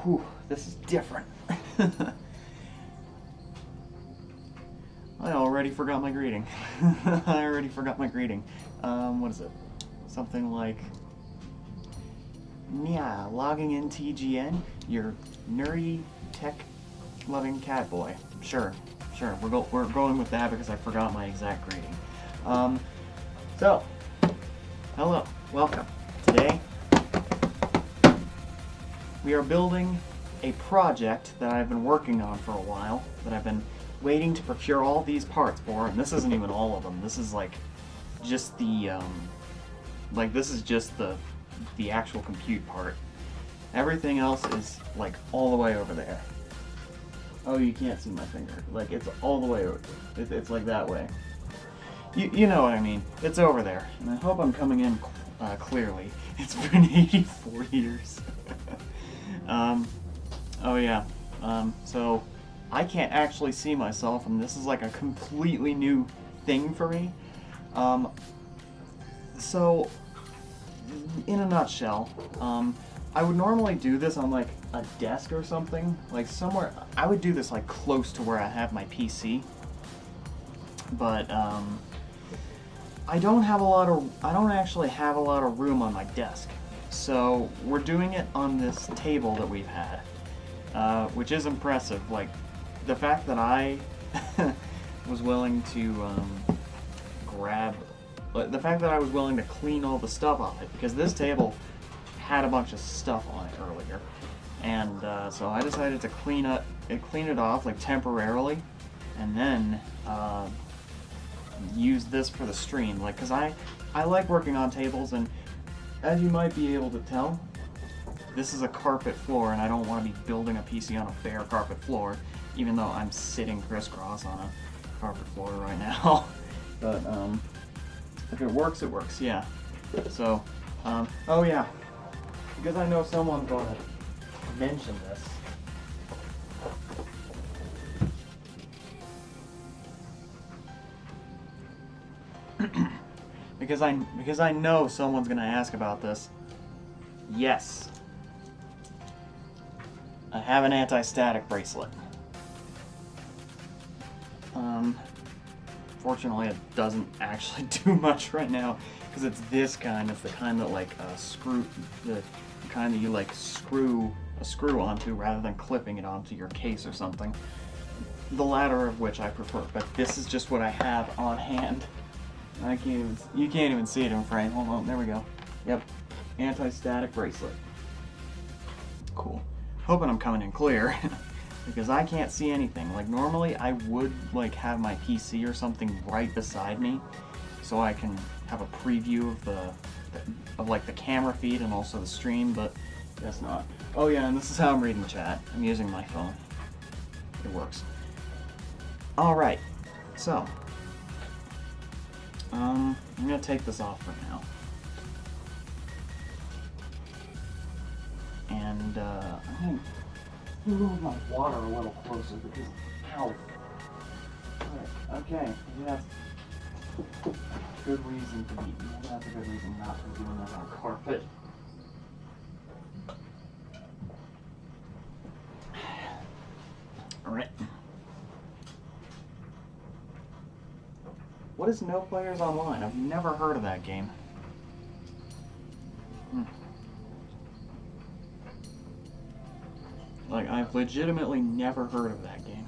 Whew, this is different. I already forgot my greeting. I already forgot my greeting. What is it? Something like, yeah, logging in TGN, your nerdy, tech-loving cat boy. Sure, we're going with that because I forgot my exact greeting. So, hello, welcome. Today, we are building a project that I've been working on for a while, that I've been waiting to procure all these parts for, and this isn't even all of them. This is like just the this is just the actual compute part. Everything else is like all the way over there. Oh, you can't see my finger. Like, it's all the way over. It's like that way. You know what I mean. It's over there. And I hope I'm coming in clearly. It's been 84 years. Oh yeah. So I can't actually see myself, and this is like a completely new thing for me. So, in a nutshell, I would normally do this on like a desk or something, like somewhere. I would do this like close to where I have my PC, but I don't actually have a lot of room on my desk. So we're doing it on this table that we've had, which is impressive. Like the fact that I was willing to the fact that I was willing to clean all the stuff off it, because this table had a bunch of stuff on it earlier, and so I decided to clean it off like temporarily, and then use this for the stream, like, because I like working on tables, and as you might be able to tell, this is a carpet floor, and I don't want to be building a PC on a bare carpet floor, even though I'm sitting crisscross on a carpet floor right now. But if it works, it works. Yeah. So oh yeah, because I know someone's going to mention this. because I know someone's going to ask about this. Yes. I have an anti-static bracelet. Fortunately, it doesn't actually do much right now, because it's this kind. It's the kind that like the kind that you like screw a screw onto rather than clipping it onto your case or something. The latter of which I prefer, but this is just what I have on hand. You can't even see it in frame. Hold on, there we go. Yep, anti-static bracelet. Cool. Hoping I'm coming in clear. Because I can't see anything. Like normally I would like have my PC or something right beside me, so I can have a preview of like the camera feed and also the stream, but that's not. Oh yeah, and this is how I'm reading chat. I'm using my phone. It works. All right, so I'm gonna take this off for now, and I'm gonna move my water a little closer because, ow. Okay, that's good reason to be. That's a good reason not to be doing that on carpet. Alright. What is No Players Online? I've never heard of that game. Like, I've legitimately never heard of that game.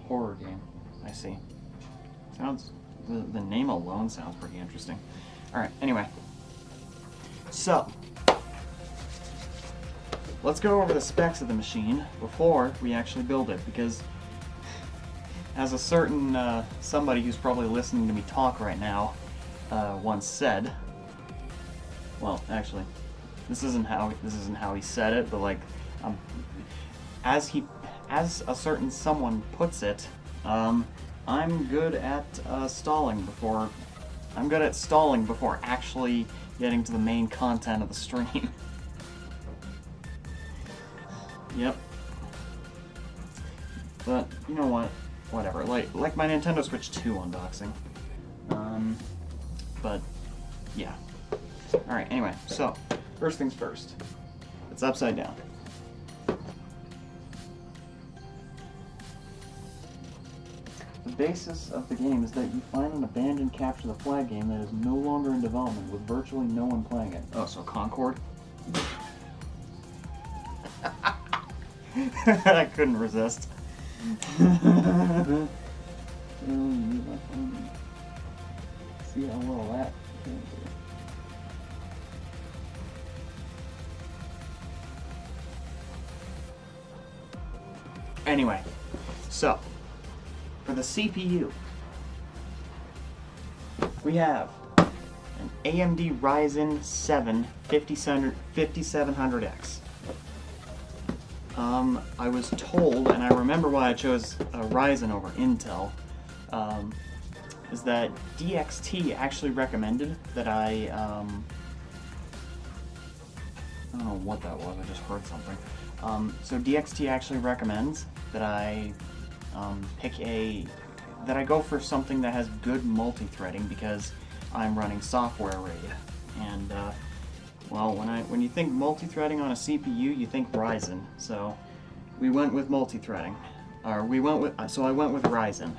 Horror game. I see. Sounds... The name alone sounds pretty interesting. Alright, anyway. So, let's go over the specs of the machine before we actually build it, because as a certain somebody who's probably listening to me talk right now once said, well, actually, this isn't how he said it, but like, as a certain someone puts it, I'm good at stalling before actually getting to the main content of the stream. Yep. But you know what? Whatever. Like my Nintendo Switch 2 unboxing. But yeah. Alright, anyway, so first things first. It's upside down. The basis of the game is that you find an abandoned Capture the Flag game that is no longer in development with virtually no one playing it. Oh, so Concord? I couldn't resist. See how well that can do. Anyway, so for the CPU, we have an AMD Ryzen 7 5700X. I was told, and I remember why I chose Ryzen over Intel, is that DXT actually recommended that I don't know what that was, I just heard something. So DXT actually recommends that I that I go for something that has good multi-threading because I'm running software RAID. And well, when you think multi-threading on a CPU, you think Ryzen. So we went with multi-threading, or I went with Ryzen.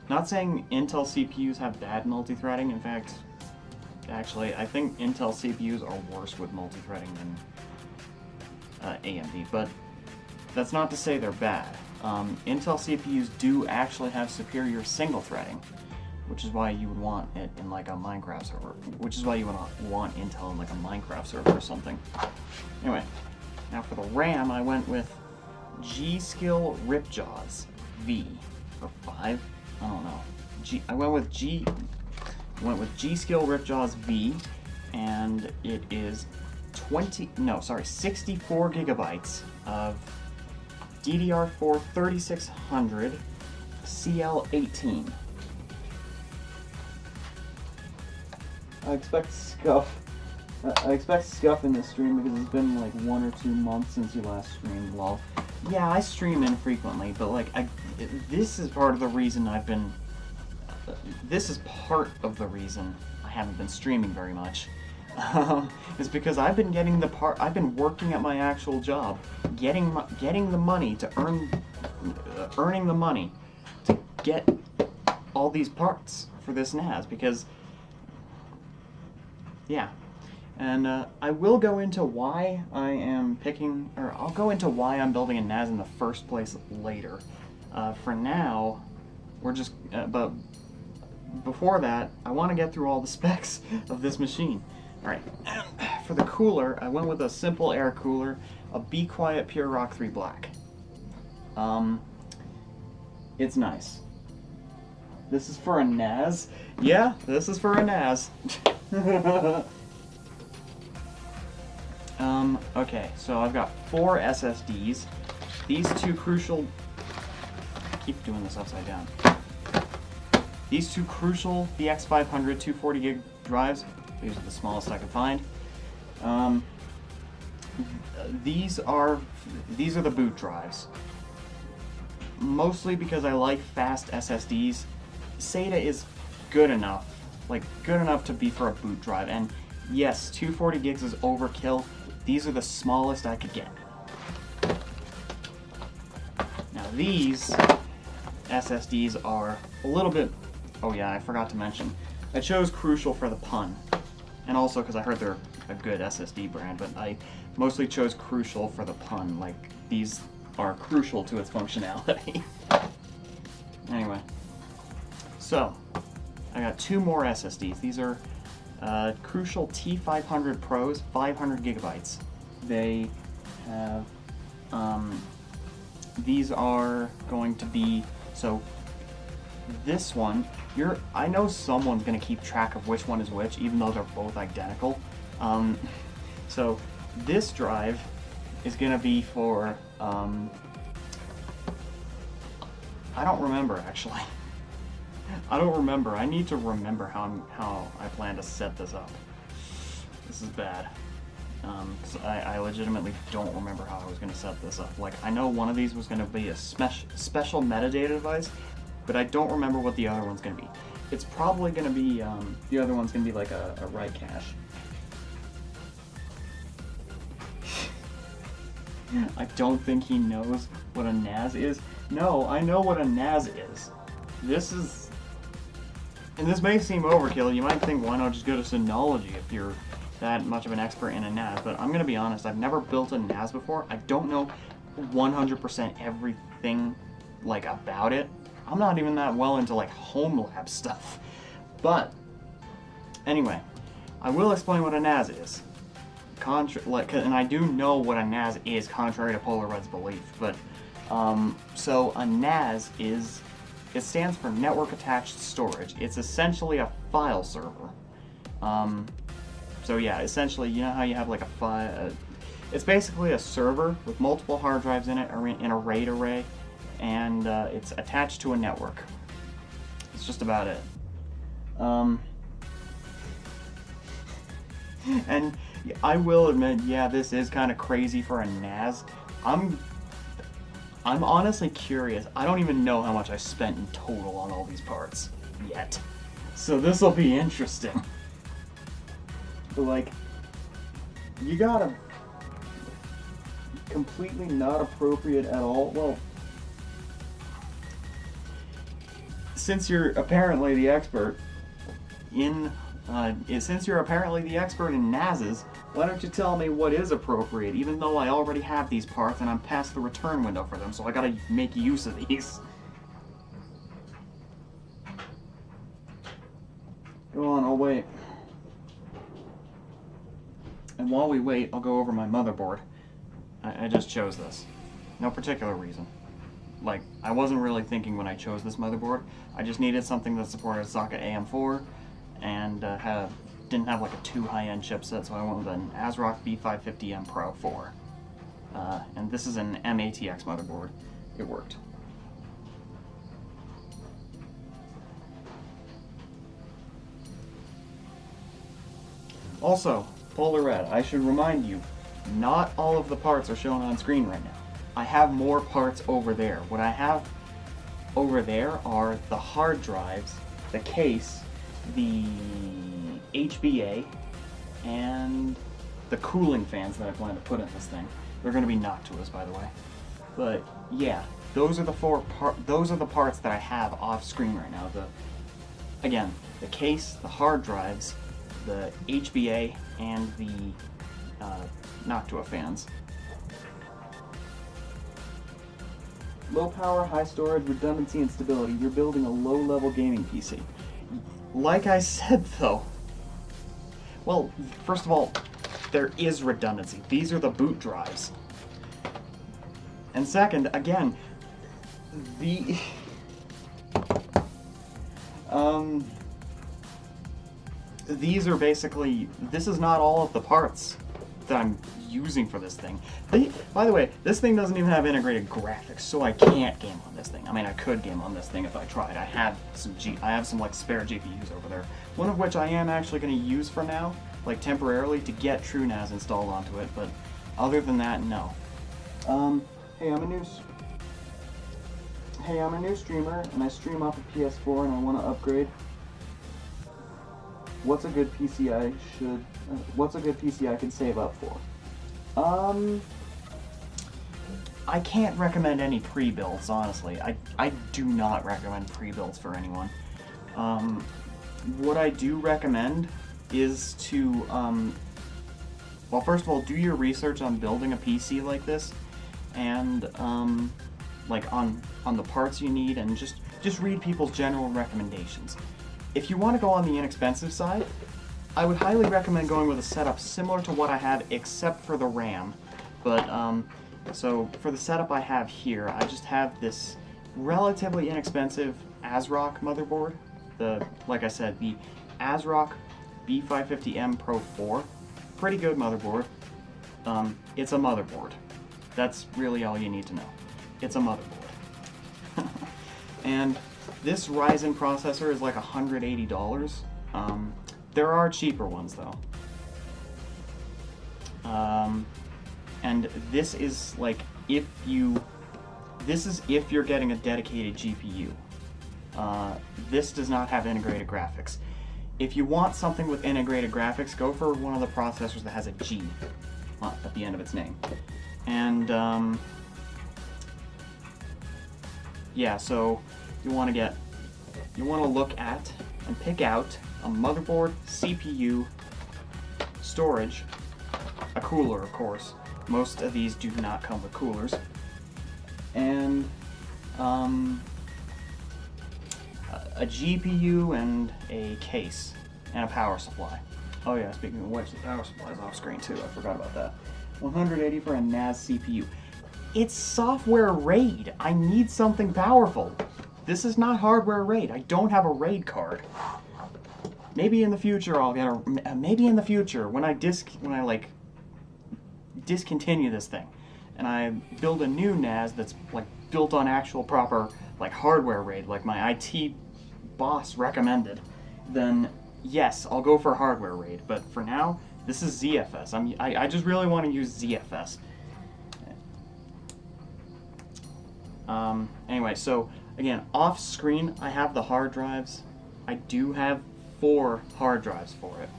Not saying Intel CPUs have bad multi-threading. In fact, actually, I think Intel CPUs are worse with multi-threading than AMD, but that's not to say they're bad. Intel CPUs do actually have superior single threading, which is why you would want it in like a Minecraft server, which is why you would want Intel in like a Minecraft server or something. Anyway, now for the RAM, I went with G-Skill Ripjaws V or 5. I don't know. I went with G-Skill Ripjaws V, and it is 64 gigabytes of DDR4 3600 CL18. I expect scuff in this stream because it's been like 1 or 2 months since you last streamed. Lol. Yeah, I stream infrequently, but like this is part of the reason I haven't been streaming very much. Is because I've been working at my actual job, getting the money to earning the money to get all these parts for this NAS, because yeah. And I will go into why I'll go into why I'm building a NAS in the first place later. For now, we're just but before that, I want to get through all the specs of this machine. Alright, for the cooler, I went with a simple air cooler, a Be Quiet Pure Rock 3 Black. It's nice. This is for a NAS? Yeah, this is for a NAS. Okay, so I've got 4 SSDs. These two crucial... I keep doing this upside down. These two crucial BX500 240 gig drives. These are the smallest I could find. These are the boot drives. Mostly because I like fast SSDs. SATA is good enough to be for a boot drive. And yes, 240 gigs is overkill. These are the smallest I could get. Now these SSDs are a little bit... Oh yeah, I forgot to mention. I chose Crucial for the pun. And also because I heard they're a good SSD brand, but I mostly chose Crucial for the pun. Like, these are crucial to its functionality. Anyway. So, I got 2 more SSDs. These are Crucial T500 Pros, 500 gigabytes. They have, these are going to be, so this one, I know someone's going to keep track of which one is which, even though they're both identical. So this drive is going to be for, I don't remember actually. I don't remember. I need to remember how I plan to set this up. This is bad. Because I legitimately don't remember how I was going to set this up. Like, I know one of these was going to be a special metadata device, but I don't remember what the other one's going to be. It's probably going to be, the other one's going to be like a write cache. I don't think he knows what a NAS is. No, I know what a NAS is. This is... And this may seem overkill. You might think, why not just go to Synology if you're that much of an expert in a NAS? But I'm going to be honest, I've never built a NAS before. I don't know 100% everything, like, about it. I'm not even that well into, like, home lab stuff. But anyway, I will explain what a NAS is. And I do know what a NAS is, contrary to Polar Red's belief. But so a NAS it stands for Network Attached Storage. It's essentially a file server. So yeah, essentially, you know how you have like a file. It's basically a server with multiple hard drives in it, in a RAID array, and it's attached to a network. It's just about it. And I will admit, yeah, this is kind of crazy for a NAS. I'm honestly curious. I don't even know how much I spent in total on all these parts yet. So this will be interesting. But like, you gotta completely not appropriate at all. Well, since you're apparently the expert in NASs, why don't you tell me what is appropriate, even though I already have these parts and I'm past the return window for them, so I gotta make use of these. Go on, I'll wait. And while we wait, I'll go over my motherboard. I just chose this. No particular reason. Like, I wasn't really thinking when I chose this motherboard. I just needed something that supported socket AM4 and didn't have like a too high-end chipset, so I went with an ASRock B550M Pro 4. And this is an M-ATX motherboard. It worked. Also, Polar Red, I should remind you, not all of the parts are shown on screen right now. I have more parts over there. What I have over there are the hard drives, the case, the HBA, and the cooling fans that I plan to put in this thing. They're going to be Noctuas, by the way. But yeah, those are the parts that I have off screen right now. Again, the case, the hard drives, the HBA, and the Noctua fans. Low power, high storage, redundancy, and stability. You're building a low-level gaming PC. Like I said, though, well, first of all, there is redundancy. These are the boot drives. And second, again, these are basically, this is not all of the parts that I'm using for this thing. By the way, this thing doesn't even have integrated graphics, so I can't game on this thing. I mean, I could game on this thing if I tried. I have some like spare GPUs over there, one of which I am actually going to use for now, like temporarily, to get TrueNAS installed onto it. But other than that, no. Hey, I'm a new streamer, and I stream off a PS4, and I want to upgrade. What's a good PC I could save up for? I can't recommend any pre-builds, honestly. I do not recommend pre-builds for anyone. What I do recommend is to, well, first of all, do your research on building a PC like this, and like on the parts you need, and just read people's general recommendations. If you want to go on the inexpensive side, I would highly recommend going with a setup similar to what I have, except for the RAM. But, so for the setup I have here, I just have this relatively inexpensive ASRock motherboard. Like I said, the ASRock B550M Pro 4. Pretty good motherboard. It's a motherboard. That's really all you need to know. It's a motherboard. And this Ryzen processor is like $180. There are cheaper ones though. And this is like if you're getting a dedicated GPU. This does not have integrated graphics. If you want something with integrated graphics, go for one of the processors that has a G at the end of its name. And yeah, so you want to look at and pick out a motherboard, CPU, storage, a cooler, of course. Most of these do not come with coolers. a GPU and a case and a power supply. Oh yeah, speaking of which, the power supply is off screen too. I forgot about that. 180 for a NAS CPU. It's software RAID. I need something powerful. This is not hardware RAID. I don't have a RAID card. Maybe in the future I'll get a. Maybe in the future when I like discontinue this thing, and I build a new NAS that's like built on actual proper like hardware RAID, like my IT boss recommended, then yes, I'll go for hardware RAID. But for now, this is ZFS. I just really want to use ZFS. Anyway, so again, off screen, I have the hard drives. I do have 4 hard drives for it.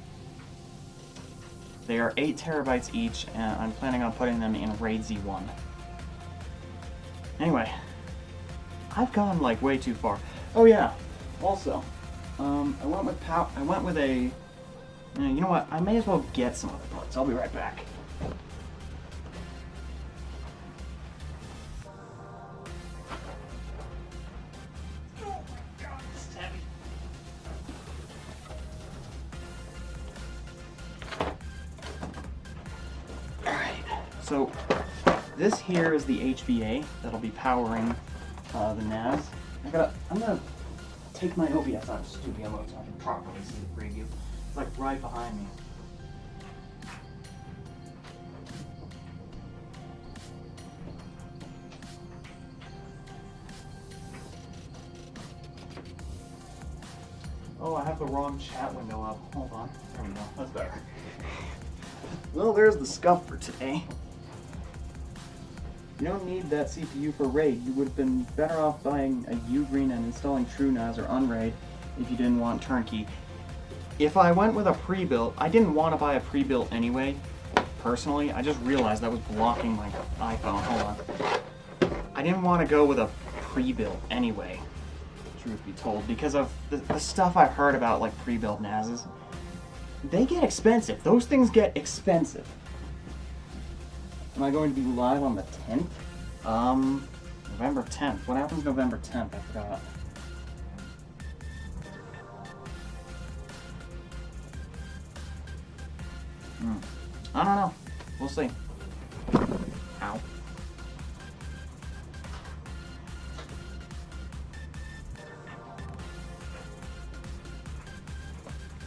They are 8 terabytes each, and I'm planning on putting them in RAID Z1. Anyway, I've gone like way too far. Oh yeah, also, I went with a. You know what? I may as well get some other parts. I'll be right back. So this here is the HBA that'll be powering the NAS. I'm gonna take my OBS out of studio mode so I can properly see the preview. It's like right behind me. Oh, I have the wrong chat window up. Hold on. There we go. That's better. Well, there's the scuff for today. You don't need that CPU for RAID. You would have been better off buying a Ugreen and installing TrueNAS or Unraid if you didn't want turnkey. If I went with a pre-built, I didn't want to buy a pre-built anyway, personally. I just realized that was blocking my iPhone. Hold on. I didn't want to go with a pre-built anyway, truth be told, because of the stuff I've heard about, like pre-built NASs. They get expensive. Those things get expensive. Am I going to be live on the 10th? November 10th. What happens November 10th? I forgot. I don't know. We'll see. Ow.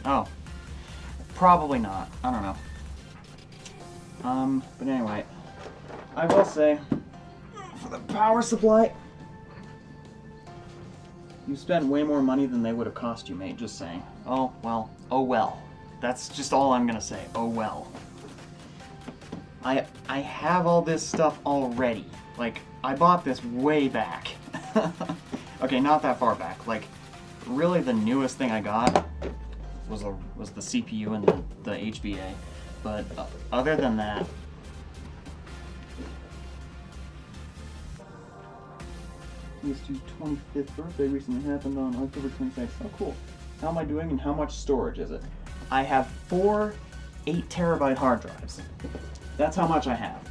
Oh. Probably not. I don't know. But anyway, I will say, for the power supply, you spent way more money than they would have cost you, mate. Just saying. Oh, well. Oh, well. That's just all I'm gonna say. Oh, well. I have all this stuff already. Like, I bought this way back. Okay, not that far back. Like, really the newest thing I got was the CPU and the HBA. But other than that, ESG's 25th birthday recently happened on October 26th. Oh, cool. How am I doing and how much storage is it? I have 4 8-terabyte hard drives. That's how much I have.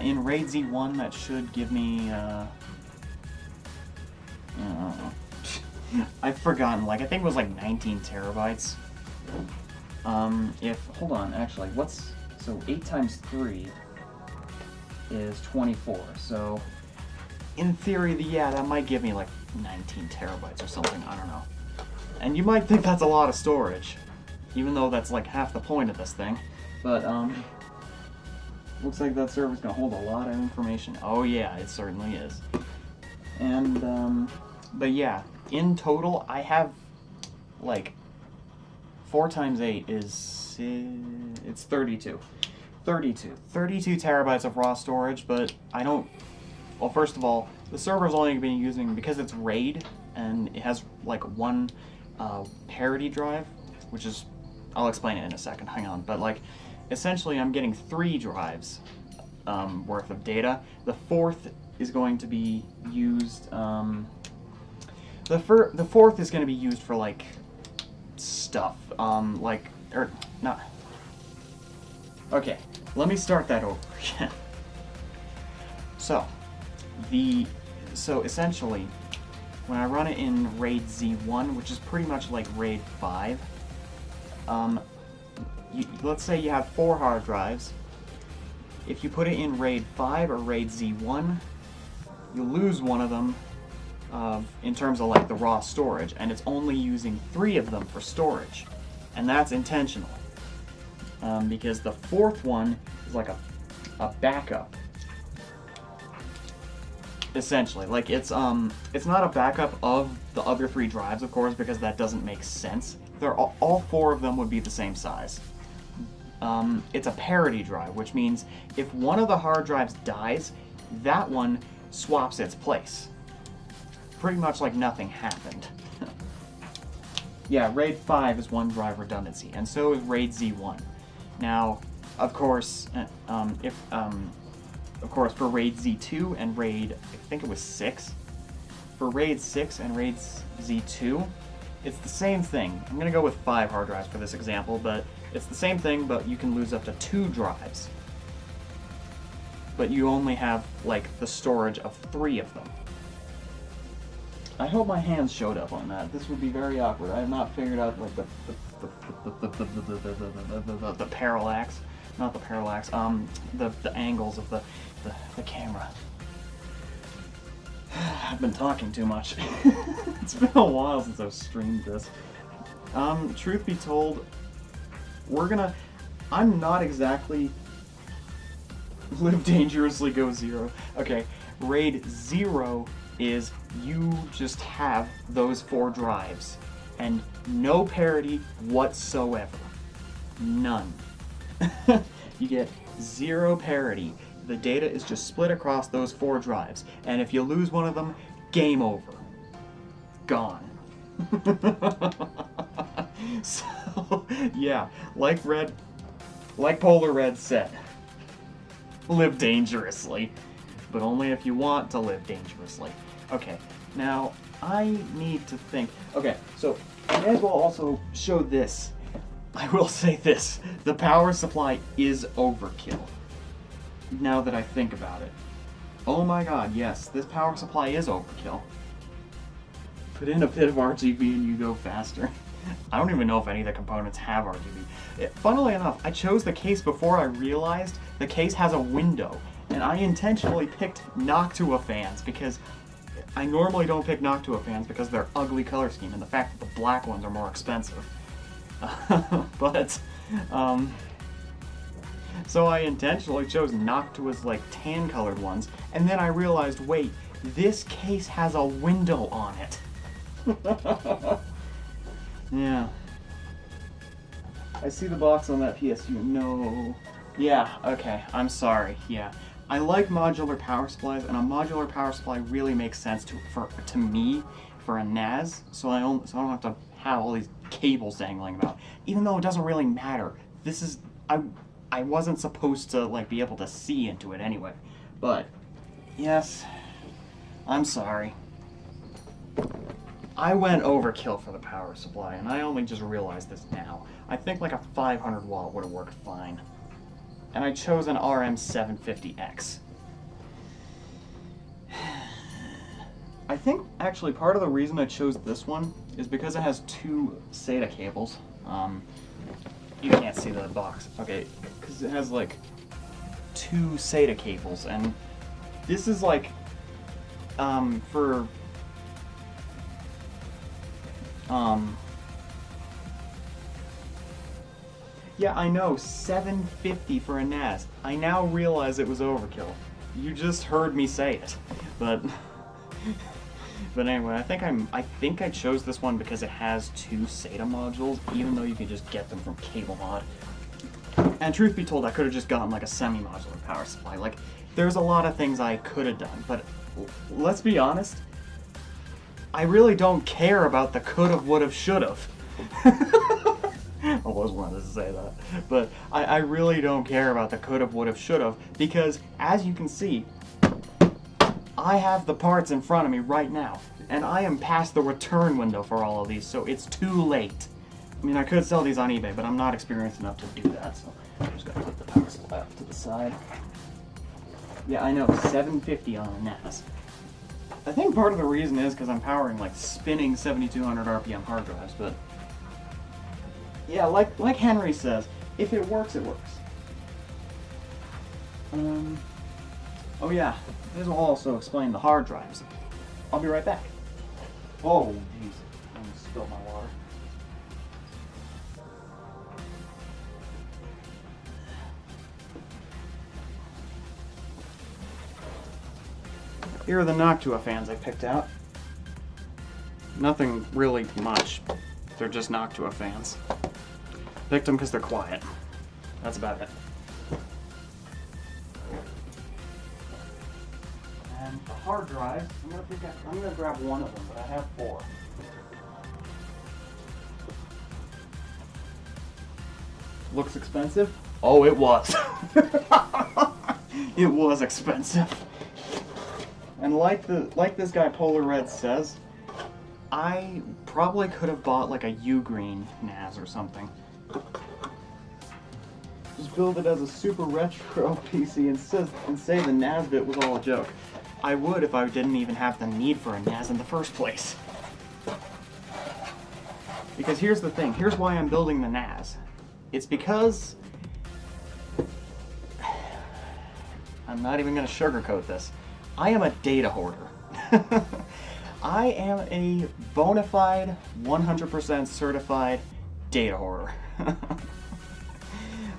In RAID Z1, that should give me, I don't know. I've forgotten. Like, I think it was like 19 terabytes. Hold on, actually, so 8 times 3 is 24, so in theory, that might give me like 19 terabytes or something, I don't know. And you might think that's a lot of storage, even though that's like half the point of this thing, but looks like that server's gonna hold a lot of information. Oh yeah, it certainly is. And, but yeah, in total, I have like 4 times 8 is, it's 32. 32 terabytes of raw storage, but I don't, well, first of all, the server's only going to be using, because it's RAID, and it has like 1 parity drive, which is, I'll explain it in a second, hang on, but like, essentially I'm getting 3 drives worth of data. The 4th is going to be used, the 4th is going to be used for like, stuff, or not. Okay, let me start that over again. So essentially, when I run it in RAID Z1, which is pretty much like RAID 5, let's say you have 4 hard drives. If you put it in RAID 5 or RAID Z1, you lose one of them in terms of like the raw storage, and it's only using 3 of them for storage, and that's intentional because the 4th one is like a backup, essentially. Like it's not a backup of the other 3 drives, of course, because that doesn't make sense. They're all 4 of them would be the same size. It's a parity drive, which means if one of the hard drives dies, that one swaps its place. Pretty much like nothing happened. Yeah, RAID 5 is 1 drive redundancy, and so is RAID Z1. Now, of course, for RAID Z2 and RAID, I think it was 6. For RAID 6 and RAID Z2, it's the same thing. I'm going to go with 5 hard drives for this example, but it's the same thing, but you can lose up to 2 drives. But you only have, like, the storage of 3 of them. I hope my hands showed up on that. This would be very awkward. I have not figured out, like, the parallax. Not the parallax, the angles of the camera. I've been talking too much. It's been a while since I've streamed this. Truth be told, I'm not exactly live dangerously, go 0. Okay, RAID 0 is you just have those 4 drives and no parity whatsoever. None. You get 0 parity. The data is just split across those 4 drives, and if you lose one of them, game over. Gone. So, yeah, like Polar Red said, live dangerously, but only if you want to live dangerously. Okay, now I need to think. Okay, so I may as well also show this. I will say this, the power supply is overkill, now that I think about it. Oh my god, yes, this power supply is overkill. Put in a bit of RGB and you go faster. I don't even know if any of the components have RGB. Funnily enough, I chose the case before I realized the case has a window, and I intentionally picked Noctua fans because I normally don't pick Noctua fans because they're ugly color scheme, and the fact that the black ones are more expensive. So I intentionally chose Noctua's like tan colored ones, and then I realized, wait, this case has a window on it. Yeah. I see the box on that PSU. No. Yeah, okay, I'm sorry. Yeah. I like modular power supplies, and a modular power supply really makes sense to me for a NAS, so I don't have to have all these cables dangling about. Even though it doesn't really matter. This is I wasn't supposed to like be able to see into it anyway. But yes, I'm sorry. I went overkill for the power supply, and I only just realized this now. I think like a 500 watt would have worked fine. And I chose an RM750X. I think actually part of the reason I chose this one is because it has 2 SATA cables. You can't see the box. Okay, because it has like 2 SATA cables, and this is like yeah, I know, 750 for a NAS. I now realize it was overkill. You just heard me say it, but anyway, I think I chose this one because it has 2 SATA modules, even though you could just get them from Cable Mod. And truth be told, I could have just gotten like a semi-modular power supply. Like, there's a lot of things I could have done, but let's be honest, I really don't care about the could've, would've, should've. I always wanted to say that, but I really don't care about the could've, would've, should've, because as you can see, I have the parts in front of me right now, and I am past the return window for all of these, so it's too late. I mean, I could sell these on eBay, but I'm not experienced enough to do that, so I'm just gonna put the power supply off to the side. Yeah, I know, 750 on a NAS. I think part of the reason is because I'm powering like spinning 7200 RPM hard drives, but yeah, like Henry says, if it works, it works. Oh yeah, this will also explain the hard drives. I'll be right back. Oh, jeez, I almost spilled my water. Here are the Noctua fans I picked out. Nothing really much. They're just Noctua fans. Picked them because they're quiet. That's about it. And the hard drives, I'm gonna grab one of them, but I have 4. Looks expensive? Oh, it was. It was expensive. And like this guy Polar Red says, I probably could have bought like a U-Green NAS or something. Just build it as a super retro PC and say the NAS bit was all a joke. I would if I didn't even have the need for a NAS in the first place. Because here's the thing, here's why I'm building the NAS. It's because I'm not even going to sugarcoat this. I am a data hoarder. I am a bona fide, 100% certified data hoarder.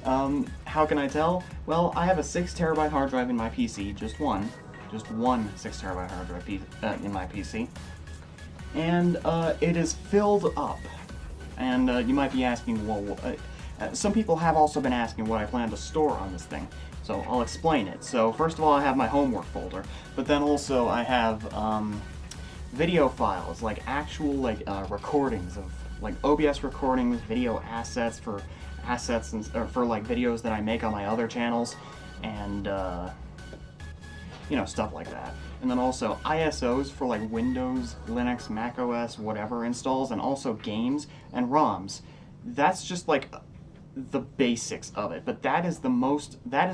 How can I tell? Well, I have a 6 terabyte hard drive in my PC, just one 6 terabyte hard drive in my PC, and it is filled up. And you might be asking, well, some people have also been asking what I plan to store on this thing. So I'll explain it. So first of all, I have my homework folder, but then also I have video files, like actual recordings of like OBS recordings, video assets for or for like videos that I make on my other channels, and you know, stuff like that. And then also ISOs for like Windows, Linux, Mac OS, whatever installs, and also games and ROMs. That's just like the basics of it, but that is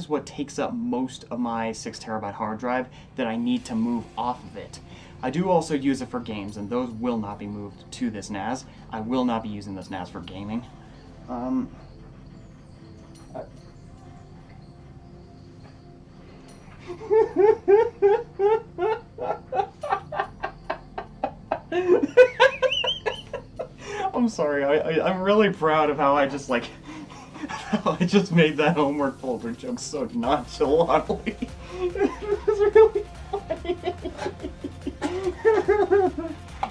what takes up most of my 6 terabyte hard drive that I need to move off of it. I do also use it for games, and those will not be moved to this NAS. I will not be using this NAS for gaming. I'm sorry, I'm really proud of how I just like I just made that homework folder joke so nonchalantly. It was really funny.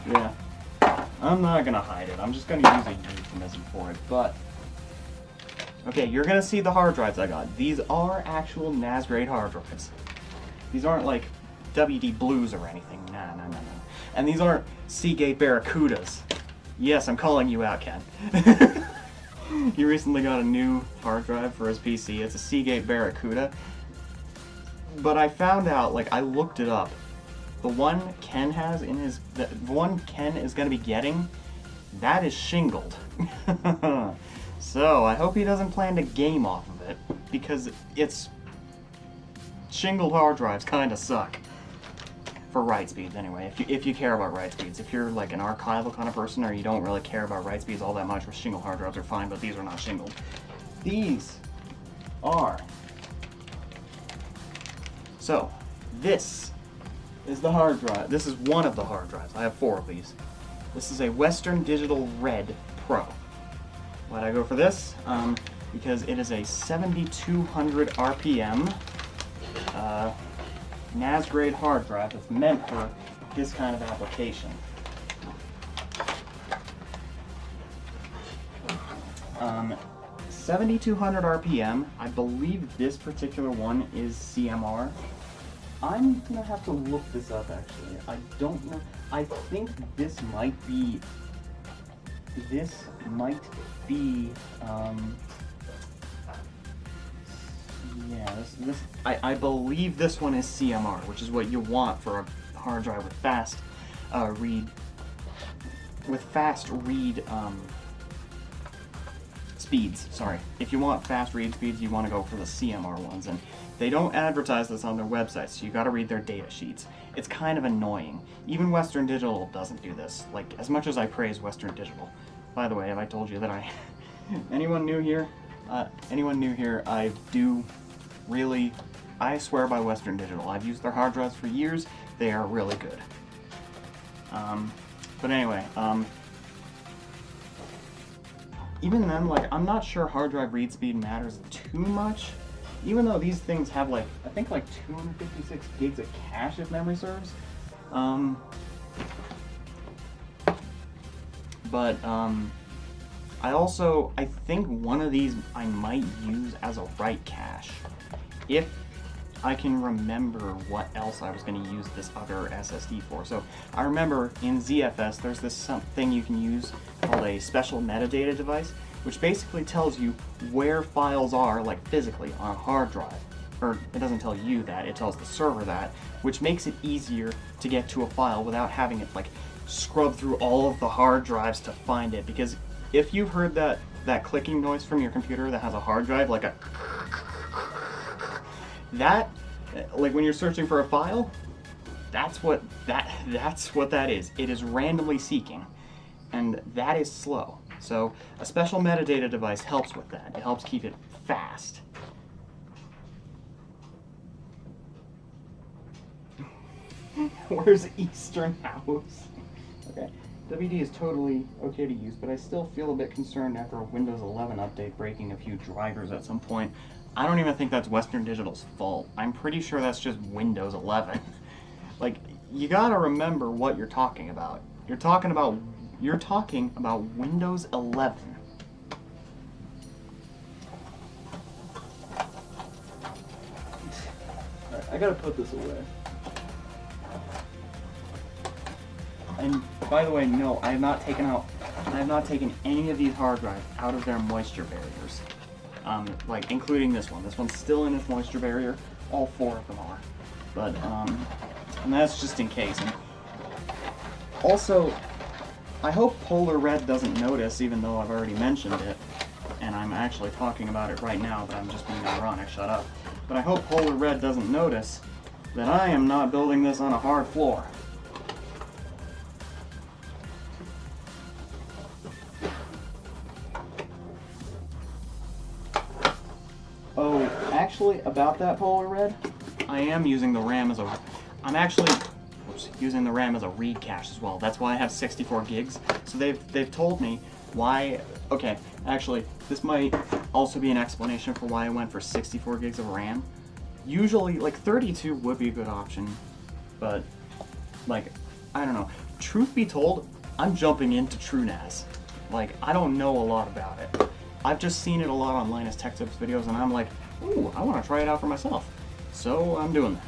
Yeah. I'm not gonna hide it. I'm just gonna use a euphemism for it, but okay, you're gonna see the hard drives I got. These are actual NAS grade hard drives. These aren't like WD Blues or anything. No. And these aren't Seagate Barracudas. Yes, I'm calling you out, Ken. He recently got a new hard drive for his PC. It's a Seagate Barracuda. But I found out, like, I looked it up. The one Ken has in his, the one Ken is going to be getting, that is shingled. So I hope he doesn't plan to game off of it, because it's shingled hard drives kind of suck. For write speeds, anyway, if you care about write speeds. If you're like an archival kind of person, or you don't really care about write speeds all that much, with shingled hard drives are fine, but these are not shingled. These are. So, this is the hard drive. This is one of the hard drives. I have 4 of these. This is a Western Digital Red Pro. Why'd I go for this? Because it is a 7200 RPM NAS grade hard drive that's meant for this kind of application. 7200 RPM. I believe this particular one is CMR. I'm gonna have to look this up actually. I don't know. I think this might be. I believe this one is CMR, which is what you want for a hard drive with fast speeds, sorry. If you want fast read speeds, you want to go for the CMR ones, and they don't advertise this on their website, so you got to read their data sheets. It's kind of annoying. Even Western Digital doesn't do this. Like, as much as I praise Western Digital. By the way, have I told you that anyone new here, I do really, I swear by Western Digital. I've used their hard drives for years. They are really good. But anyway, even then, like, I'm not sure hard drive read speed matters too much, even though these things have, like, I think like 256 gigs of cache if memory serves. I think one of these I might use as a write cache, if I can remember what else I was going to use this other SSD for. So I remember in ZFS there's this thing you can use called a special metadata device, which basically tells you where files are, like physically, on a hard drive. Or it doesn't tell you that, it tells the server that, which makes it easier to get to a file without having it like scrub through all of the hard drives to find it. Because if you've heard that clicking noise from your computer that has a hard drive, like that, like when you're searching for a file, that's what that is. It is randomly seeking, and that is slow. So a special metadata device helps with that. It helps keep it fast. Where's Eastern House? Okay. WD is totally okay to use, but I still feel a bit concerned after a Windows 11 update breaking a few drivers at some point. I don't even think that's Western Digital's fault. I'm pretty sure that's just Windows 11. Like, you gotta remember what you're talking about. You're talking about Windows 11. Alright, I gotta put this away. And by the way, no, I have not taken any of these hard drives out of their moisture barriers. Like, including this one. This one's still in its moisture barrier. All 4 of them are. But, and that's just in case. And also, I hope Polar Red doesn't notice, even though I've already mentioned it, and I'm actually talking about it right now, but I'm just being ironic, shut up. But I hope Polar Red doesn't notice that I am not building this on a hard floor. Oh, actually, about that Polar Red, I am using the RAM as using the RAM as a read cache as well. That's why I have 64 gigs. So they've told me why. Okay, actually, this might also be an explanation for why I went for 64 gigs of RAM. Usually, like 32 would be a good option, but like, I don't know. Truth be told, I'm jumping into TrueNAS. Like, I don't know a lot about it. I've just seen it a lot on Linus Tech Tips videos, and I'm like, ooh, I want to try it out for myself. So I'm doing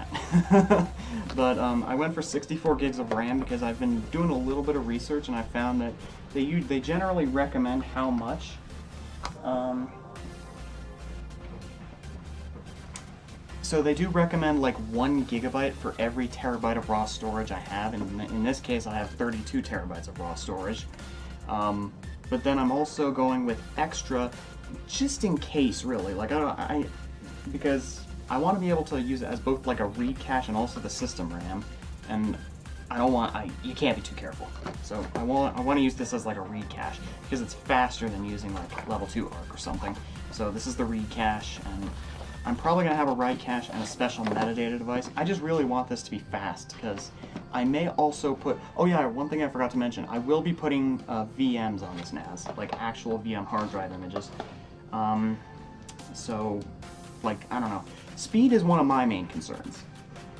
that. But I went for 64 gigs of RAM because I've been doing a little bit of research, and I found that they generally recommend how much. So they do recommend like 1 gigabyte for every terabyte of raw storage I have, and in this case I have 32 terabytes of raw storage. But then I'm also going with extra, just in case, really. Like because I want to be able to use it as both like a read cache and also the system RAM, and you can't be too careful. So I want to use this as like a read cache because it's faster than using like level 2 ARC or something. So this is the read cache, and I'm probably gonna have a write cache and a special metadata device. I just really want this to be fast because I may also put, oh yeah, one thing I forgot to mention, I will be putting VMs on this NAS, like actual VM hard drive images. So, like, I don't know. Speed is one of my main concerns.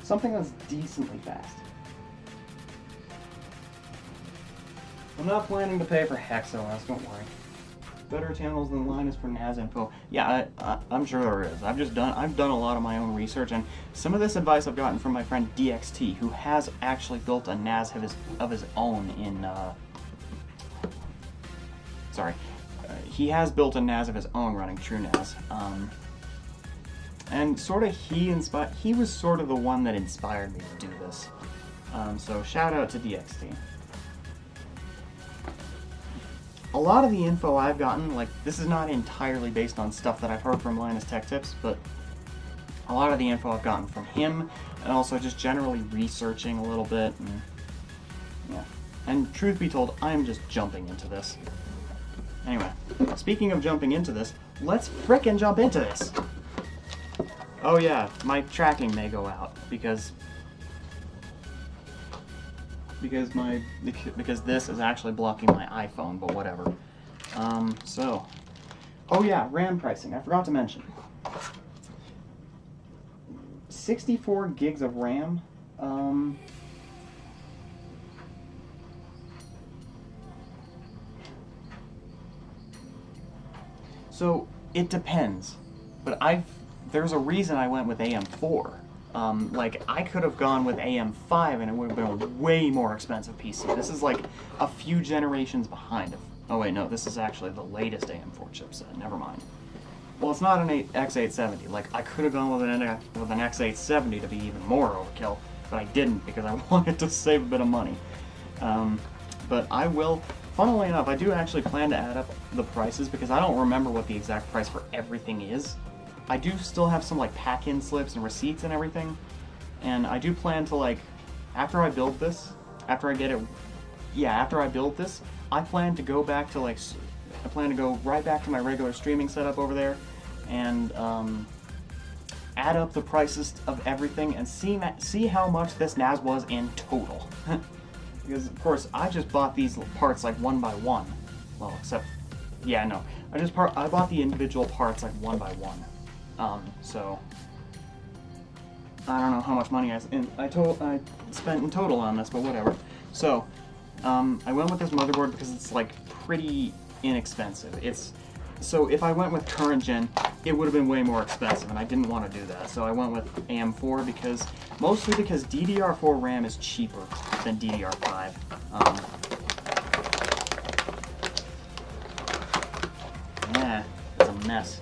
Something that's decently fast. I'm not planning to pay for HexOS, don't worry. Better channels than Linus for NAS info. Yeah, I'm sure there is. I've done a lot of my own research, and some of this advice I've gotten from my friend DXT, who has actually built a NAS of his own in, he has built a NAS of his own running TrueNAS. And sort of he was sort of the one that inspired me to do this. So shout out to DXT. a lot of the info I've gotten, like, this is not entirely based on stuff that I've heard from Linus Tech Tips, but a lot of the info I've gotten from him, and also just generally researching a little bit, and yeah. And truth be told, I'm just jumping into this. Anyway, speaking of jumping into this, let's frickin' jump into this! Oh yeah, my tracking may go out, because this is actually blocking my iPhone, but whatever. Oh yeah, RAM pricing, I forgot to mention. 64 gigs of RAM, so it depends, but there's a reason I went with AM4. Like, I could have gone with AM5 and it would have been a way more expensive PC. This is like a few generations behind. Oh wait, no, this is actually the latest AM4 chipset, never mind. Well, it's not an X870. Like, I could have gone with an X870 to be even more overkill, but I didn't because I wanted to save a bit of money. But I will, funnily enough, I do actually plan to add up the prices because I don't remember what the exact price for everything is. I do still have some, like, pack-in slips and receipts and everything, and I do plan to, like, after I build this, I plan to go back to, like, I plan to go right back to my regular streaming setup over there, and add up the prices of everything and see how much this NAS was in total. Because, of course, I just bought these parts, like, one by one. Well, except, yeah, no. I bought the individual parts, like, one by one. So I don't know how much money I spent in total on this, but whatever. So, I went with this motherboard because it's, like, pretty inexpensive. So if I went with current gen, it would have been way more expensive, and I didn't want to do that. So I went with AM4 mostly because DDR4 RAM is cheaper than DDR5. Yeah, it's a mess.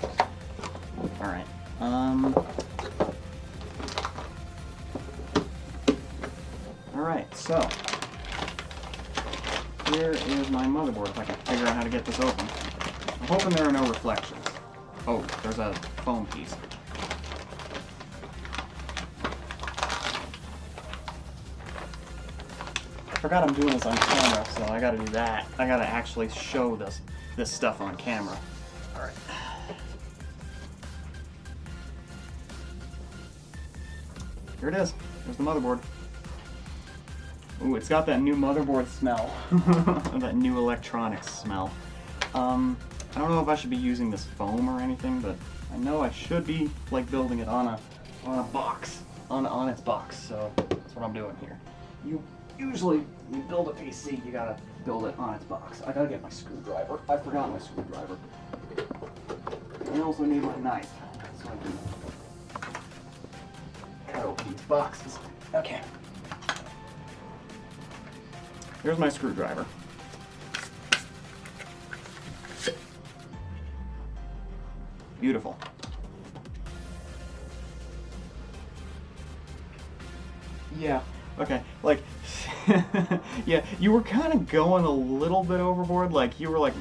Alright. Alright, so here is my motherboard, if I can figure out how to get this open. I'm hoping there are no reflections. Oh, there's a foam piece. I forgot I'm doing this on camera, so I gotta do that. I gotta actually show this stuff on camera. Alright. Here it is. There's the motherboard. Ooh, it's got that new motherboard smell. That new electronics smell. I don't know if I should be using this foam or anything, but I know I should be, like, building it on a box, on its box. So that's what I'm doing here. Usually you build a PC, you gotta build it on its box. I gotta get my screwdriver. I forgot my screwdriver. I also need my knife so I can cut open these boxes. Okay. Here's my screwdriver. Beautiful. Yeah, okay, like, yeah, you were kind of going a little bit overboard, like, you were like,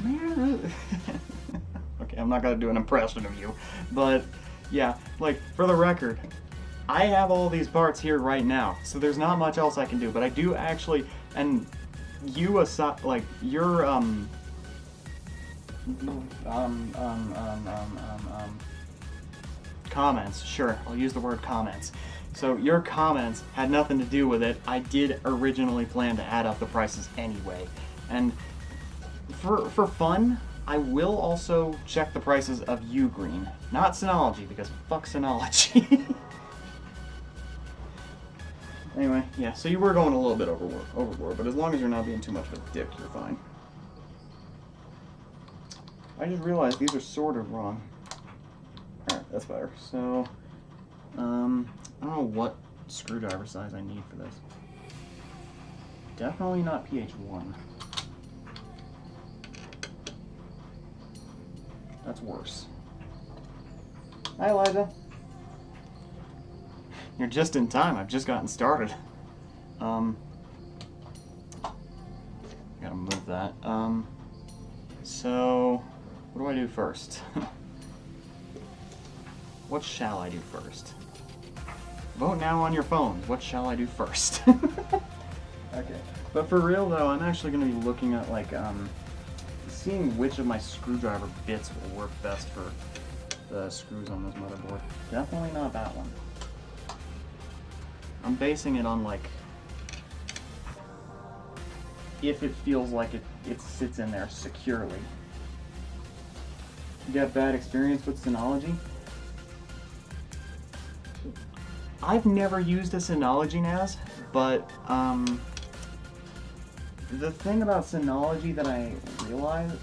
okay, I'm not gonna do an impression of you, but, yeah, like, for the record, I have all these parts here right now, so there's not much else I can do, but I do actually, and you aside, like, your, comments, sure, I'll use the word comments. So your comments had nothing to do with it. I did originally plan to add up the prices anyway. And for fun, I will also check the prices of Ugreen. Not Synology, because fuck Synology. Anyway, yeah, so you were going a little bit overboard, but as long as you're not being too much of a dick, you're fine. I just realized these are sorted wrong. Alright, that's better. So, I don't know what screwdriver size I need for this. Definitely not PH1. That's worse. Hi, Elijah. You're just in time. I've just gotten started. Gotta move that. so what do I do first? What shall I do first? Vote now on your phones. What shall I do first? Okay, but for real though, I'm actually going to be looking at like seeing which of my screwdriver bits will work best for the screws on this motherboard. Definitely not that one. I'm basing it on like if it feels like it sits in there securely. You got bad experience with Synology? I've never used a Synology NAS, but the thing about Synology that I realized,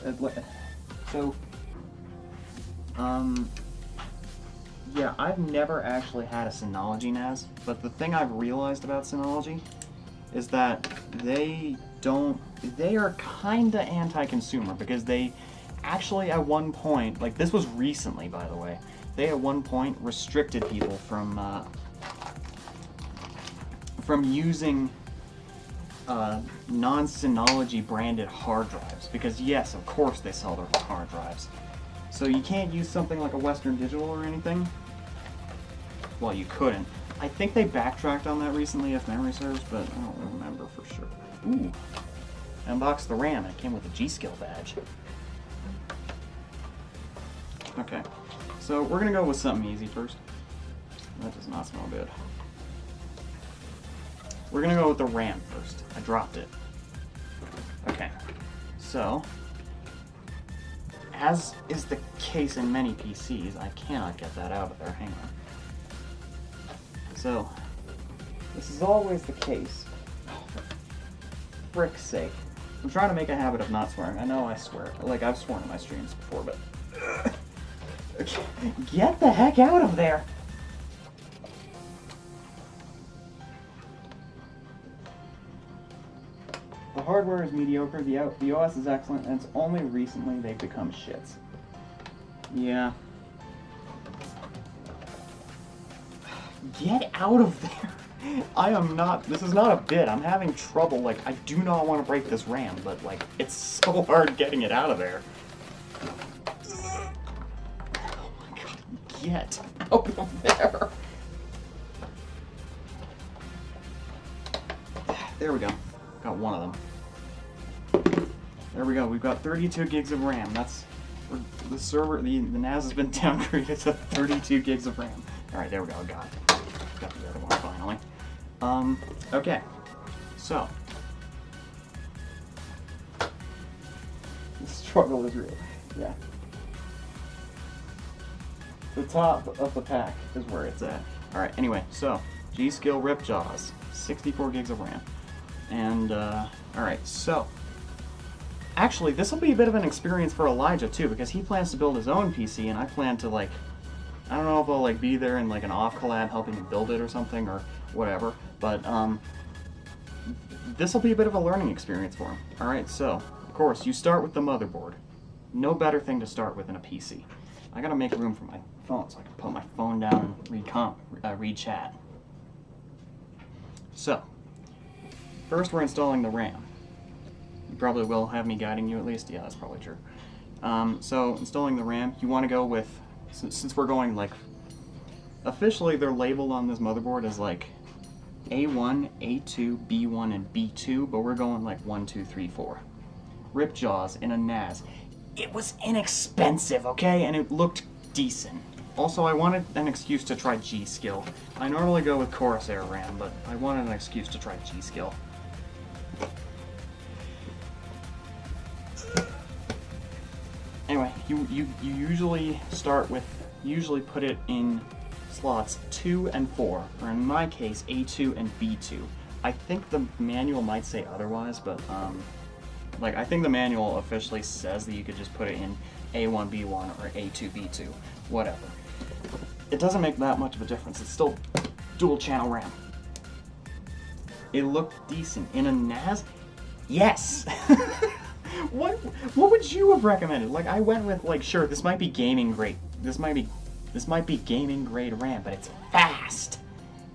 yeah, I've never actually had a Synology NAS, but the thing I've realized about Synology is that they are kinda anti-consumer, because they actually at one point, like this was recently by the way, they at one point restricted people from using non-Synology branded hard drives, because yes, of course they sell their hard drives. So you can't use something like a Western Digital or anything. Well, you couldn't. I think they backtracked on that recently, if memory serves, but I don't remember for sure. Ooh, I unboxed the RAM and it came with a G-Skill badge. Okay, so we're gonna go with something easy first. That does not smell good. We're gonna go with the RAM first. I dropped it. Okay, so as is the case in many PCs, I cannot get that out of there. Hang on. So this is always the case. Oh, for frick's sake! I'm trying to make a habit of not swearing. I know I swear. Like I've sworn in my streams before, but get the heck out of there! The hardware is mediocre, the OS is excellent, and it's only recently they've become shits. Yeah. Get out of there! I am not, this is not a bit, I'm having trouble, like, I do not want to break this RAM, but, like, it's so hard getting it out of there. Oh my god, get out of there! There we go. Got one of them. There we go. We've got 32 gigs of RAM. That's the server. The NAS has been downgraded to 32 gigs of RAM. All right, there we go. Got it. Got the other one finally. Okay. So the struggle is real. Yeah. The top of the pack is where it's at. All right. Anyway, so G-Skill Rip Jaws, 64 gigs of RAM. And, alright, so, actually, this will be a bit of an experience for Elijah, too, because he plans to build his own PC, and I plan to, like, I don't know if I'll, like, be there in, like, an off collab helping him build it or something, or whatever, but, this will be a bit of a learning experience for him. Alright, so, of course, you start with the motherboard. No better thing to start with than a PC. I gotta make room for my phone, so I can put my phone down and read chat. So, first, we're installing the RAM. You probably will have me guiding you at least. Yeah, that's probably true. So, installing the RAM, you want to go with, since we're going like, officially they're labeled on this motherboard as like A1, A2, B1, and B2, but we're going like 1, 2, 3, 4. Rip Jaws in a NAS. It was inexpensive, okay? And it looked decent. Also, I wanted an excuse to try G-Skill. I normally go with Corsair RAM, but I wanted an excuse to try G-Skill. Anyway, you usually start with, put it in slots 2 and 4, or in my case, A2 and B2. I think the manual might say otherwise, but like I think the manual officially says that you could just put it in A1, B1, or A2, B2, whatever. It doesn't make that much of a difference. It's still dual channel RAM. It looked decent in a NAS. Yes. What would you have recommended? Like I went with like, sure, this might be gaming grade. This might be gaming grade RAM, but it's fast.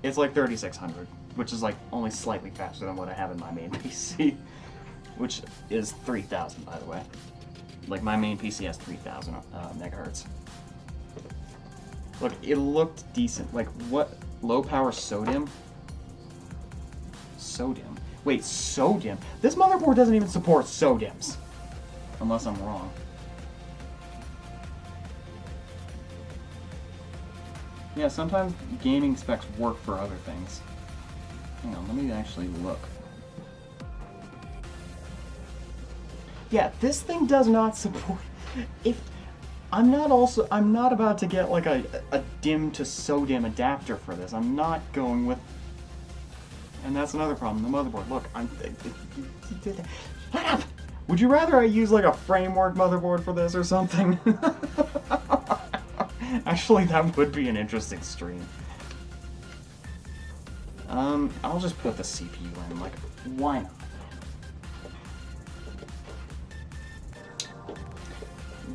It's like 3600, which is like only slightly faster than what I have in my main PC, which is 3000 by the way. Like my main PC has 3000 megahertz. Look, it looked decent. Like what? Low power SODIMM? SODIMM? Wait, SODIMM? This motherboard doesn't even support SODIMMs. Unless I'm wrong. Yeah, sometimes gaming specs work for other things. Hang on, let me actually look. Yeah, this thing does not support. If I'm not about to get like a DIMM to SODIMM adapter for this. I'm not going with. And that's another problem. The motherboard. Look, would you rather I use like a framework motherboard for this or something? Actually, that would be an interesting stream. I'll just put the CPU in. Like, why not?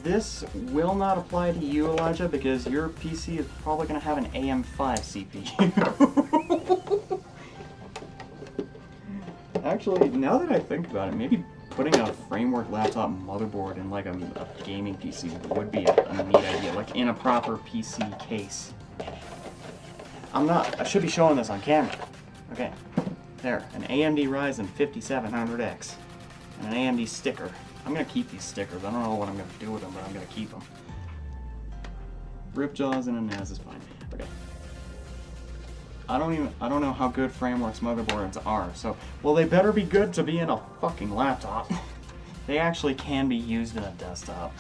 This will not apply to you, Elijah, because your PC is probably going to have an AM5 CPU. Actually, now that I think about it, maybe putting a framework laptop motherboard in like a gaming PC would be a neat idea, like in a proper PC case. I should be showing this on camera. Okay, there, an AMD Ryzen 5700X, and an AMD sticker. I'm gonna keep these stickers. I don't know what I'm gonna do with them, but I'm gonna keep them. Rip jaws and a NAS is fine. Okay. I don't know how good frameworks motherboards are, so, well, they better be good to be in a fucking laptop. They actually can be used in a desktop.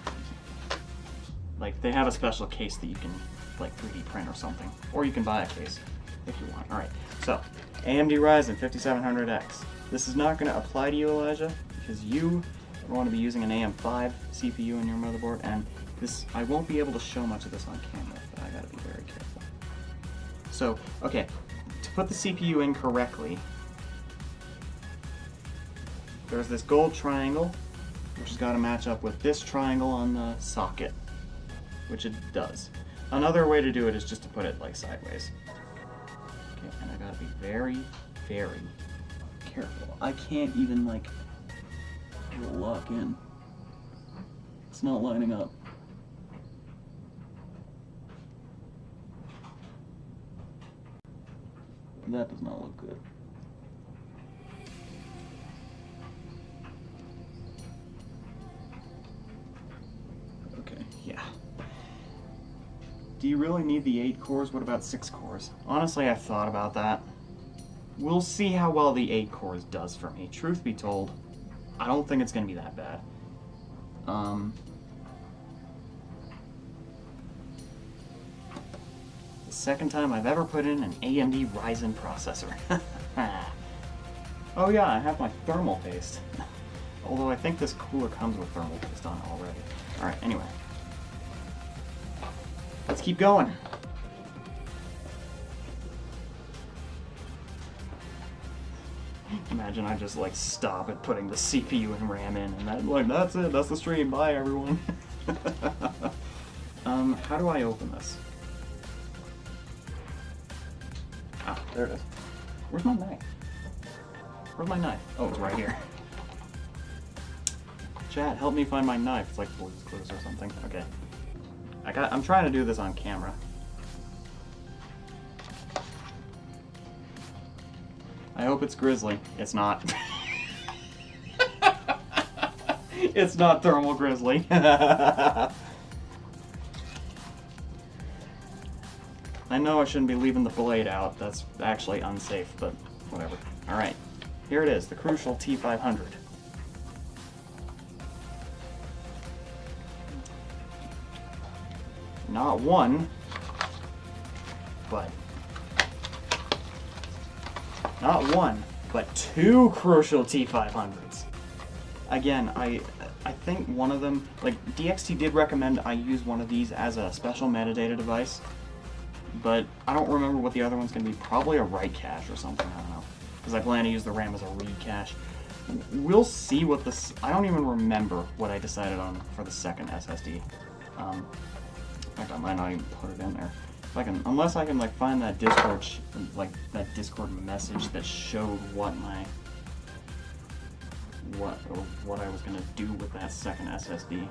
Like, they have a special case that you can, like, 3D print or something. Or you can buy a case, if you want. Alright, so, AMD Ryzen 5700X. This is not gonna apply to you, Elijah, because you want to be using an AM5 CPU in your motherboard, and this, I won't be able to show much of this on camera, but I gotta be very careful. So, okay, to put the CPU in correctly, there's this gold triangle, which has got to match up with this triangle on the socket, which it does. Another way to do it is just to put it like sideways. Okay, and I gotta be very, very careful. I can't even like lock in. It's not lining up. That does not look good. Okay, yeah. Do you really need the 8 cores? What about 6 cores? Honestly, I've thought about that. We'll see how well the 8 cores does for me. Truth be told, I don't think it's going to be that bad. The second time I've ever put in an AMD Ryzen processor. Oh yeah, I have my thermal paste. Although I think this cooler comes with thermal paste on it already. Alright, anyway. Let's keep going. Imagine I just like stop at putting the CPU and RAM in, and that's it, that's the stream, bye everyone. How do I open this? Ah, there it is. Where's my knife? Where's my knife? Oh, it's right here. Chat, help me find my knife. It's like Blue's Clues or something. Okay. I'm trying to do this on camera. I hope it's grizzly. It's not. It's not thermal grizzly. I know I shouldn't be leaving the blade out. That's actually unsafe, but whatever. Alright. Here it is, the crucial T500. Not one, but not one, but 2 crucial T500s. Again, I think one of them, like DXT did recommend I use one of these as a special metadata device, but I don't remember what the other one's going to be. Probably a write cache or something, I don't know, because I plan to use the RAM as a read cache. We'll see what this, I don't even remember what I decided on for the second SSD. In fact, I might not even put it in there. If I can, unless I can like find that Discord, that Discord message that showed what what I was gonna do with that second SSD.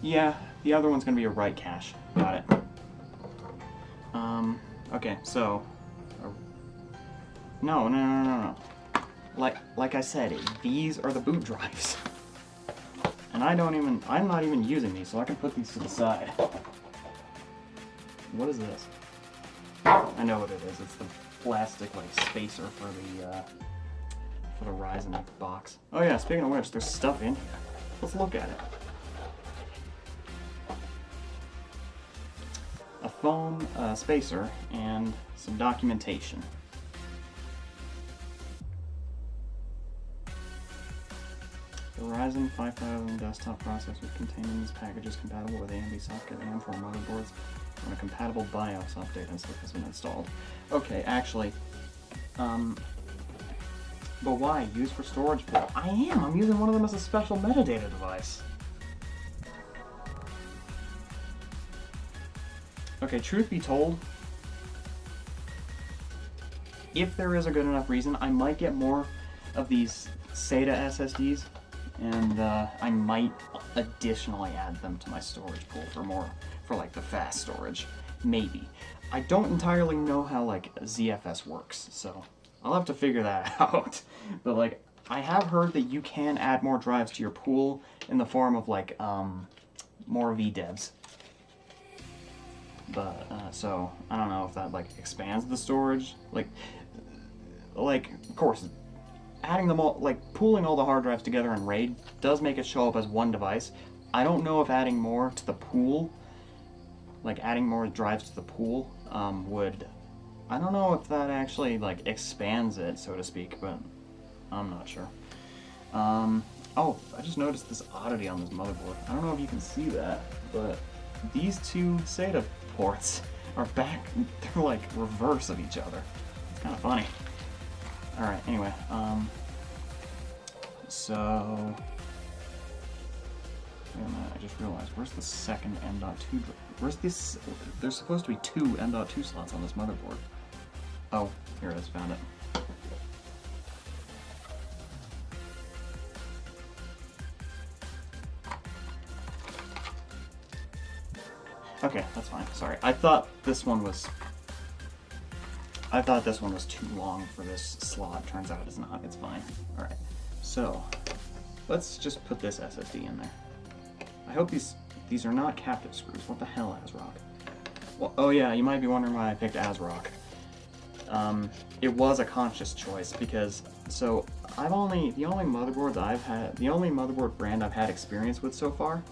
Yeah, the other one's gonna be a write cache. Got it. Okay, so no. Like I said, these are the boot drives. And I'm not even using these, so I can put these to the side. What is this? I know what it is. It's the plastic like spacer for the Ryzen box. Oh yeah, speaking of which, there's stuff in here. Let's look at it. A foam spacer and some documentation. The Ryzen 5000 desktop processor contained in this package is compatible with AMD socket and for motherboards when a compatible BIOS update has been installed. Okay, actually, but why? Used for storage pool. I'm using one of them as a special metadata device. Okay, truth be told, if there is a good enough reason, I might get more of these SATA SSDs, and I might additionally add them to my storage pool for like the fast storage. Maybe. I don't entirely know how like ZFS works, so I'll have to figure that out. But like, I have heard that you can add more drives to your pool in the form of like more VDevs. But so I don't know if that like expands the storage. Like of course, adding them all, like pooling all the hard drives together in RAID does make it show up as one device. I don't know if adding more to the pool, like adding more drives to the pool, would. I don't know if that actually like expands it, so to speak, but I'm not sure. Oh, I just noticed this oddity on this motherboard. I don't know if you can see that, but these two SATA ports are back, they're like reverse of each other. It's kind of funny. Alright, anyway, so, wait a minute, I just realized, where's the second M.2, where's this, there's supposed to be two M.2 slots on this motherboard. Oh, here it is, found it. Okay, that's fine. Sorry. I thought this one was too long for this slot. Turns out it's not. It's fine. All right. So, let's just put this SSD in there. I hope these are not captive screws. What the hell, ASRock? Well, oh yeah, you might be wondering why I picked ASRock. It was a conscious choice because the only motherboard brand I've had experience with so far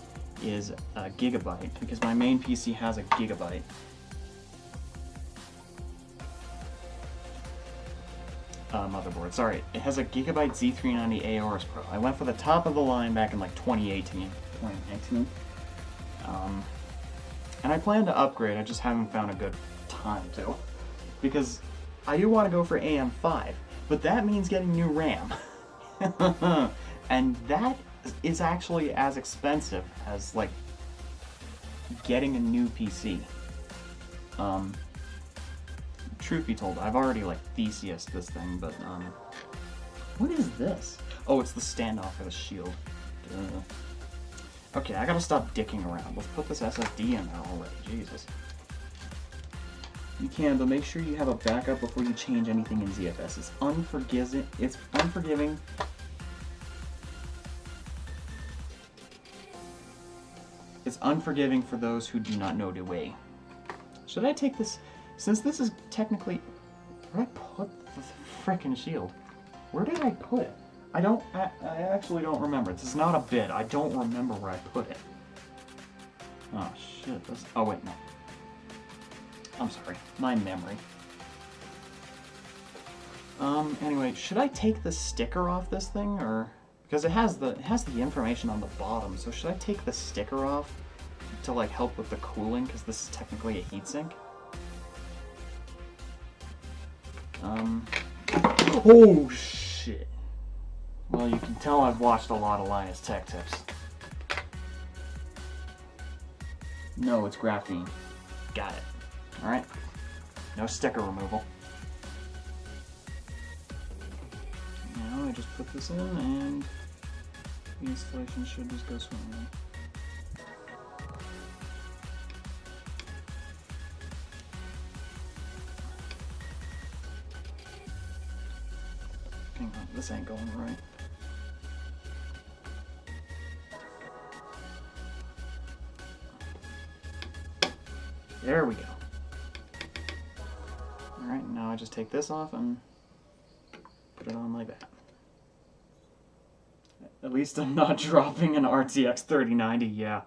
is a Gigabyte, because my main PC has a Gigabyte. Motherboard. Sorry, it has a Gigabyte Z390 Aorus Pro. I went for the top of the line back in like 2018, 2019. And I plan to upgrade, I just haven't found a good time to. Because I do want to go for AM5, but that means getting new RAM. And that is actually as expensive as like getting a new PC. Truth be told, I've already like Theseus this thing, but what is this? Oh, it's the standoff for the shield. Duh. Okay, I gotta stop dicking around. Let's put this SSD in there already. Jesus. You can, but make sure you have a backup before you change anything in ZFS. It's unforgiving. It's unforgiving. It's unforgiving for those who do not know the way. Should I take this? Since this is technically... Where did I put the frickin' shield? Where did I put it? I actually don't remember. This is not a bit. I don't remember where I put it. Oh, shit. Oh, wait, no. I'm sorry. My memory. Anyway, should I take the sticker off this thing, or... Because it has the information on the bottom, so should I take the sticker off to, like, help with the cooling, because this is technically a heatsink? Oh, shit. Well, you can tell I've watched a lot of Linus Tech Tips. No, it's graphene. Got it. Alright. No sticker removal. Now I just put this in and the installation should just go swimmingly. Hang on, this ain't going right. There we go. Alright, now I just take this off and put it on like that. At least I'm not dropping an RTX 3090, yeah.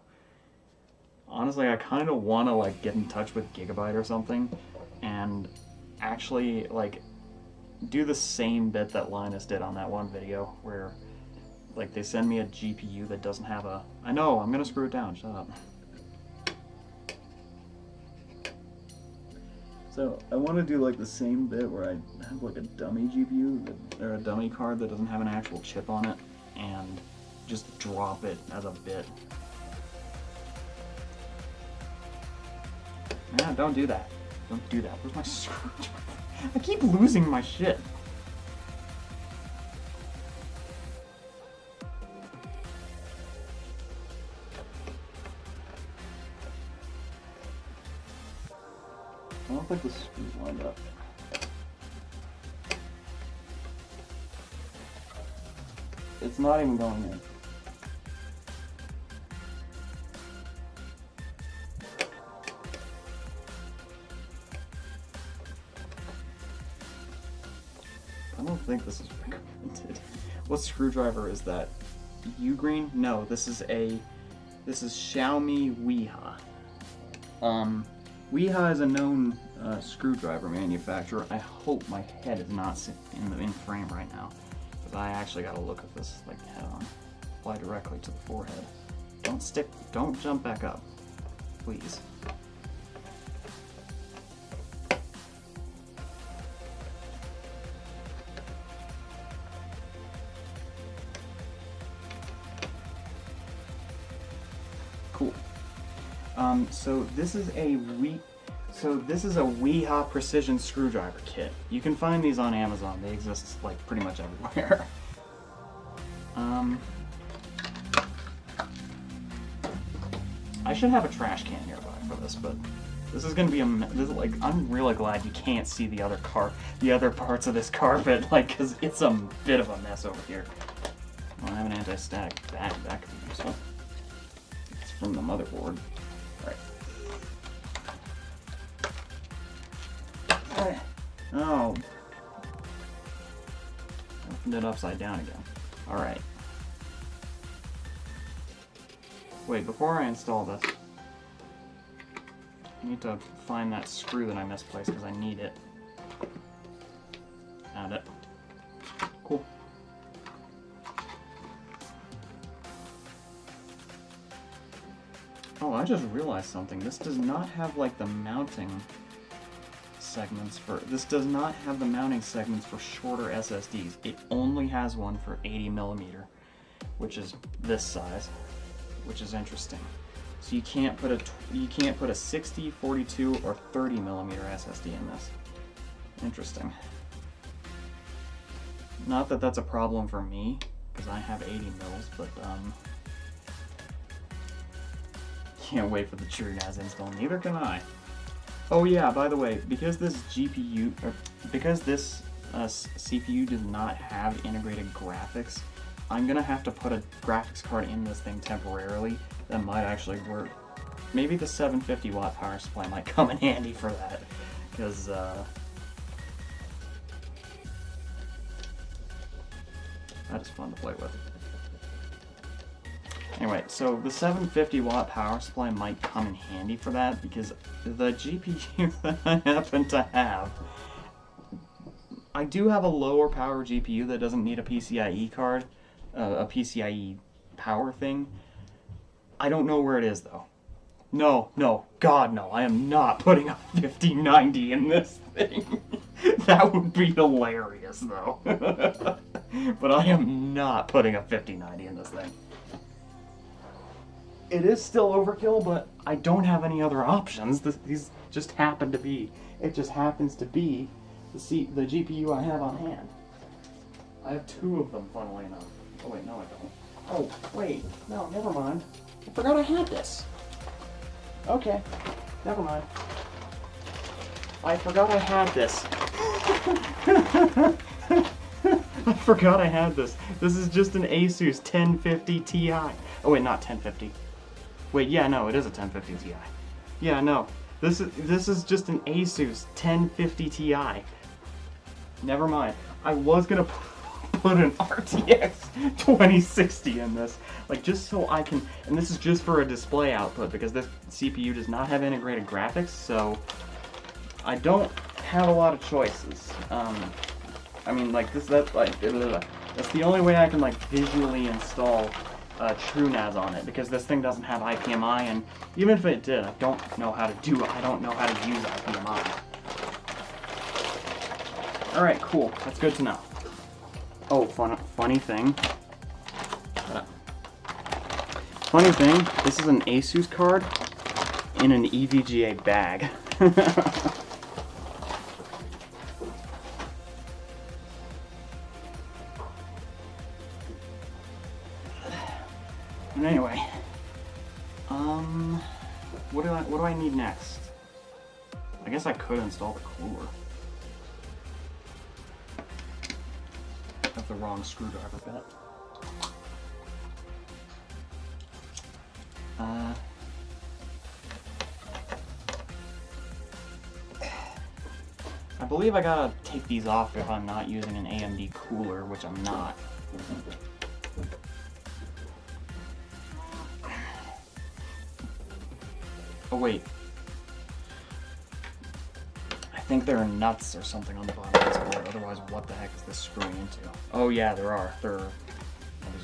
Honestly, I kind of want to like get in touch with Gigabyte or something and actually like do the same bit that Linus did on that one video where like they send me a GPU that doesn't have a... I know, I'm gonna screw it down, shut up. So I want to do like the same bit where I have like a dummy GPU or a dummy card that doesn't have an actual chip on it and just drop it as a bit. No, don't do that. Don't do that. Where's my screwdriver? I keep losing my shit. I don't think the screws lined up. It's not even going in. I don't think this is recommended. What screwdriver is that? Ugreen? No, this is Xiaomi Weha. Weha is a known screwdriver manufacturer. I hope my head is not in frame right now, because I actually got to look at this like head on. Apply directly to the forehead. Don't jump back up, please. Cool. So this is a Weha precision screwdriver kit. You can find these on Amazon. They exist like pretty much everywhere. I should have a trash can nearby for this, but this is gonna be I'm really glad you can't see the other parts of this carpet, like, cause it's a bit of a mess over here. Well, I have an anti-static bag that could be useful. It's from the motherboard. Alright. Oh. Opened it upside down again. Alright. Wait, before I install this, I need to find that screw that I misplaced because I need it. Found it. Cool. Oh, I just realized something. This does not have like the mounting segments for... This does not have the mounting segments for shorter SSDs. It only has one for 80mm, which is this size, which is interesting. So you can't put a 60, 42, or 30mm SSD in this. Interesting. Not that that's a problem for me, because I have 80 mils, but can't wait for the true NAS install. Neither can I. Oh yeah, by the way, because this CPU, or because this CPU does not have integrated graphics, I'm gonna have to put a graphics card in this thing temporarily. That might actually work. Maybe the 750 watt power supply might come in handy for that, because that is fun to play with. Anyway, so the 750 watt power supply might come in handy for that, because the GPU that I happen to have, I do have a lower power GPU that doesn't need a PCIe card, a PCIe power thing. I don't know where it is though. No, God no, I am not putting a 5090 in this thing. That would be hilarious though. But I am not putting a 5090 in this thing. It is still overkill, but I don't have any other options. These just happen to be. It just happens to be the GPU I have on hand. I have 2 of them, funnily enough. Oh wait, no I don't. Oh, wait, no, never mind. I forgot I had this. Okay, never mind. I forgot I had this. I forgot I had this. This is just an Asus 1050 Ti. Oh wait, not 1050. Wait, yeah, no, it is a 1050 Ti. Yeah, no. This is just an Asus 1050 Ti. Never mind. I was gonna put an RTX 2060 in this, like just so I can, and this is just for a display output because this CPU does not have integrated graphics, so I don't have a lot of choices. I mean, like that's the only way I can like visually install true NAS on it, because this thing doesn't have IPMI, and even if it did, I don't know how to use IPMI. Alright, cool. That's good to know. Oh, funny thing. Funny thing, this is an Asus card in an EVGA bag. And anyway, what do I need next? I guess I could install the cooler. That's the wrong screwdriver bit. I believe I gotta take these off if I'm not using an AMD cooler, which I'm not. Oh wait. I think there are nuts or something on the bottom of this board, otherwise what the heck is this screwing into? Oh yeah, there are. These are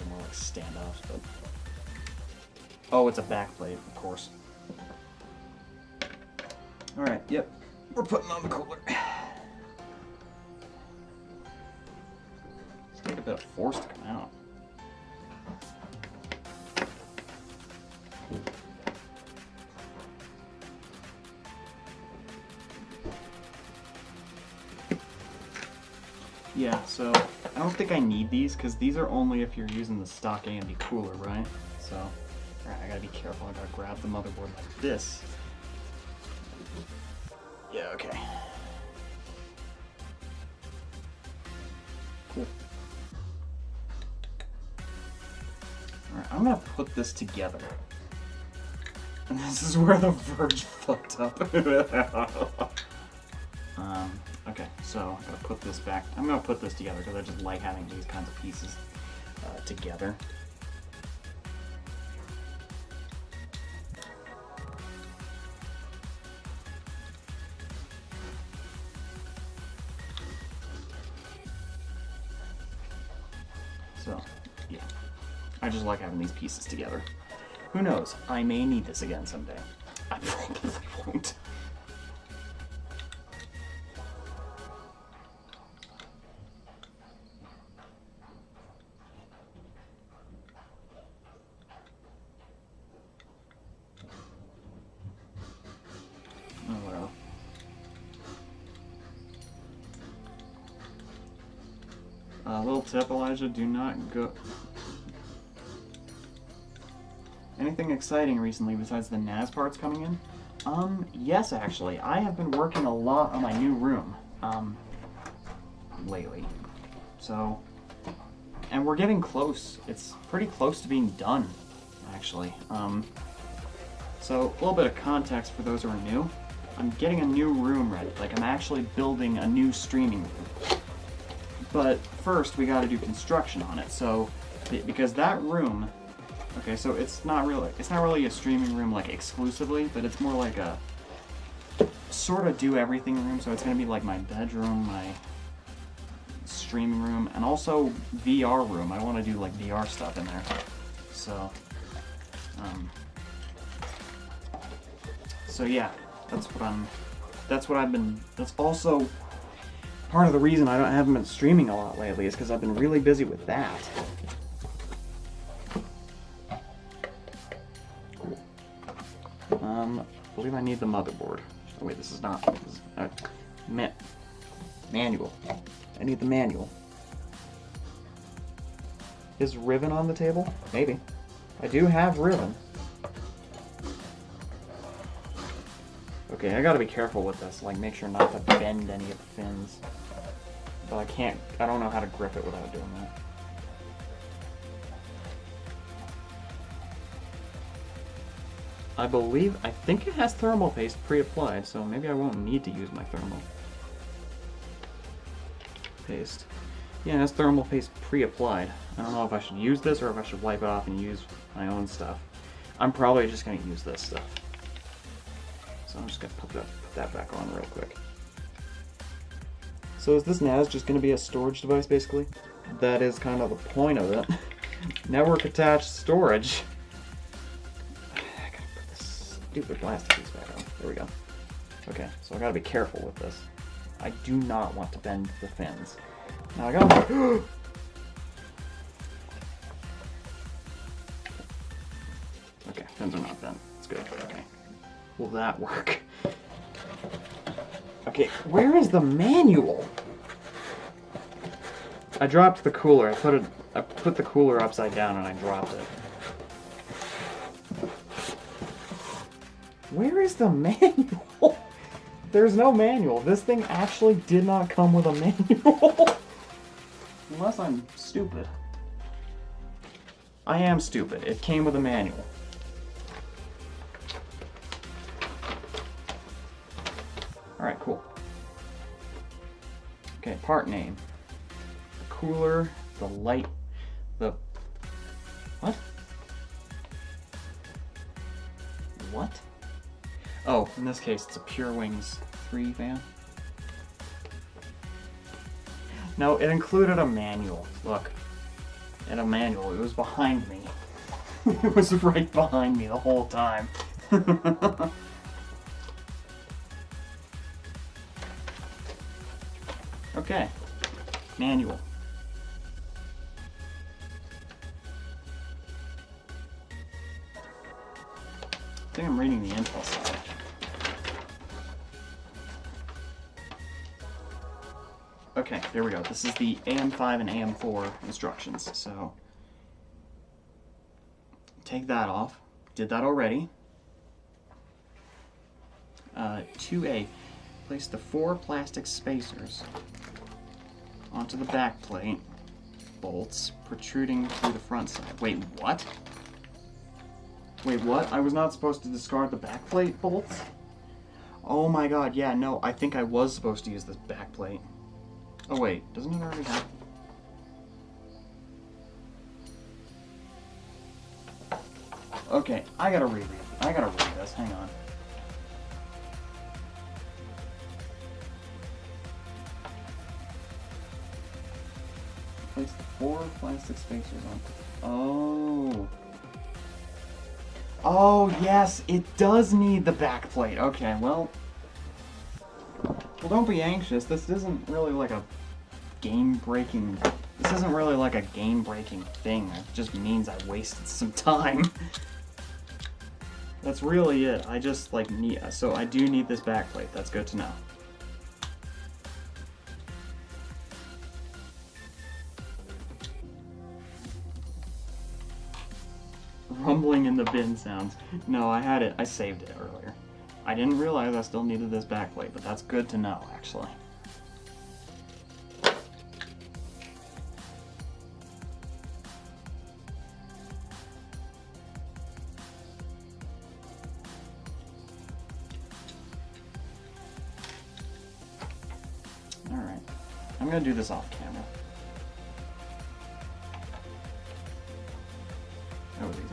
more like standoffs, but... Oh, it's a backplate, of course. Alright, yep. We're putting on the cooler. It's take a bit of force to come out. Yeah, so I don't think I need these, because these are only if you're using the stock AMD cooler, right? So, alright, I gotta be careful. I gotta grab the motherboard like this. Yeah, okay. Cool. Alright, I'm gonna put this together. And this is where the Verge fucked up. Okay, so I gotta put this back. I'm gonna put this together because I just like having these kinds of pieces together. So, yeah. I just like having these pieces together. Who knows? I may need this again someday. I probably won't. Little tip, Elijah, do not go... Anything exciting recently besides the NAS parts coming in? Yes, actually. I have been working a lot on my new room, lately. So, and we're getting close. It's pretty close to being done, actually. So, a little bit of context for those who are new. I'm getting a new room ready. Like, I'm actually building a new streaming room. But first, we got to do construction on it. So, because that room, okay, so it's not really a streaming room like exclusively, but it's more like a sort of do everything room. So it's gonna be like my bedroom, my streaming room, and also VR room. I want to do like VR stuff in there. So, so yeah, that's also part of the reason I haven't been streaming a lot lately, is because I've been really busy with that. I believe I need the motherboard. Oh wait, this is not. This is, manual. I need the manual. Is ribbon on the table? Maybe. I do have ribbon. Okay, I gotta be careful with this, like make sure not to bend any of the fins. But I don't know how to grip it without doing that. I think it has thermal paste pre-applied, so maybe I won't need to use my thermal paste. Yeah, it has thermal paste pre-applied. I don't know if I should use this or if I should wipe it off and use my own stuff. I'm probably just going to use this stuff. So I'm just going to put that back on real quick. So is this NAS just going to be a storage device, basically? That is kind of the point of it. Network attached storage. I gotta put this stupid plastic piece back on. There we go. Okay, so I gotta be careful with this. I do not want to bend the fins. Now I gotta... Okay, fins are not bent. It's good. Okay. Will that work? Okay, where is the manual? I dropped the cooler. I put the cooler upside down and I dropped it. Where is the manual? There's no manual. This thing actually did not come with a manual. Unless I'm stupid. I am stupid. It came with a manual. Alright, cool. Okay, part name. The cooler, the light, the... What? What? Oh, in this case, it's a Pure Wings 3 fan. No, it included a manual. Look. And a manual. It was behind me. It was right behind me the whole time. Okay. Manual. I think I'm reading the Intel side. Okay, there we go. This is the AM5 and AM4 instructions. So, take that off. Did that already. 2A. Place the 4 plastic spacers onto the back plate. Bolts protruding through the front side. Wait, what? Wait, what? I was not supposed to discard the back plate bolts? Oh my god, yeah, no, I think I was supposed to use this back plate. Oh wait, doesn't it already have... Okay, I gotta reread this, hang on. Place the 4 plastic spacers on. Oh. Oh, yes, it does need the back plate. Okay, well, don't be anxious. This isn't really like a game-breaking... This isn't really like a game-breaking thing. It just means I wasted some time. That's really it. I just, like, need... So I do need this back plate. That's good to know. Rumbling in the bin sounds. No, I had it. I saved it earlier. I didn't realize I still needed this backplate, but that's good to know, actually. Alright. I'm gonna do this off camera. That was easy.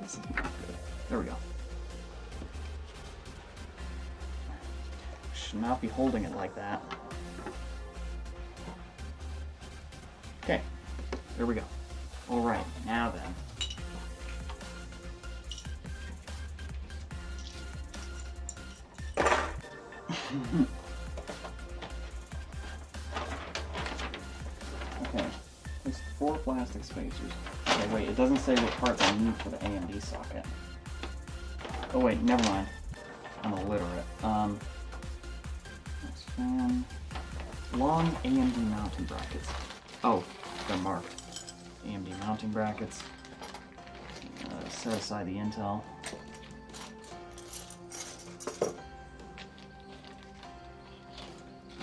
This is not good. There we go. Should not be holding it like that. Okay, there we go. Alright, now then. Okay, place 4 plastic spacers. Okay, wait, it doesn't say what parts I need for the AMD socket. Oh wait, never mind. I'm illiterate. Fan. Long AMD mounting brackets. Oh, they're marked. AMD mounting brackets. Set aside the Intel.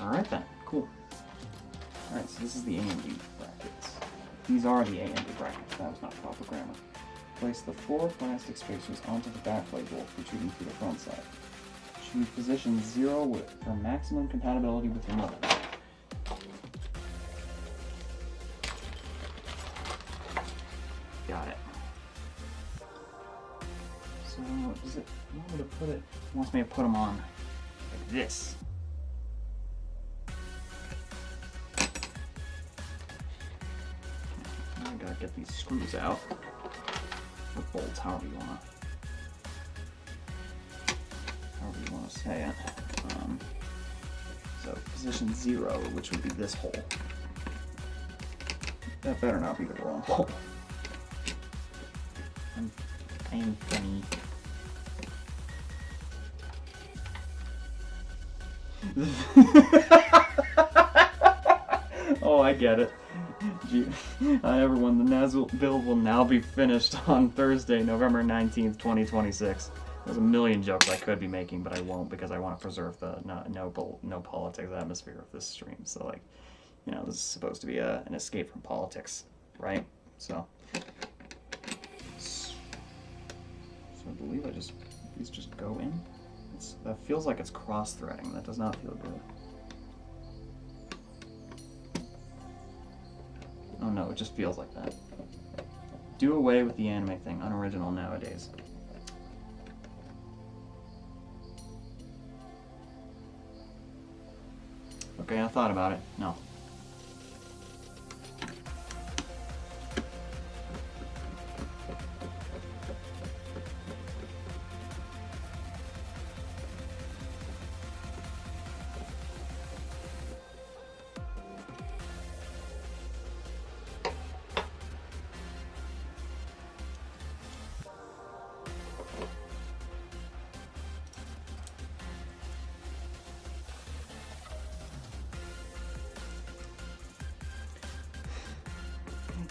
Alright then, cool. Alright, so this is the AMD brackets. These are the AMD brackets. That was not proper grammar. Place the 4 plastic spacers onto the backplate bolt protruding through the front side. Choose position 0 for maximum compatibility with your mother. Got it. So, does it want me to put it? It wants me to put them on like this. I gotta get these screws out. Or bolts, however you want to say it. So position 0, which would be this hole. That better not be the wrong hole. I'm funny. Oh, I get it. Hi everyone, the NAS build will now be finished on Thursday, November 19th, 2026. There's a million jokes I could be making, but I won't because I want to preserve the no politics atmosphere of this stream. So, like, you know, this is supposed to be an escape from politics, right? So I believe these just go in. That feels like it's cross-threading. That does not feel good. Oh no, it just feels like that. Do away with the anime thing. Unoriginal nowadays. Okay, I thought about it. No.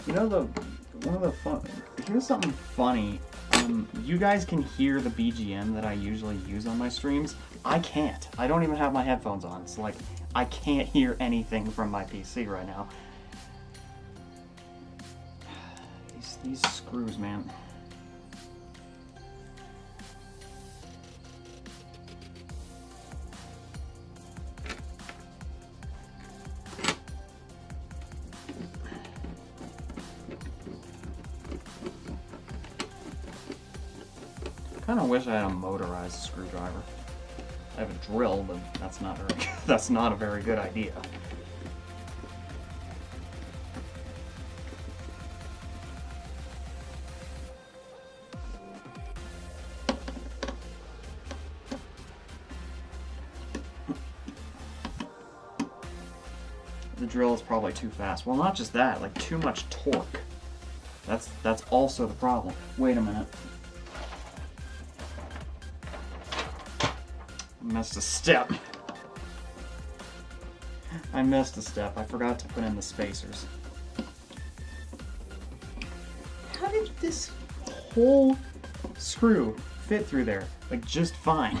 You know, here's something funny. You guys can hear the BGM that I usually use on my streams. I can't. I don't even have my headphones on. It's like, I can't hear anything from my PC right now. These screws, man. I kind of wish I had a motorized screwdriver. I have a drill, but that's not very. That's not a very good idea. The drill is probably too fast. Well, not just that, like too much torque. That's also the problem. Wait a minute. Missed a step. I missed a step. I forgot to put in the spacers. How did this whole screw fit through there? Like, just fine.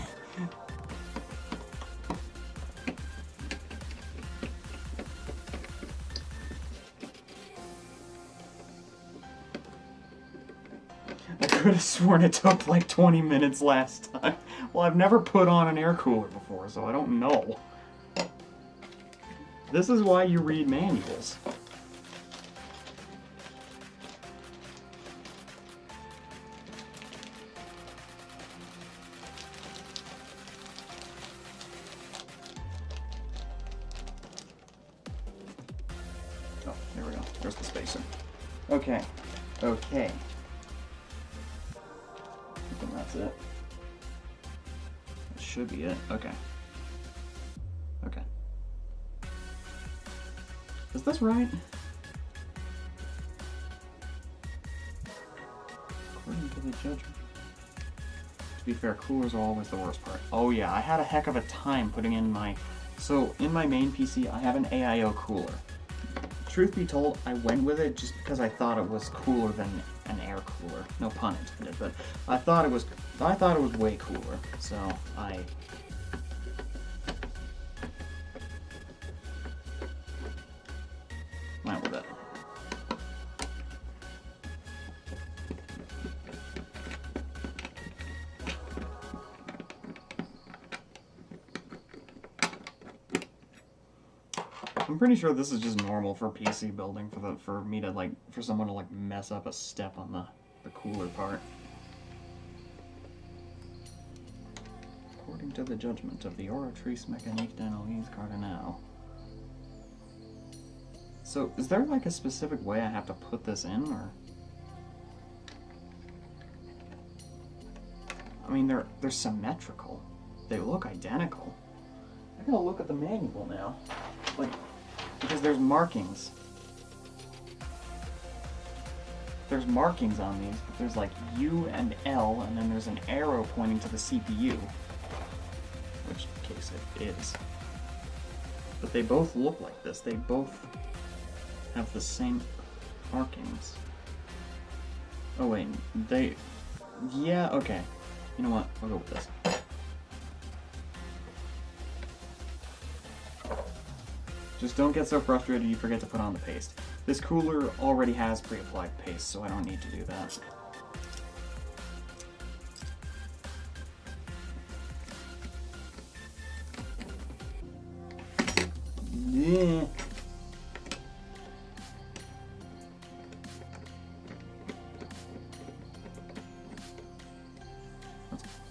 I could have sworn it took like 20 minutes last time. Well, I've never put on an air cooler before, so I don't know. This is why you read manuals. Oh, there we go. There's the spacer. Okay. Okay. I think that's it. That should be it. Okay. Okay. Is this right? the judgment. To be fair, coolers are always the worst part. Oh yeah, I had a heck of a time putting in my... So, in my main PC, I have an AIO cooler. Truth be told, I went with it just because I thought it was cooler than an air cooler. No pun intended, but I thought it was way cooler. So, I went with it. I'm pretty sure this is just normal for PC building for someone to like mess up a step on the cooler part. According to the judgment of the Oratrice Mécanique d'Analyse Cardinal. So, is there like a specific way I have to put this in, or? I mean, they're symmetrical. They look identical. I gotta look at the manual now. Like, because there's markings. There's markings on these, but there's like U and L, and then there's an arrow pointing to the CPU. Which case it is. But they both look like this. They both have the same markings. Oh wait, yeah, okay. You know what, I'll go with this. Just don't get so frustrated you forget to put on the paste. This cooler already has pre-applied paste, so I don't need to do that. Yeah.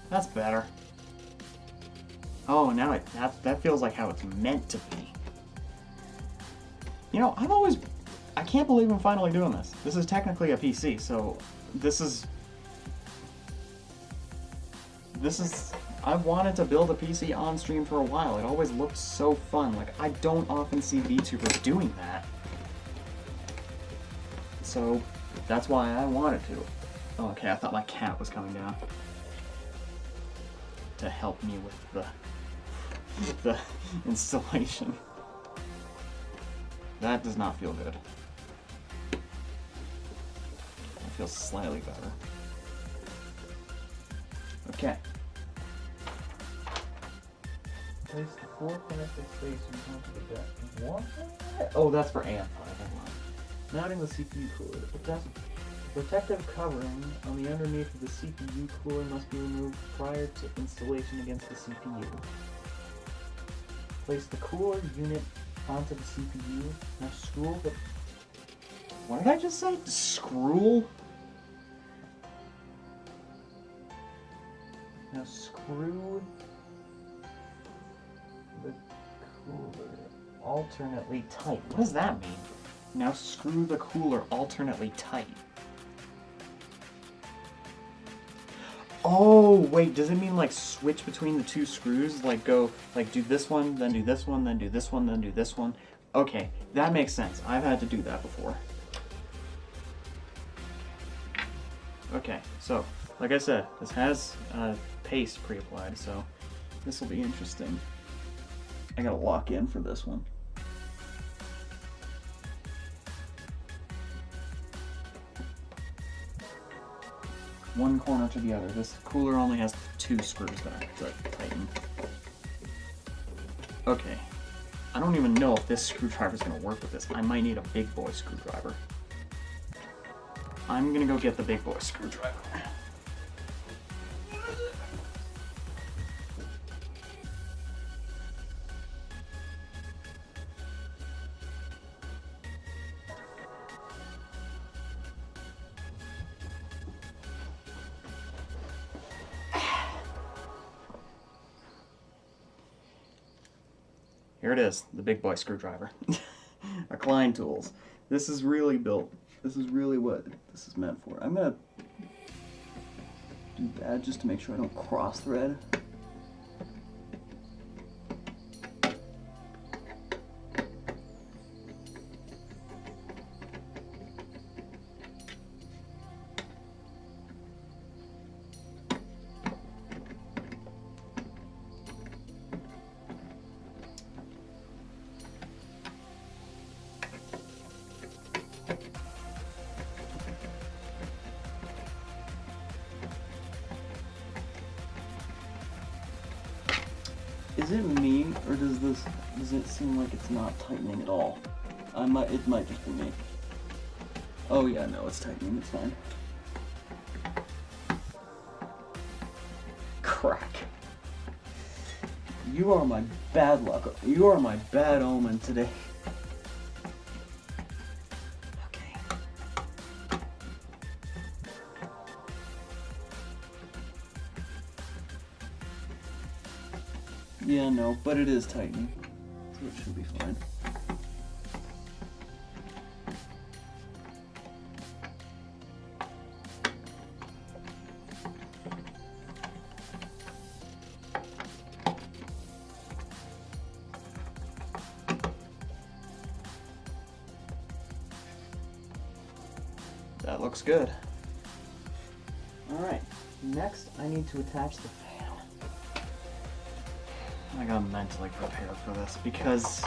That's better. Oh, now that feels like how it's meant to be. You know, I can't believe I'm finally doing this. This is technically a PC, so this is, I've wanted to build a PC on stream for a while. It always looked so fun. Like, I don't often see VTubers doing that. So, that's why I wanted to. Oh, okay, I thought my cat was coming down to help me with the installation. That does not feel good. That feels slightly better. Okay. Place the 4 plastic spacers onto the deck. What? Oh, that's for AMP5. Never mind. Mounting the CPU cooler. The protective covering on the underneath of the CPU cooler must be removed prior to installation against the CPU. Place the cooler unit onto the CPU. Now screw the... What did I just say? Screw? Now screw the cooler alternately tight. What does that mean? Now screw the cooler alternately tight. Oh, wait, does it mean like switch between the two screws? Like go, like do this one, then do this one, then do this one, then do this one? Okay, that makes sense. I've had to do that before. Okay, so, like I said, this has paste pre-applied, so this will be interesting. I gotta lock in for this one. One corner to the other. This cooler only has 2 screws that I have to tighten. Okay. I don't even know if this screwdriver is going to work with this. I might need a big boy screwdriver. I'm going to go get the big boy screwdriver. Here it is, the big boy screwdriver. A Klein Tools. This is really built. This is really what this is meant for. I'm gonna do that just to make sure I don't cross thread. does it seem like it's not tightening at all? It might just be me. Oh yeah, no, it's tightening, it's fine. Crack. You are my bad luck. You are my bad omen today. Okay. Yeah, no, but it is tightening, so it should be fine. That looks good. Alright, next I need to attach the fan. I gotta mentally prepare for this because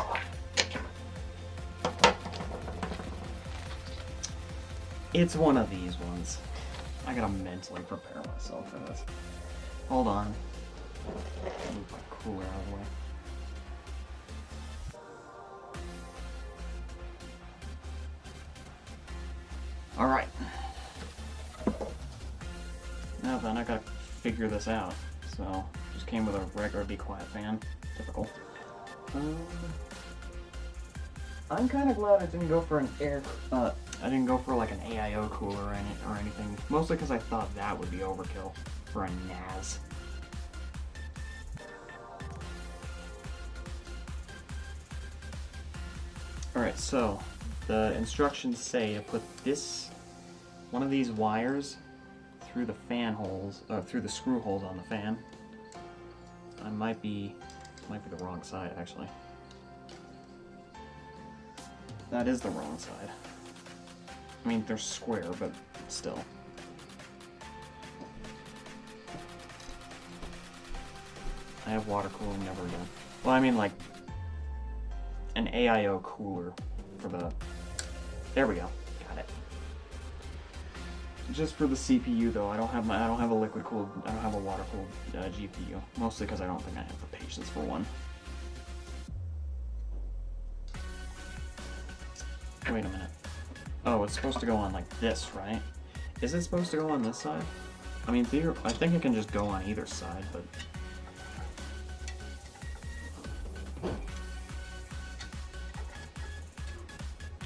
it's one of these ones. I gotta mentally prepare myself for this. Hold on. Move my cooler out of the way. Alright. Now then, I gotta figure this out. So, just came with a regular Be Quiet fan. Typical. I'm kind of glad I didn't go for an I didn't go for like an AIO cooler or anything. Mostly because I thought that would be overkill for a NAS. Alright, so the instructions say to put one of these wires through the fan holes, through the screw holes on the fan. I might be the wrong side actually. That is the wrong side. I mean, they're square, but still. I have water cooling never again. Well, I mean like an AIO cooler for the. There we go. Got it. Just for the CPU though, I don't have a liquid cooled. I don't have a water cooled GPU. Mostly because I don't think I have the patience for one. Wait a minute. Oh, it's supposed to go on like this, right? Is it supposed to go on this side? I mean, I think it can just go on either side, but.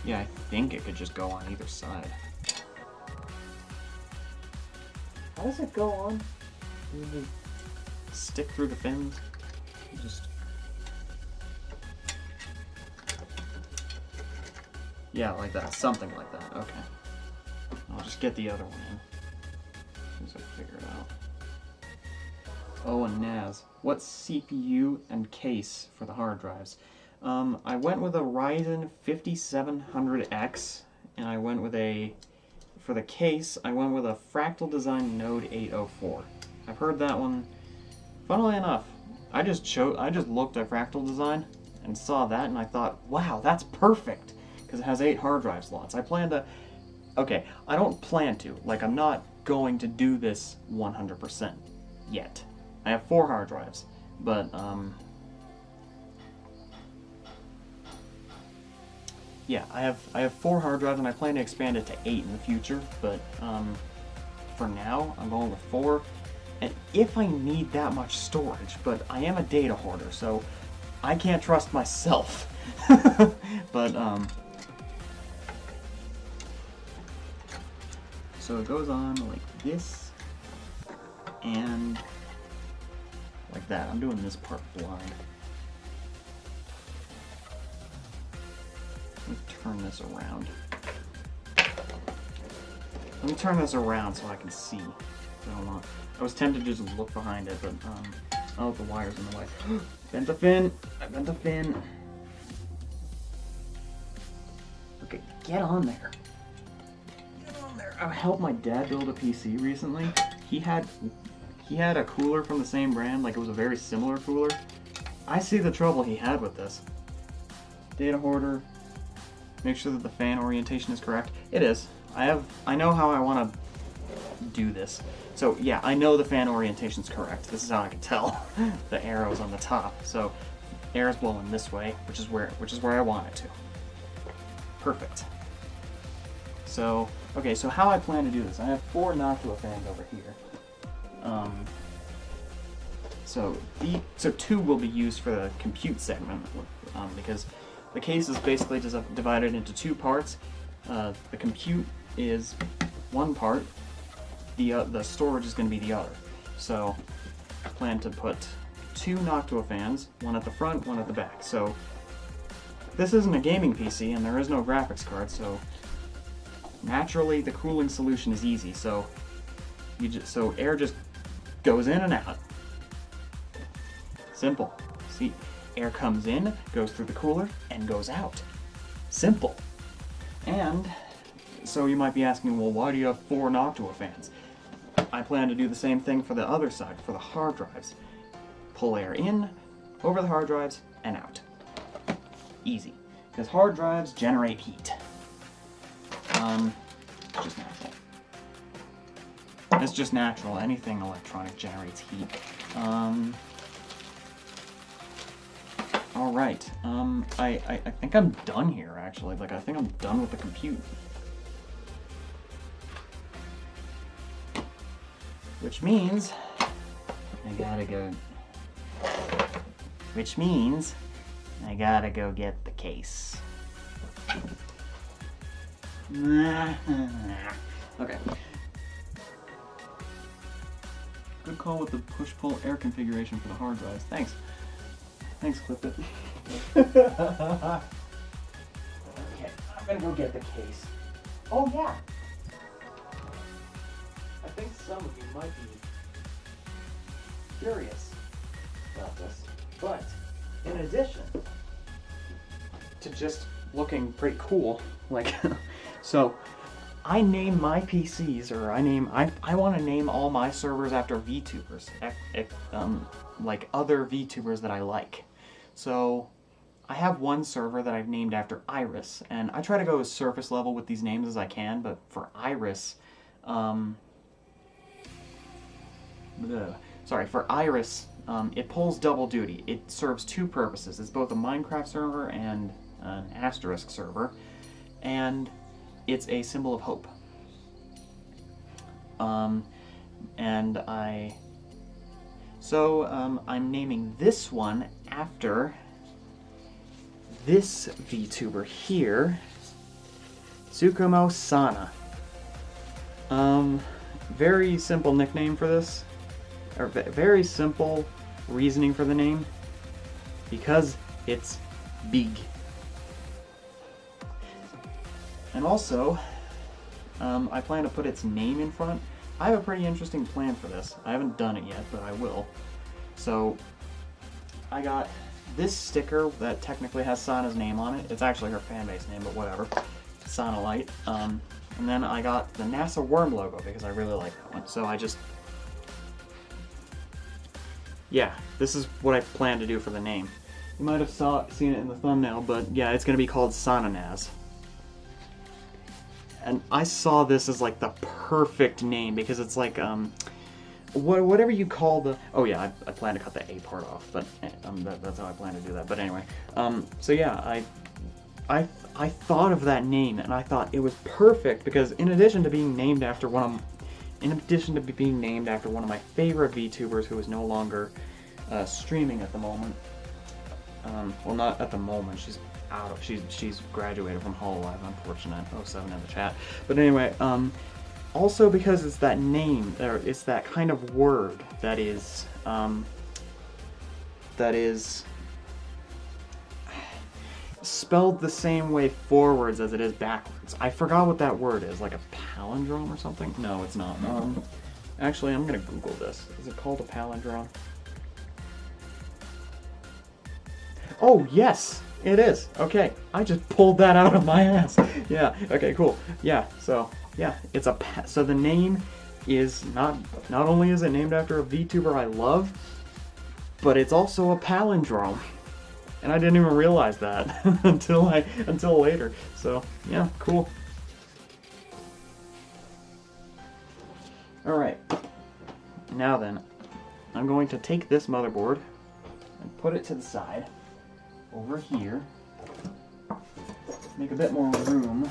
Yeah, I think it could just go on either side. How does it go on? You just stick through the fins? You just... Yeah, like that. Something like that. Okay. I'll just get the other one in. As soon as I figure it out. Oh, and NAS. What CPU and case for the hard drives? I went with a Ryzen 5700X, and I went with for the case, I went with a Fractal Design Node 804. I've heard that one. Funnily enough, I just looked at Fractal Design and saw that, and I thought, wow, that's perfect, because it has 8 hard drive slots. I don't plan to. Like, I'm not going to do this 100% yet. I have 4 hard drives, but, yeah, I have 4 hard drives, and I plan to expand it to 8 in the future, but for now, I'm going with 4, and if I need that much storage, but I am a data hoarder, so I can't trust myself. But, so it goes on like this, and like that. I'm doing this part blind. Let me turn this around. Let me turn this around so I can see. I was tempted to just look behind it, but oh, the wire's in the way. Bent the fin. I bent the fin. Okay, get on there. Get on there. I helped my dad build a PC recently. He had a cooler from the same brand, like it was a very similar cooler. I see the trouble he had with this. Data hoarder. Make sure that the fan orientation is correct. It is. I know how I want to do this. So yeah, I know the fan orientation is correct. This is how I can tell the arrows on the top. So air is blowing this way, which is where I want it to. Perfect. So, okay, so how I plan to do this, I have 4 Noctua fans over here. So 2 will be used for the compute segment, because the case is basically just divided into 2 parts. The compute is one part, the storage is going to be the other. So I plan to put 2 Noctua fans, one at the front, one at the back. So this isn't a gaming PC and there is no graphics card, so naturally the cooling solution is easy. So air just goes in and out. Simple. See, air comes in, goes through the cooler, and goes out. Simple. And so you might be asking, well, why do you have 4 Noctua fans? I plan to do the same thing for the other side, for the hard drives. Pull air in, over the hard drives, and out. Easy. Because hard drives generate heat. It's just natural. It's just natural. Anything electronic generates heat. Alright, I think I'm done here, actually. Like, I think I'm done with the compute. Which means I gotta go get the case. Okay. Good call with the push-pull air configuration for the hard drives. Thanks. Thanks, Clip It. Okay, I'm gonna go get the case. Oh yeah! I think some of you might be curious about this, but in addition to just looking pretty cool, like, so I name my PCs, or I want to name all my servers after VTubers, like other VTubers that I like. So I have one server that I've named after Iris, and I try to go as surface level with these names as I can, but for Iris, it pulls double duty. It serves 2 purposes. It's both a Minecraft server and an asterisk server, and it's a symbol of hope. I'm naming this one after this VTuber here, Tsukumo Sana. Very simple nickname for this, or very simple reasoning for the name, because it's BEEG. And also, I plan to put its name in front. I have a pretty interesting plan for this. I haven't done it yet, but I will. So, I got this sticker that technically has Sana's name on it. It's actually her fanbase name, but whatever. Sana Light. And then I got the NASA worm logo because I really like that one. So yeah, this is what I plan to do for the name. You might have seen it in the thumbnail, but yeah, it's going to be called Sana NAS. And I saw this as like the perfect name because it's like, whatever you call the... Oh yeah, I plan to cut the A part off, but that's how I plan to do that. But anyway, so yeah, I thought of that name and I thought it was perfect because in addition to being named after one of my favorite VTubers who is no longer streaming at the moment. Well, not at the moment. She's graduated from Hololive, unfortunate. 07 in the chat. But anyway, also because it's that name, or it's that kind of word that is spelled the same way forwards as it is backwards. I forgot what that word is, like a palindrome or something? No, it's not. Actually, I'm gonna Google this. Is it called a palindrome? Oh, yes! It is. Okay, I just pulled that out of my ass. Yeah, okay, cool. Yeah, so, yeah, it's so the name is not only is it named after a VTuber I love, but it's also a palindrome. And I didn't even realize that until later. So, yeah, cool. Alright. Now then, I'm going to take this motherboard and put it to the side. over here. Make a bit more room.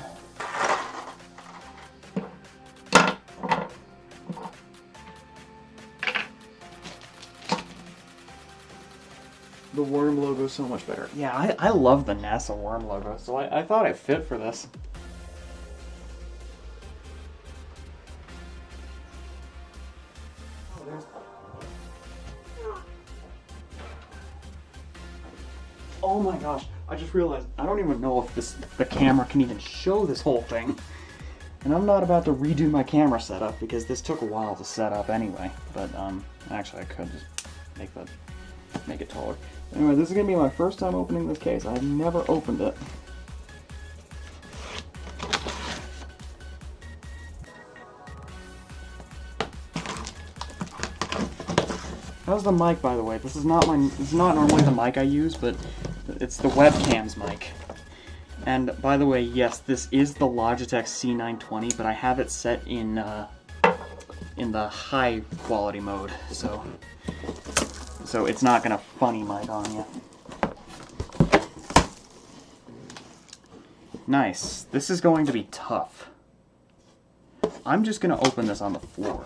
The worm logo is so much better. Yeah, I love the NASA worm logo, so I thought it fit for this. Oh my gosh, I just realized I don't even know if the camera can even show this whole thing. And I'm not about to redo my camera setup because this took a while to set up anyway. But actually I could just make it taller. Anyway, this is gonna be my first time opening this case. I've never opened it. How's the mic, by the way? This is not normally the mic I use, but it's the webcam's mic. And by the way, yes, this is the Logitech C920, but I have it set in the high quality mode, so it's not gonna funny mic on you. Nice. This is going to be tough. I'm just gonna open this on the floor.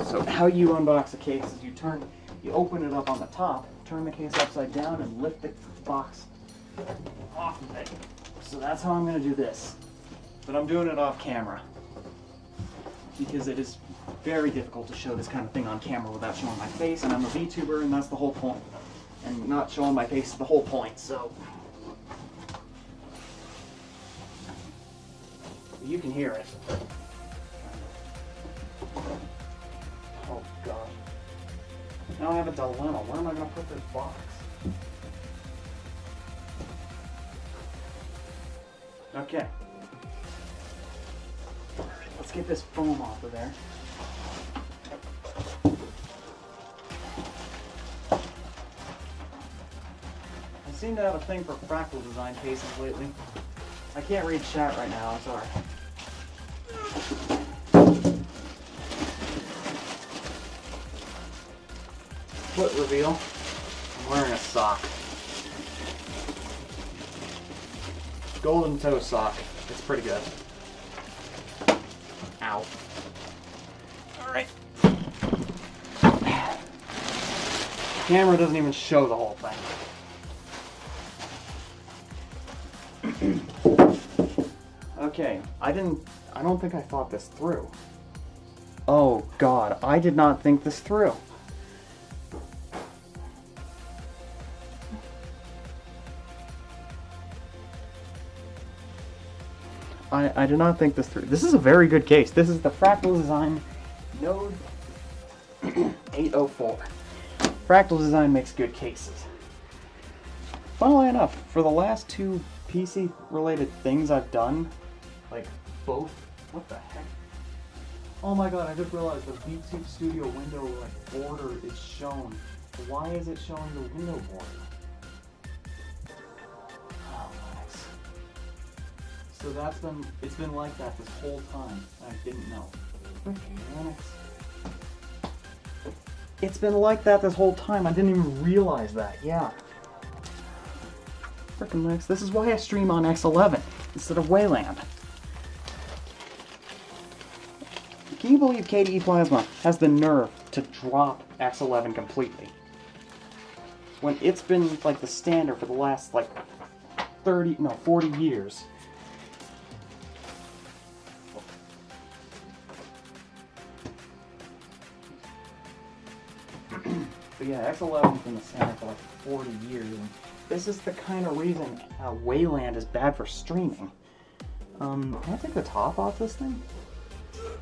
So how you unbox a case is you open it up on the top, turn the case upside down, and lift the box off of it. So that's how I'm going to do this. But I'm doing it off camera. Because it is very difficult to show this kind of thing on camera without showing my face, and I'm a VTuber, and that's the whole point. And not showing my face is the whole point, so... You can hear it. Oh god. Now I have a dilemma. Where am I going to put this box? Okay. Let's get this foam off of there. I seem to have a thing for fractal design cases lately. I can't read chat right now, I'm sorry. Foot reveal. I'm wearing a sock. Golden toe sock. It's pretty good. Ow. Alright. Camera doesn't even show the whole thing. Okay, I don't think I thought this through. Oh god, I did not think this through. I did not think this through. This is a very good case. This is the Fractal Design Node 804. Fractal Design makes good cases. Funnily enough, for the last two PC-related things I've done, like both... What the heck? Oh my god, I just realized the VTube Studio window border is shown. Why is it showing the window border? So it's been like that this whole time, and I didn't know. It's been like that this whole time, I didn't even realize that, yeah. Frickin' Linux, this is why I stream on X11 instead of Wayland. Can you believe KDE Plasma has the nerve to drop X11 completely? When it's been like the standard for the last like 40 years. But yeah, X11's been the standard for like 40 years, and this is the kind of reason Wayland is bad for streaming. Can I take the top off this thing?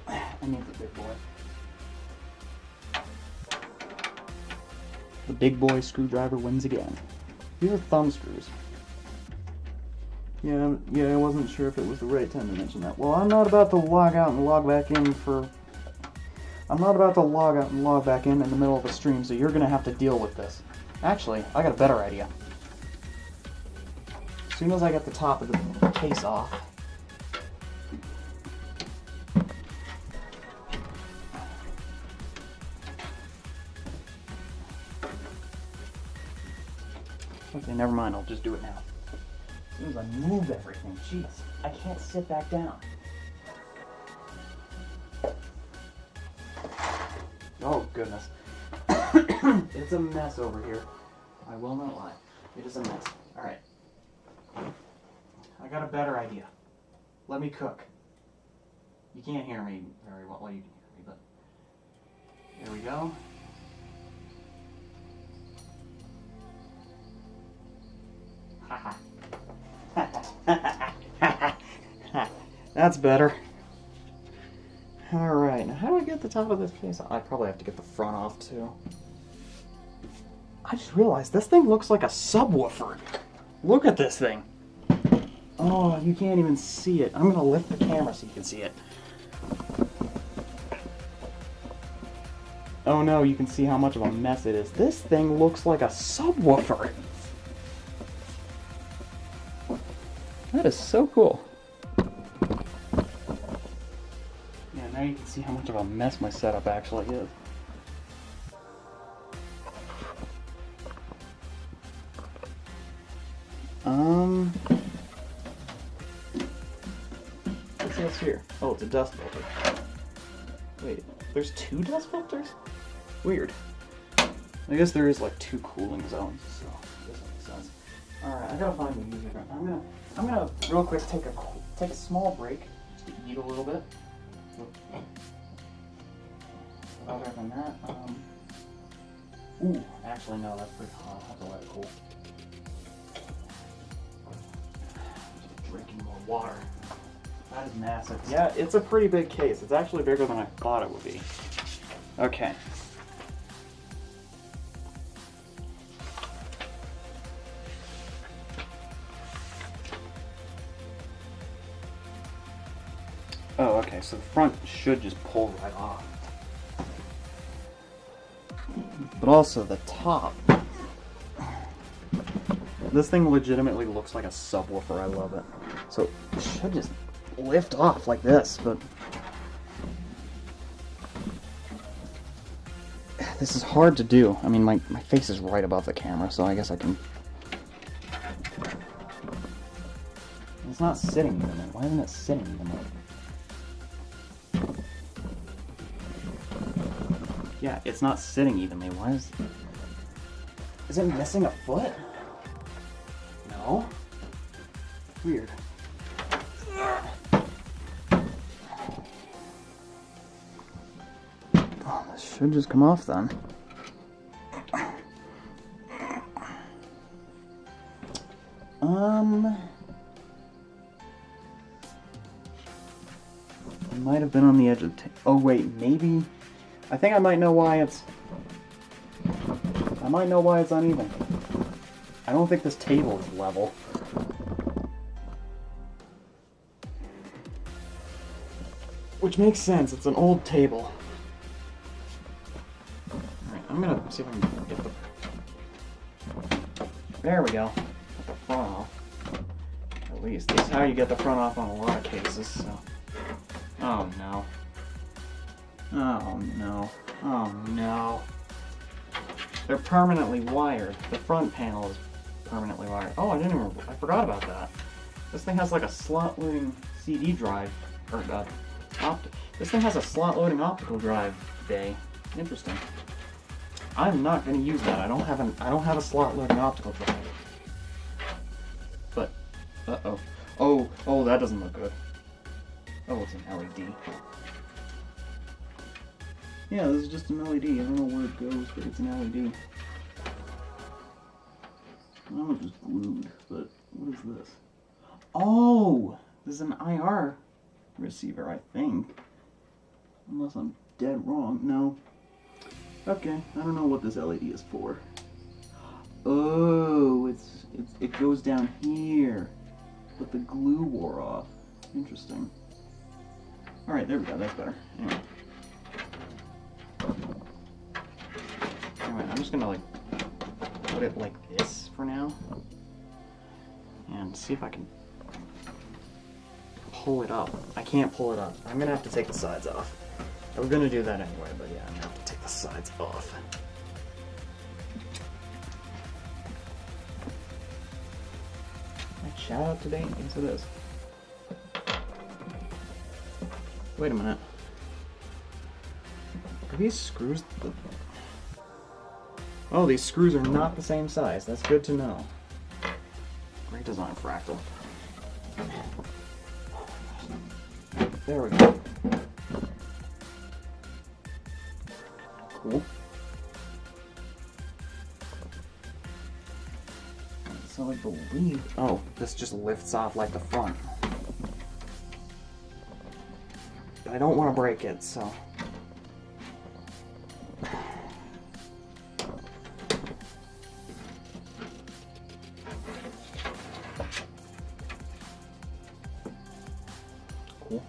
I need the big boy. The big boy screwdriver wins again. These are thumb screws. Yeah, I wasn't sure if it was the right time to mention that. Well, I'm not about to log out and log back in in the middle of the stream, so you're going to have to deal with this. Actually, I got a better idea. As soon as I get the top of the case off, Okay, never mind, I'll just do it now. As soon as I move everything, jeez, I can't sit back down. Oh, goodness. It's a mess over here. I will not lie. It is a mess. Alright. I got a better idea. Let me cook. You can't hear me very well. Well, you can hear me, but... There we go. That's better. Alright, now how do I get the top of this case? I probably have to get the front off too. I just realized this thing looks like a subwoofer. Look at this thing. Oh, you can't even see it. I'm gonna lift the camera so you can see it. Oh no, you can see how much of a mess it is. This thing looks like a subwoofer. That is so cool. Yeah, now you can see how much of a mess my setup actually is. What's this here? Oh, it's a dust filter. Wait, there's 2 dust filters? Weird. I guess there is like 2 cooling zones, so this makes sense. Alright, I gotta find the music. I'm gonna real quick take a small break just to eat a little bit. Other than that, ooh, actually no, that's pretty hot. I have to let it cool. Just drinking more water. That is massive. Yeah, it's a pretty big case. It's actually bigger than I thought it would be. Okay. Oh, okay, so the front should just pull right off. But also the top. This thing legitimately looks like a subwoofer. I love it. So it should just lift off like this, but this is hard to do. I mean, my face is right above the camera, so I guess I can... It's not sitting evenly. Why isn't it sitting evenly? Yeah, it's not sitting evenly. Why is it missing a foot? No? Weird. Oh, this should just come off then. It might have been on the edge of the table. Oh wait, maybe... I think I might know why it's... uneven. I don't think this table is level. Which makes sense, it's an old table. Alright, I'm gonna see if I can get the... There we go. Get the front off. At least. This is how you get the front off on a lot of cases, so... Oh no. Oh no. Oh no. They're permanently wired. The front panel is permanently wired. Oh, I forgot about that. This thing has like a slot-loading CD drive, or this thing has a slot-loading optical drive bay. Interesting. I'm not going to use that. I don't have a slot-loading optical drive. But, uh-oh. Oh, that doesn't look good. Oh, it's an LED. Yeah, this is just an LED. I don't know where it goes, but it's an LED. That was just glued, but what is this? Oh! This is an IR receiver, I think. Unless I'm dead wrong. No. Okay, I don't know what this LED is for. Oh, it goes down here. But the glue wore off. Interesting. Alright, there we go. That's better. Anyway. I'm just gonna like put it like this for now and see if I can pull it up. I can't pull it up. I'm gonna have to take the sides off. I was gonna do that anyway, but yeah, I'm gonna have to take the sides off. chat up to date? Yes, it is. Wait a minute. Are these screws Oh, these screws are not the same size. That's good to know. Great design, Fractal. There we go. Cool. So I believe... Oh, this just lifts off like the front. But I don't want to break it, so... Cool.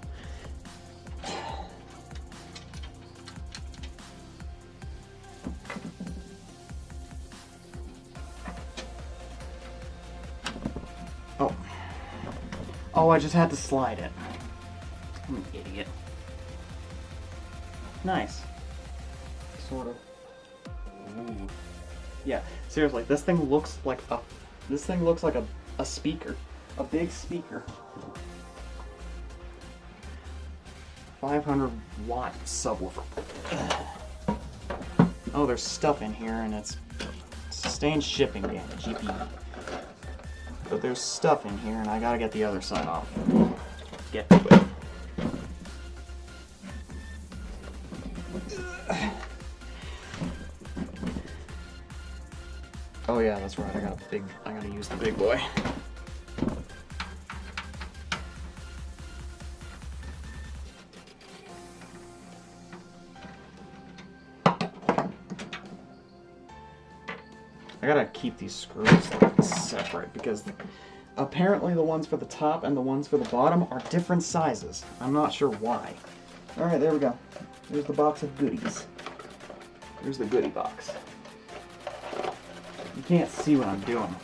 Oh. Oh, I just had to slide it. I'm an idiot. Nice. Sort of. Ooh. Yeah, seriously, this thing looks like a speaker. A big speaker. 500 watt subwoofer. Oh, there's stuff in here and it's sustained shipping damage, GP. But there's stuff in here and I gotta get the other side off. Get to it. Oh yeah, that's right, I gotta use the big boy. I gotta keep these screws separate because apparently the ones for the top and the ones for the bottom are different sizes. I'm not sure why. Alright, there we go. There's the box of goodies. Here's the goodie box. You can't see what I'm doing.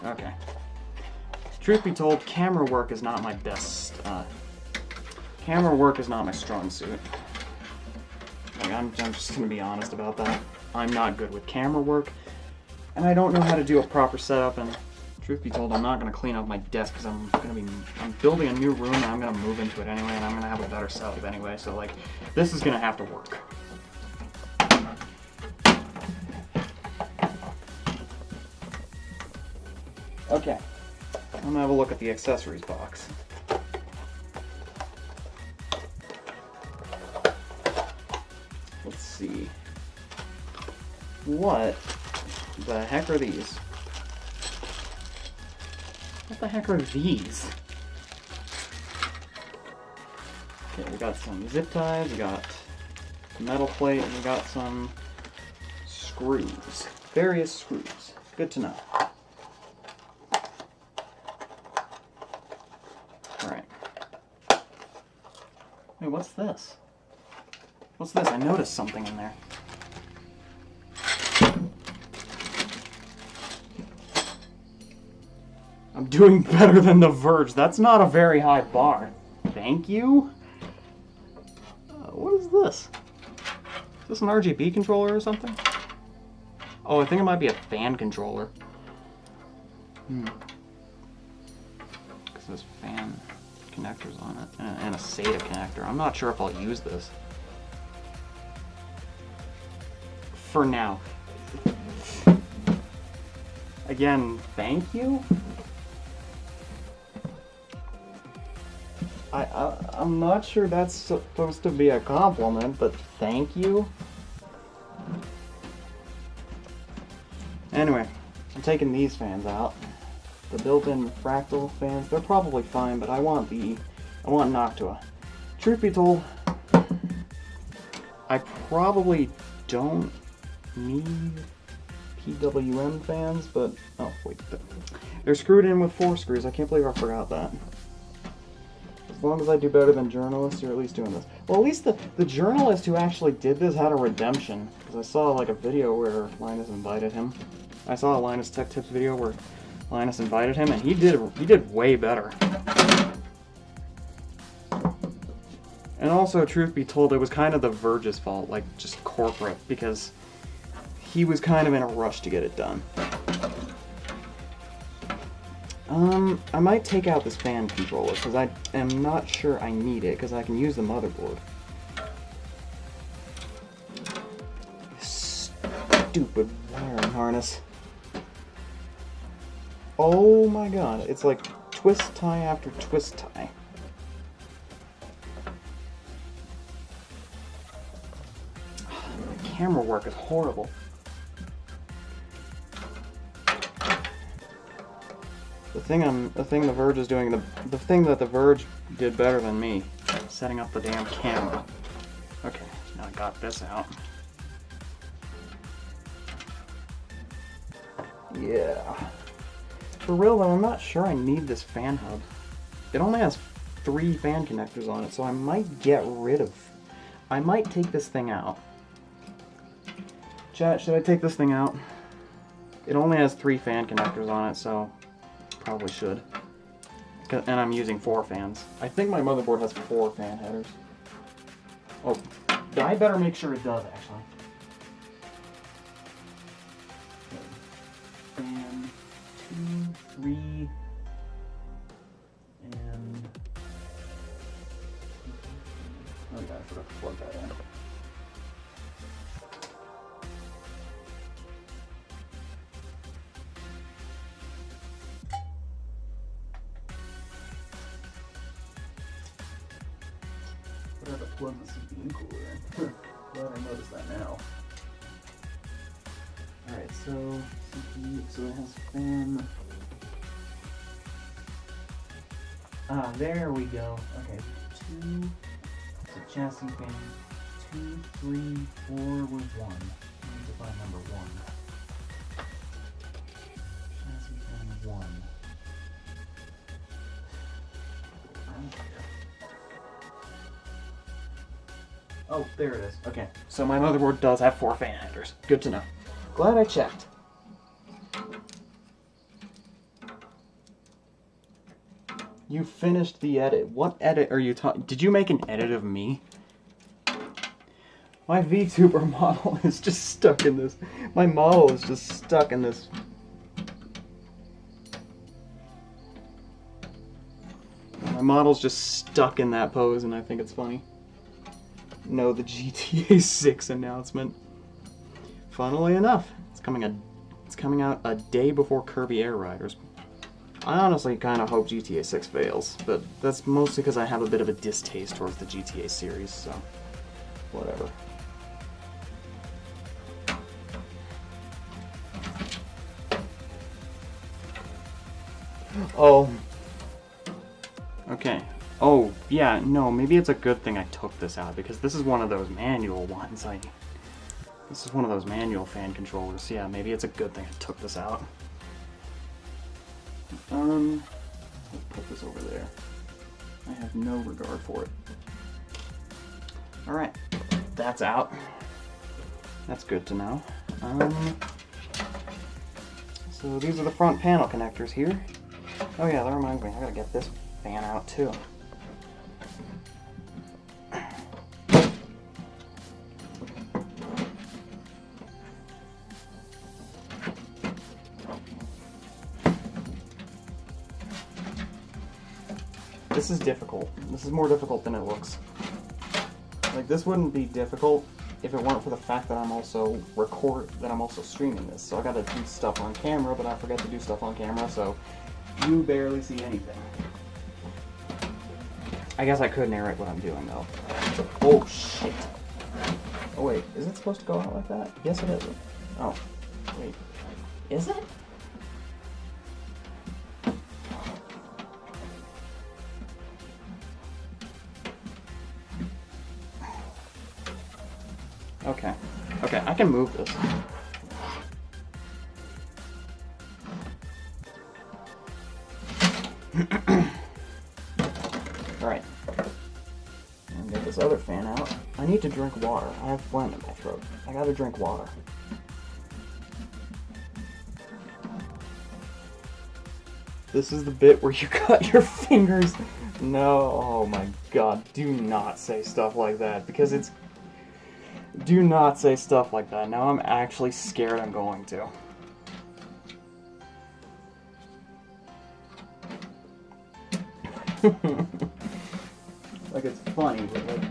Okay. Truth be told, camera work is not my best. Camera work is not my strong suit. Like, I'm just gonna be honest about that. I'm not good with camera work, and I don't know how to do a proper setup, and truth be told, I'm not going to clean up my desk because I'm building a new room and I'm going to move into it anyway, and I'm going to have a better setup anyway, so like, this is going to have to work. Okay, I'm going to have a look at the accessories box. Let's see. What the heck are these? What the heck are these? Okay, we got some zip ties, we got metal plate, and we got some screws. Various screws. Good to know. Alright. Wait, what's this? What's this? I noticed something in there. I'm doing better than The Verge. That's not a very high bar. Thank you? What is this? Is this an RGB controller or something? Oh, I think it might be a fan controller. Because there's fan connectors on it. And a SATA connector. I'm not sure if I'll use this. For now. Again, thank you? I'm not sure that's supposed to be a compliment, but thank you. Anyway, I'm taking these fans out. The built-in Fractal fans, they're probably fine, but I want Noctua. Truth be told, I probably don't need PWM fans, but oh wait, they're screwed in with 4 screws. I can't believe I forgot that. As long as I do better than journalists, you're at least doing this. Well, at least the journalist who actually did this had a redemption. Because I saw like a video where Linus invited him. I saw a Linus Tech Tips video where Linus invited him, and he did way better. And also, truth be told, it was kind of The Verge's fault, like just corporate, because he was kind of in a rush to get it done. I might take out this fan controller, because I am not sure I need it, because I can use the motherboard. Stupid wiring harness. Oh my god, it's like twist tie after twist tie. The camera work is horrible. The thing the Verge is doing, the thing that the Verge did better than me, setting up the damn camera. Okay, now I got this out. Yeah. For real though, I'm not sure I need this fan hub. It only has 3 fan connectors on it, so I might get rid of... I might take this thing out. Chat, should I take this thing out? It only has 3 fan connectors on it, so... Probably should. And I'm using 4 fans. I think my motherboard has 4 fan headers. Oh, I better make sure it does, actually. Fan 2, 3, and... Oh yeah, I forgot to plug that in. I have to plug the CPU cooler in. Glad I noticed that now. Alright, so CPU, so it has fan. Ah, there we go. Okay, 2, so chassis fan 2, 3, 4 was 1. I need to find number 1. Chassis fan 1. Oh, there it is. Okay, so my motherboard does have 4 fan headers. Good to know. Glad I checked. You finished the edit. What edit are you talking? Did you make an edit of me? My VTuber model is just stuck in this. My model is just stuck in this. My model's just stuck in that pose, and I think it's funny. No, the GTA 6 announcement. Funnily enough, it's coming out a day before Kirby Air Riders. I honestly kind of hope GTA 6 fails, but that's mostly because I have a bit of a distaste towards the GTA series, so whatever. Oh. Okay. Oh, yeah, no, maybe it's a good thing I took this out, because this is one of those manual ones. This is one of those manual fan controllers. Yeah, maybe it's a good thing I took this out. Let's put this over there. I have no regard for it. Alright, that's out. That's good to know. So these are the front panel connectors here. Oh yeah, that reminds me, I gotta get this fan out too. This is difficult. This is more difficult than it looks. Like, this wouldn't be difficult if it weren't for the fact that I'm also streaming this. So I gotta do stuff on camera, but I forget to do stuff on camera, so you barely see anything. I guess I could narrate what I'm doing though. Oh shit. Oh wait, is it supposed to go out like that? Yes it is. Oh, wait. Is it? Okay. Okay, I can move this. Alright. And get this other fan out. I need to drink water. I have phlegm in my throat. I gotta drink water. This is the bit where you cut your fingers. No, oh my god. Do not say stuff like that, because it's... Do not say stuff like that. Now I'm actually scared I'm going to. Like it's funny, but like...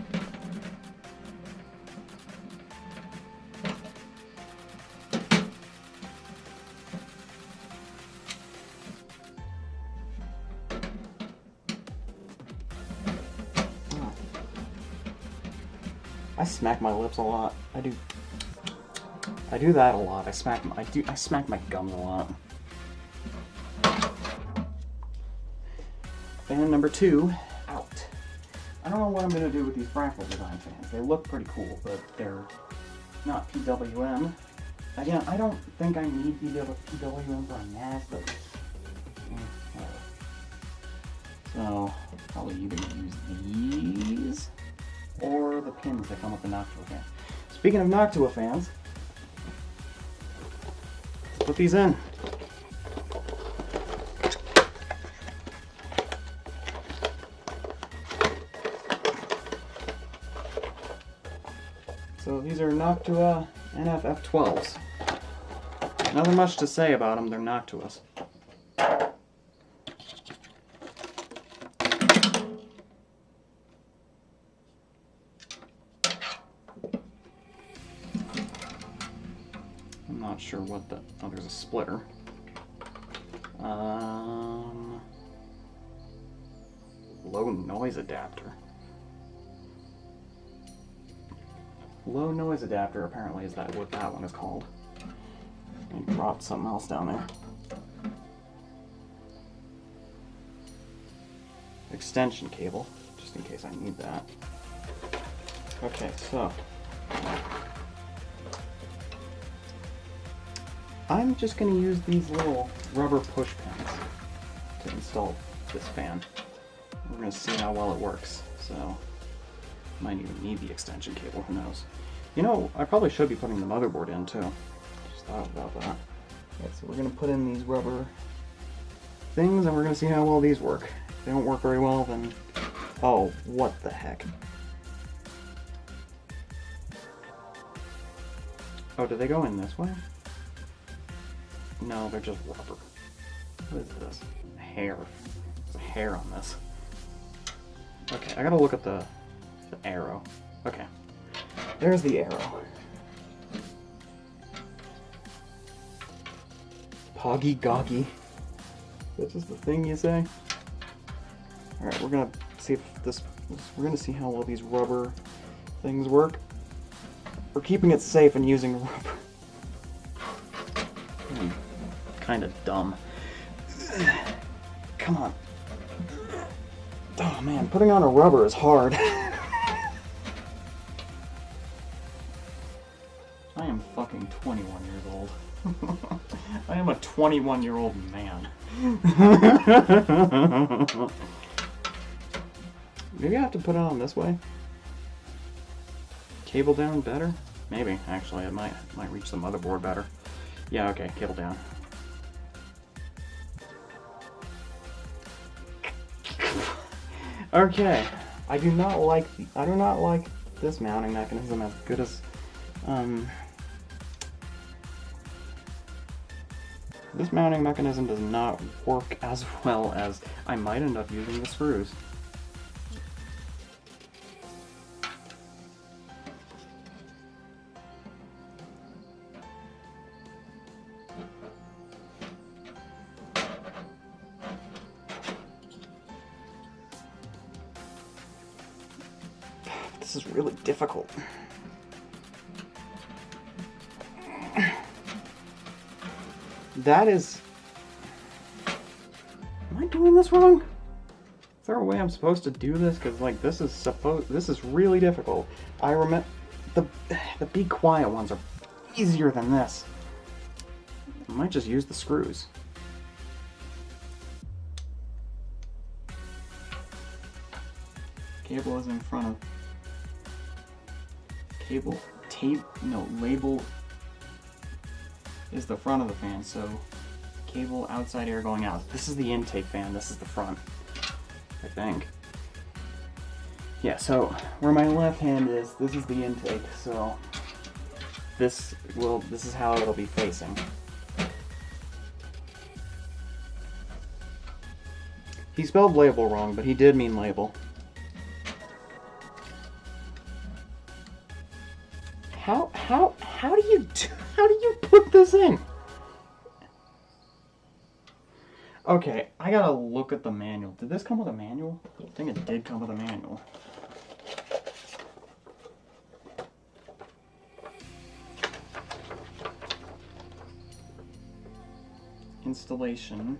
I smack my lips a lot. I do that a lot. I smack my gums a lot. Fan number 2 out. I don't know what I'm gonna do with these fractal design fans. They look pretty cool, but they're not PWM. Again, I don't think I need PWM for a NAS, but whatever. So probably either use these or the pins that come with the Noctua fan. Speaking of Noctua fans, let's put these in. So these are Noctua NFF12s. Nothing much to say about them, they're Noctuas. I'm not sure what the... oh, there's a splitter. Low noise adapter. Low noise adapter apparently is that what that one is called. I dropped something else down there. Extension cable, just in case I need that. Okay, so I'm just going to use these little rubber push pins to install this fan. We're going to see how well it works. So might even need the extension cable, who knows. You know, I probably should be putting the motherboard in too. Just thought about that. Okay, so we're going to put in these rubber things and we're going to see how well these work. If they don't work very well, then... oh, what the heck. Oh, do they go in this way? No, they're just rubber. What is this? Hair. There's a hair on this. Okay, I gotta look at the arrow. Okay. There's the arrow. Poggy Goggy. That's just the thing you say? Alright, we're gonna see if we're gonna see how well these rubber things work. We're keeping it safe and using rubber. Kind of dumb. Come on. Oh man, putting on a rubber is hard. I am fucking 21 years old. I am a 21-year-old man. Maybe I have to put it on this way? Cable down better? Maybe, actually, it might reach the motherboard better. Yeah, okay, cable down. Okay, I do not like this mounting mechanism as good as this mounting mechanism does not work as well as I might end up using the screws. This is really difficult. That is... am I doing this wrong? Is there a way I'm supposed to do this? Because like this is really difficult. I remember the Be Quiet ones are easier than this. I might just use the screws. Cable is in front of label is the front of the fan, so cable outside air going out. This is the intake fan, this is the front, I think. Yeah, so where my left hand is, this is the intake, so this is how it'll be facing. He spelled label wrong, but he did mean label. How do you put this in? Okay, I gotta look at the manual. Did this come with a manual? I think it did come with a manual. Installation.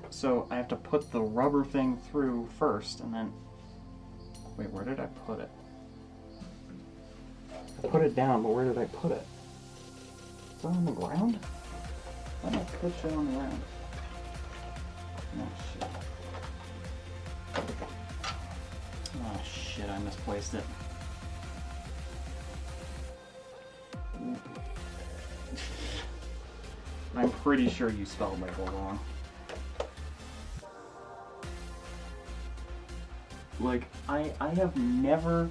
So I have to put the rubber thing through first, and then... Wait, where did I put it? I put it down, but where did I put it? Is it on the ground? Why did I put it on the ground? Oh shit. Oh shit, I misplaced it. I'm pretty sure you spelled label wrong. Like, I have never...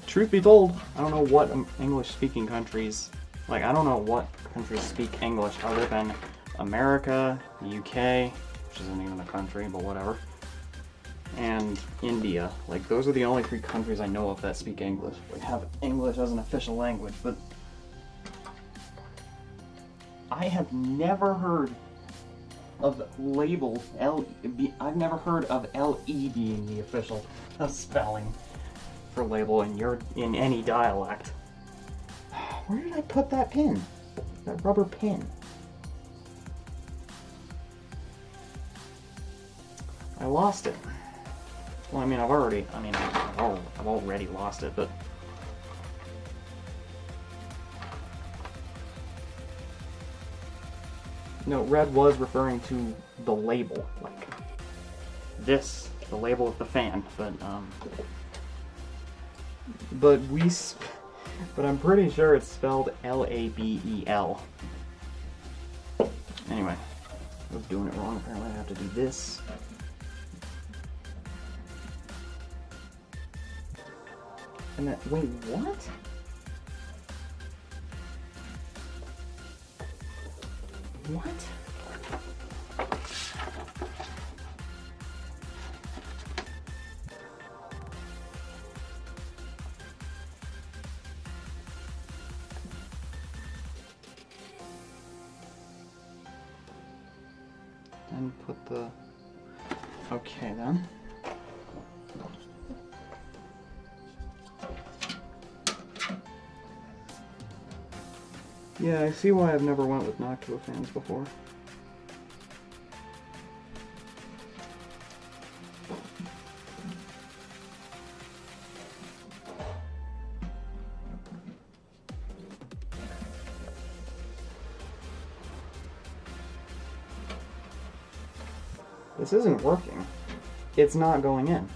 Truth be told, I don't know what English-speaking countries... Like, I don't know what countries speak English other than America, the UK, which isn't even a country, but whatever, and India. Like, those are the only 3 countries I know of that speak English. Like, have English as an official language, but... I have never heard of label I've never heard of LE being the official spelling for label in any dialect. Where did I put that pin? That rubber pin. I lost it. Well, I mean, I've already lost it, but no, red was referring to the label, like this, the label of the fan, but I'm pretty sure it's spelled L-A-B-E-L. Anyway, I was doing it wrong. Apparently I have to do this. And then, wait, what? What? And put the... Okay then. Yeah, I see why I've never went with Noctua fans before. This isn't working. It's not going in.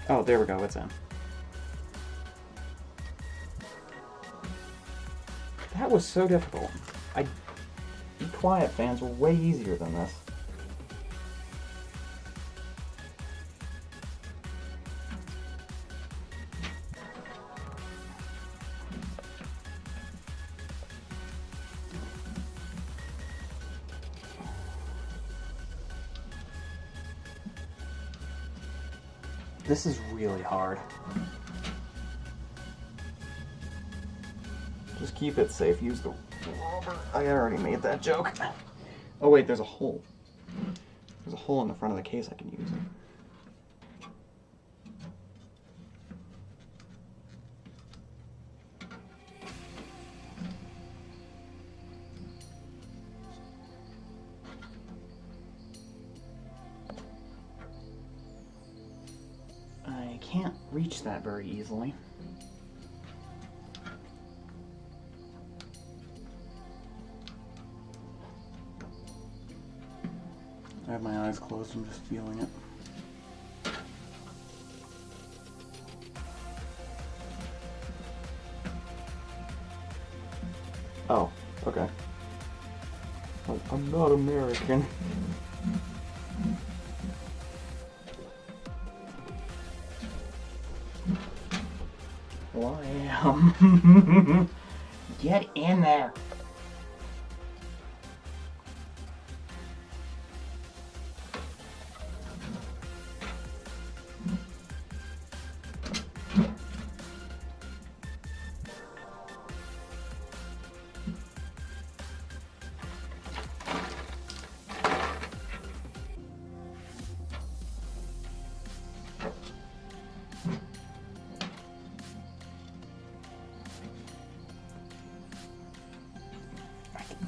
Oh, there we go, it's in. That was so difficult. Be Quiet fans were way easier than this. This is really hard. Just keep it safe. Use the rubber. I already made that joke. Oh wait, there's a hole. There's a hole in the front of the case I can use. I can't reach that very easily. I have my eyes closed, I'm just feeling it. Oh, okay. I'm not American. Well, I am. Get in there.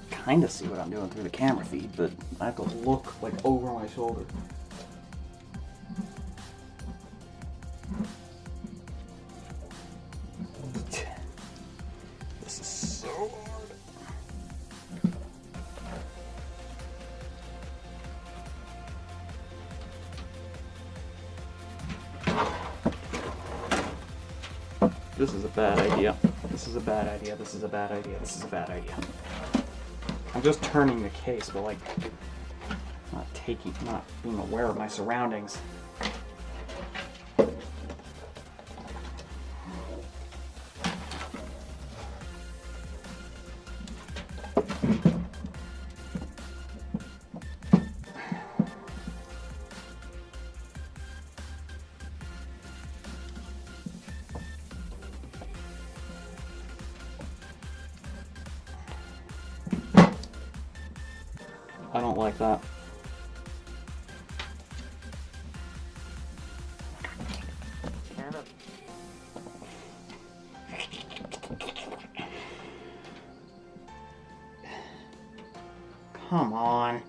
Kind of see what I'm doing through the camera feed, but I have to look like over my shoulder. This is so hard. This is a bad idea. This is a bad idea. This is a bad idea. This is a bad idea. I'm just turning the case, but like not being aware of my surroundings. I don't like that. Come on.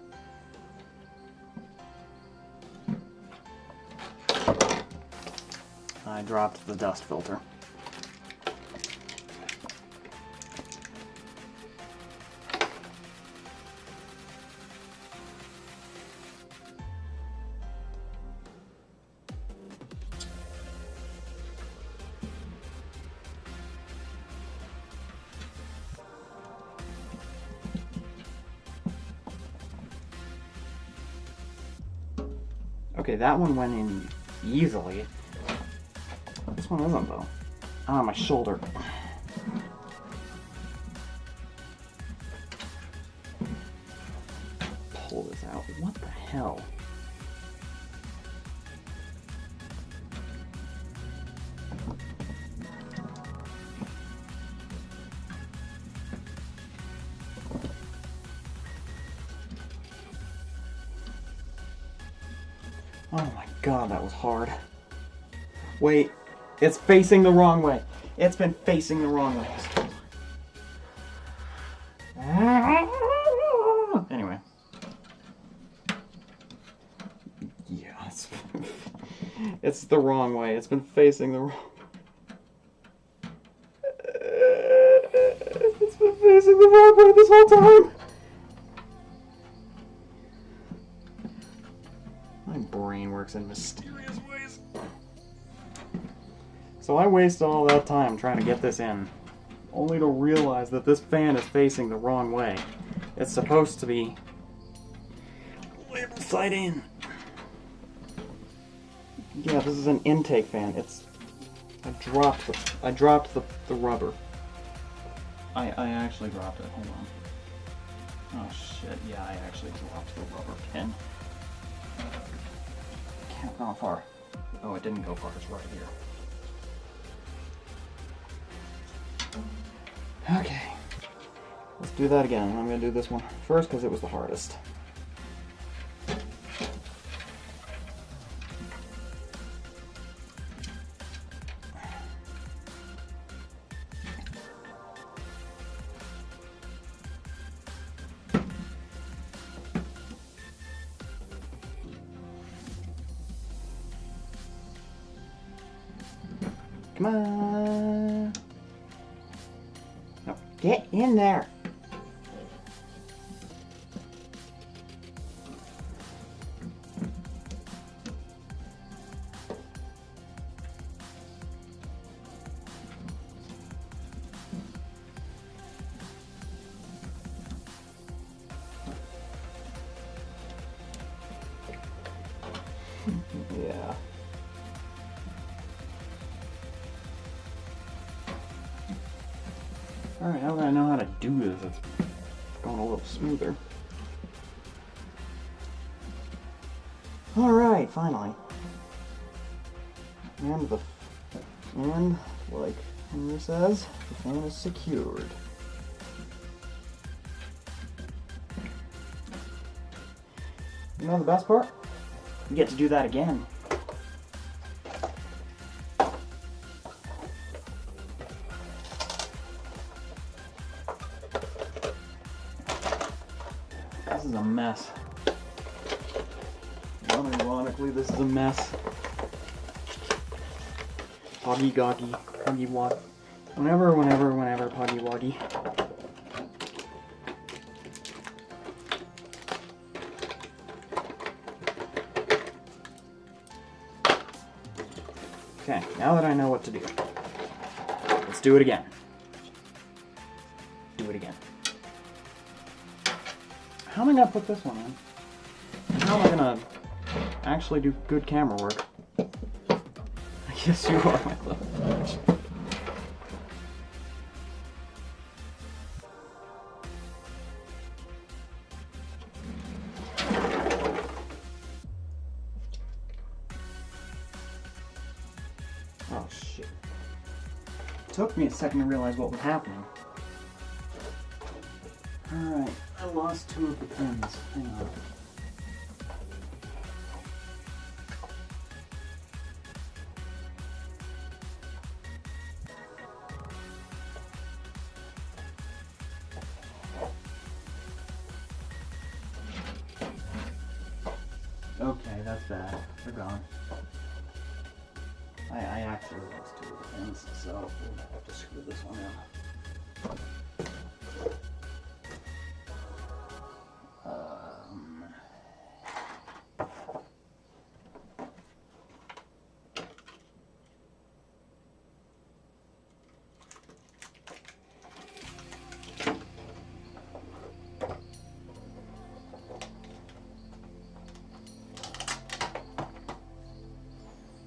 I dropped the dust filter. Okay, that one went in easily. This one isn't though. Ah, my shoulder. Pull this out. What the hell? Oh my god, that was hard. Wait, it's facing the wrong way. It's been facing the wrong way. Anyway. Yeah, it's the wrong way. It's been facing the wrong way. It's been facing the wrong way this whole time. My brain works in mysterious ways. So I wasted all that time trying to get this in, only to realize that this fan is facing the wrong way. It's supposed to be labeled side in. Yeah, this is an intake fan. I dropped the rubber. I actually dropped it. Hold on. Oh shit, yeah, I actually dropped the rubber pin. Can't go far. Oh, it didn't go far. It's right here. Okay. Let's do that again. I'm going to do this one first because it was the hardest. Come on. No, get in there. Yeah. Alright, now that I know how to do this, it's going a little smoother. Alright, finally. And like Henry says, the fan is secured. You know the best part? We get to do that again. This is a mess. Unironically, this is a mess. Poggy goggy, poggy wog. Whenever, poggy woggy. Okay, now that I know what to do, let's do it again. Do it again. How am I gonna put this one in? How am I gonna actually do good camera work? I guess you are my love. Oh shit. It took me a second to realize what was happening. Alright, I lost 2 of the pins. Hang on. Okay, that's bad. They're gone. I actually lost 2 of the pins, so we'll have to screw this one in.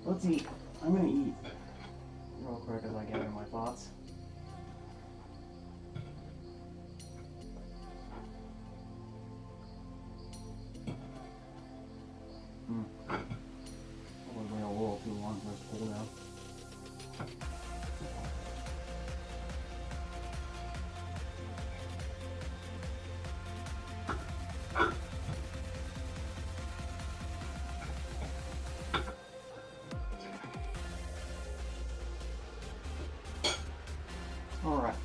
Let's eat. I'm gonna eat real quick as I gather my thoughts. Probably wait a little too long for us to pull down. Alright.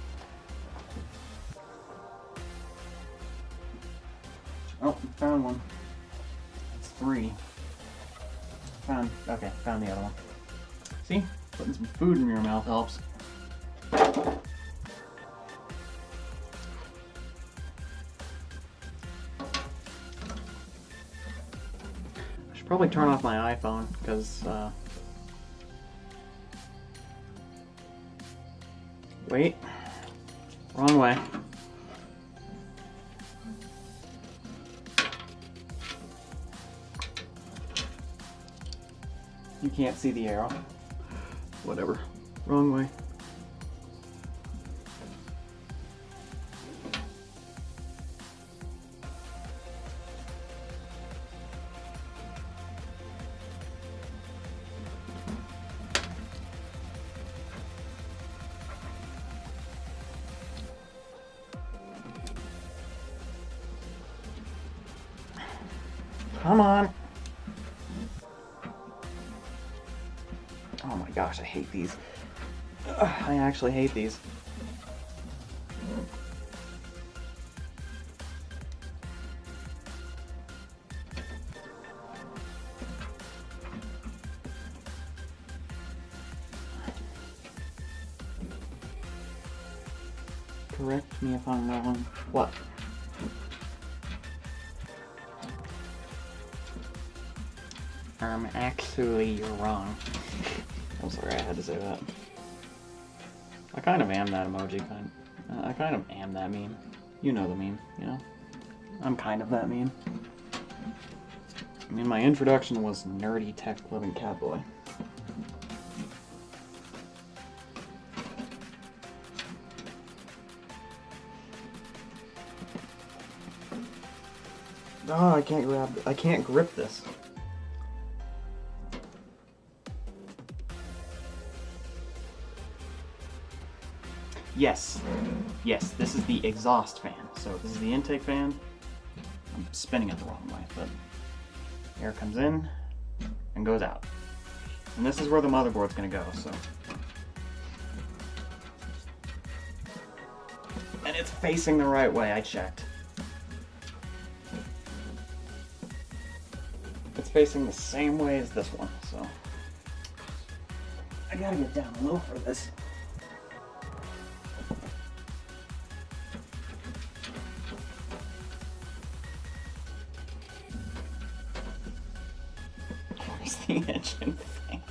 Oh, found one. It's 3. Found the other one. See? Putting some food in your mouth helps. I should probably turn off my iPhone, because, wait. Wrong way. You can't see the arrow. Whatever. Wrong way. Come on. Oh my gosh, I hate these. Ugh, I actually hate these. Correct me if I'm wrong. What? Actually, you're wrong. I'm sorry I had to say that. I kind of am that emoji, I kind of am that meme. You know the meme, you know? I'm kind of that meme. I mean, my introduction was nerdy tech-loving catboy. Oh, I can't grip this. Yes, this is the exhaust fan. So this is the intake fan. I'm spinning it the wrong way, but air comes in and goes out. And this is where the motherboard's gonna go, so. And it's facing the right way, I checked. It's facing the same way as this one, so. I gotta get down low for this. Where's the engine fan?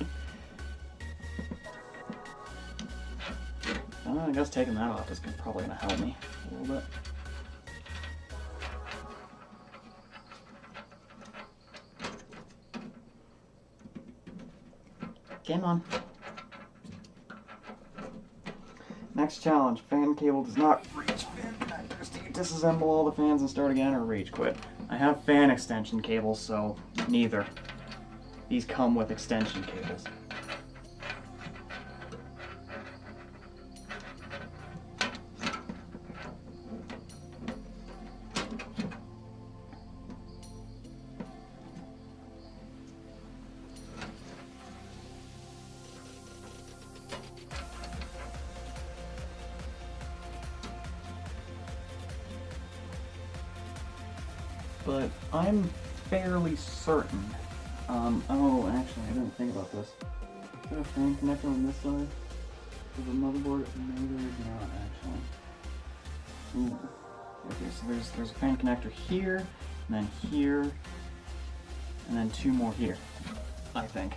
I guess taking that off is probably gonna help me a little bit. Game on. Next challenge, fan cable does not reach fan connectors. Do you disassemble all the fans and start again, or rage quit? I have fan extension cables, so neither. These come with extension cables. But I'm fairly certain. Oh, actually, I didn't think about this. Is there a fan connector on this side of the motherboard? No, there is not, actually. Ooh. Okay, so there's a fan connector here, and then here, and then two more here, I think.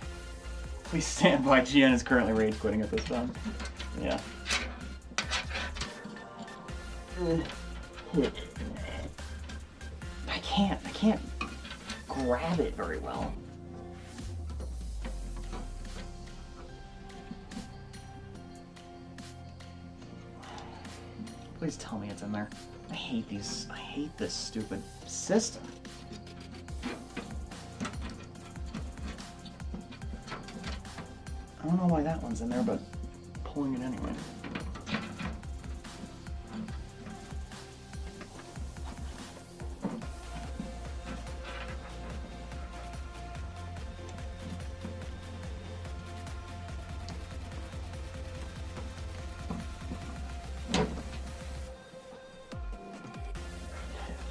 Please stand by. Jiyen is currently rage quitting at this time. Yeah. I can't grab it very well. Please tell me it's in there. I hate this stupid system. I don't know why that one's in there, but pulling it anyway.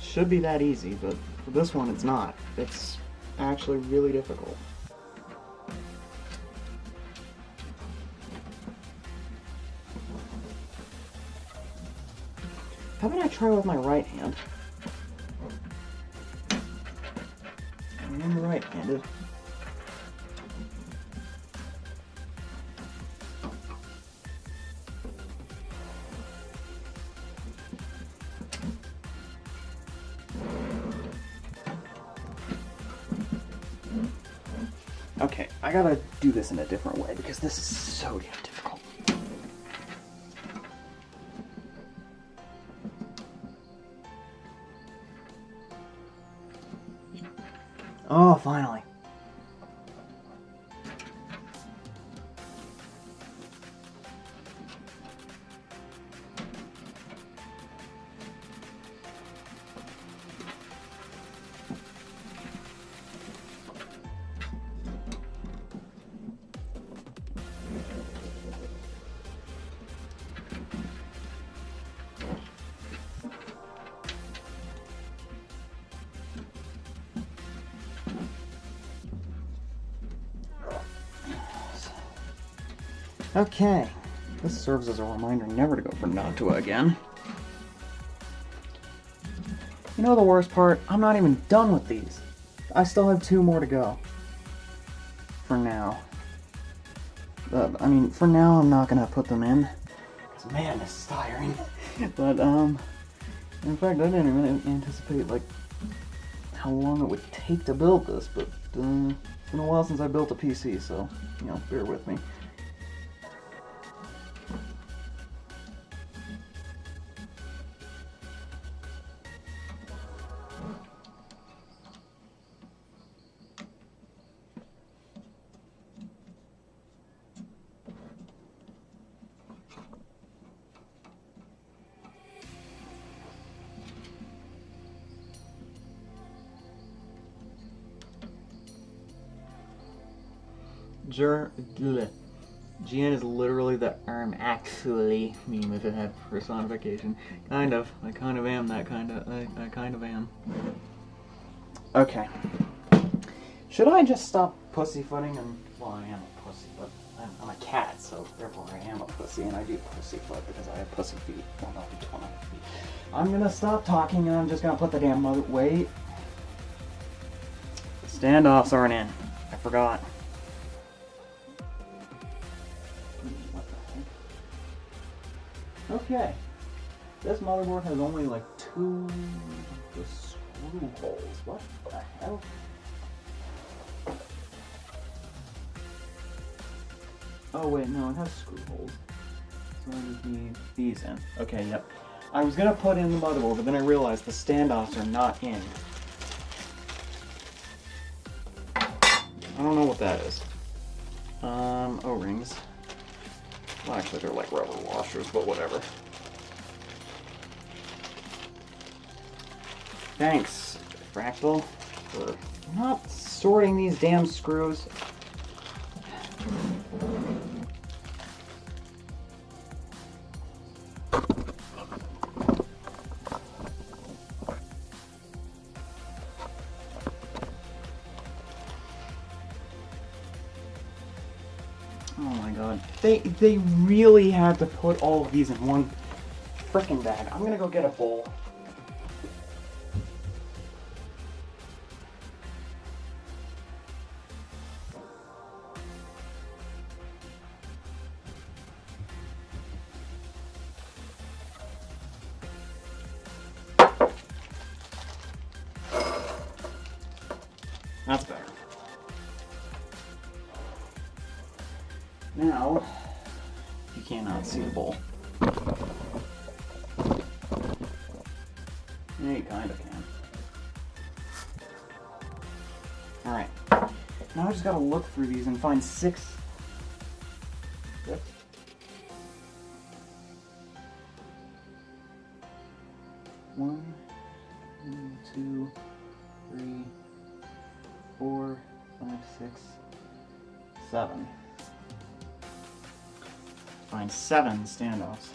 Should be that easy, but for this one it's not. It's actually really difficult. How about I try with my right hand? I am right-handed. Okay, I gotta do this in a different way because this is so damn difficult. Oh, finally. Okay, this serves as a reminder never to go for Nantua again. You know the worst part? I'm not even done with these. I still have 2 more to go. For now. I mean, for now I'm not gonna put them in. Because man, this is tiring. But, in fact, I didn't even anticipate, like, how long it would take to build this, but, it's been a while since I built a PC, so, you know, bear with me. Jiyen is literally the actually meme if it had personification. Kind of. I kind of am that kind of. I kind of am. Okay. Should I just stop pussyfooting and... Well, I am a pussy, but I'm a cat, so therefore I am a pussy, and I do pussyfoot because I have pussy feet. Well, no, I don't have feet. I'm gonna stop talking, and I'm just gonna put the damn mother... Wait. Standoffs aren't in. I forgot. What the heck? Okay. This motherboard has only like 2 screw holes. What the hell? Oh wait, no, it has screw holes. So I just need these in. Okay, yep. I was gonna put in the motherboard, but then I realized the standoffs are not in. I don't know what that is. O-rings. Well, actually, they're like rubber washers, but whatever. Thanks, Fractal, for not sorting these damn screws. Oh my god. They really had to put all of these in one frickin' bag. I'm gonna go get a bowl. That's better. Now, you cannot see the bowl. Yeah, you kind of can. Alright. Now I just gotta look through these and find 6. 6? One, 2, 3, 4, 5, 6, 7. Find 7 standoffs.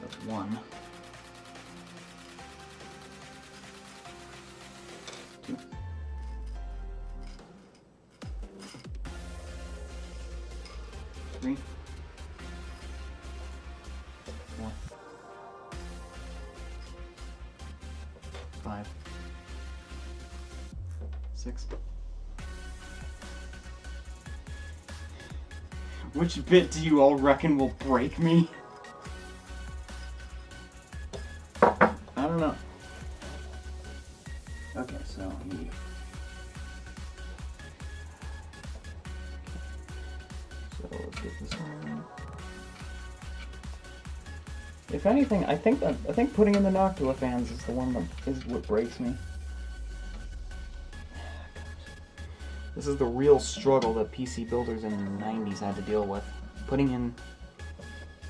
That's 1. 2. 3. 4. 5. 6. Which bit do you all reckon will break me? I don't know. Okay, so let's get this one. If anything, I think putting in the Noctua fans is the one that is what breaks me. This is the real struggle that PC builders in the 90s had to deal with. Putting in...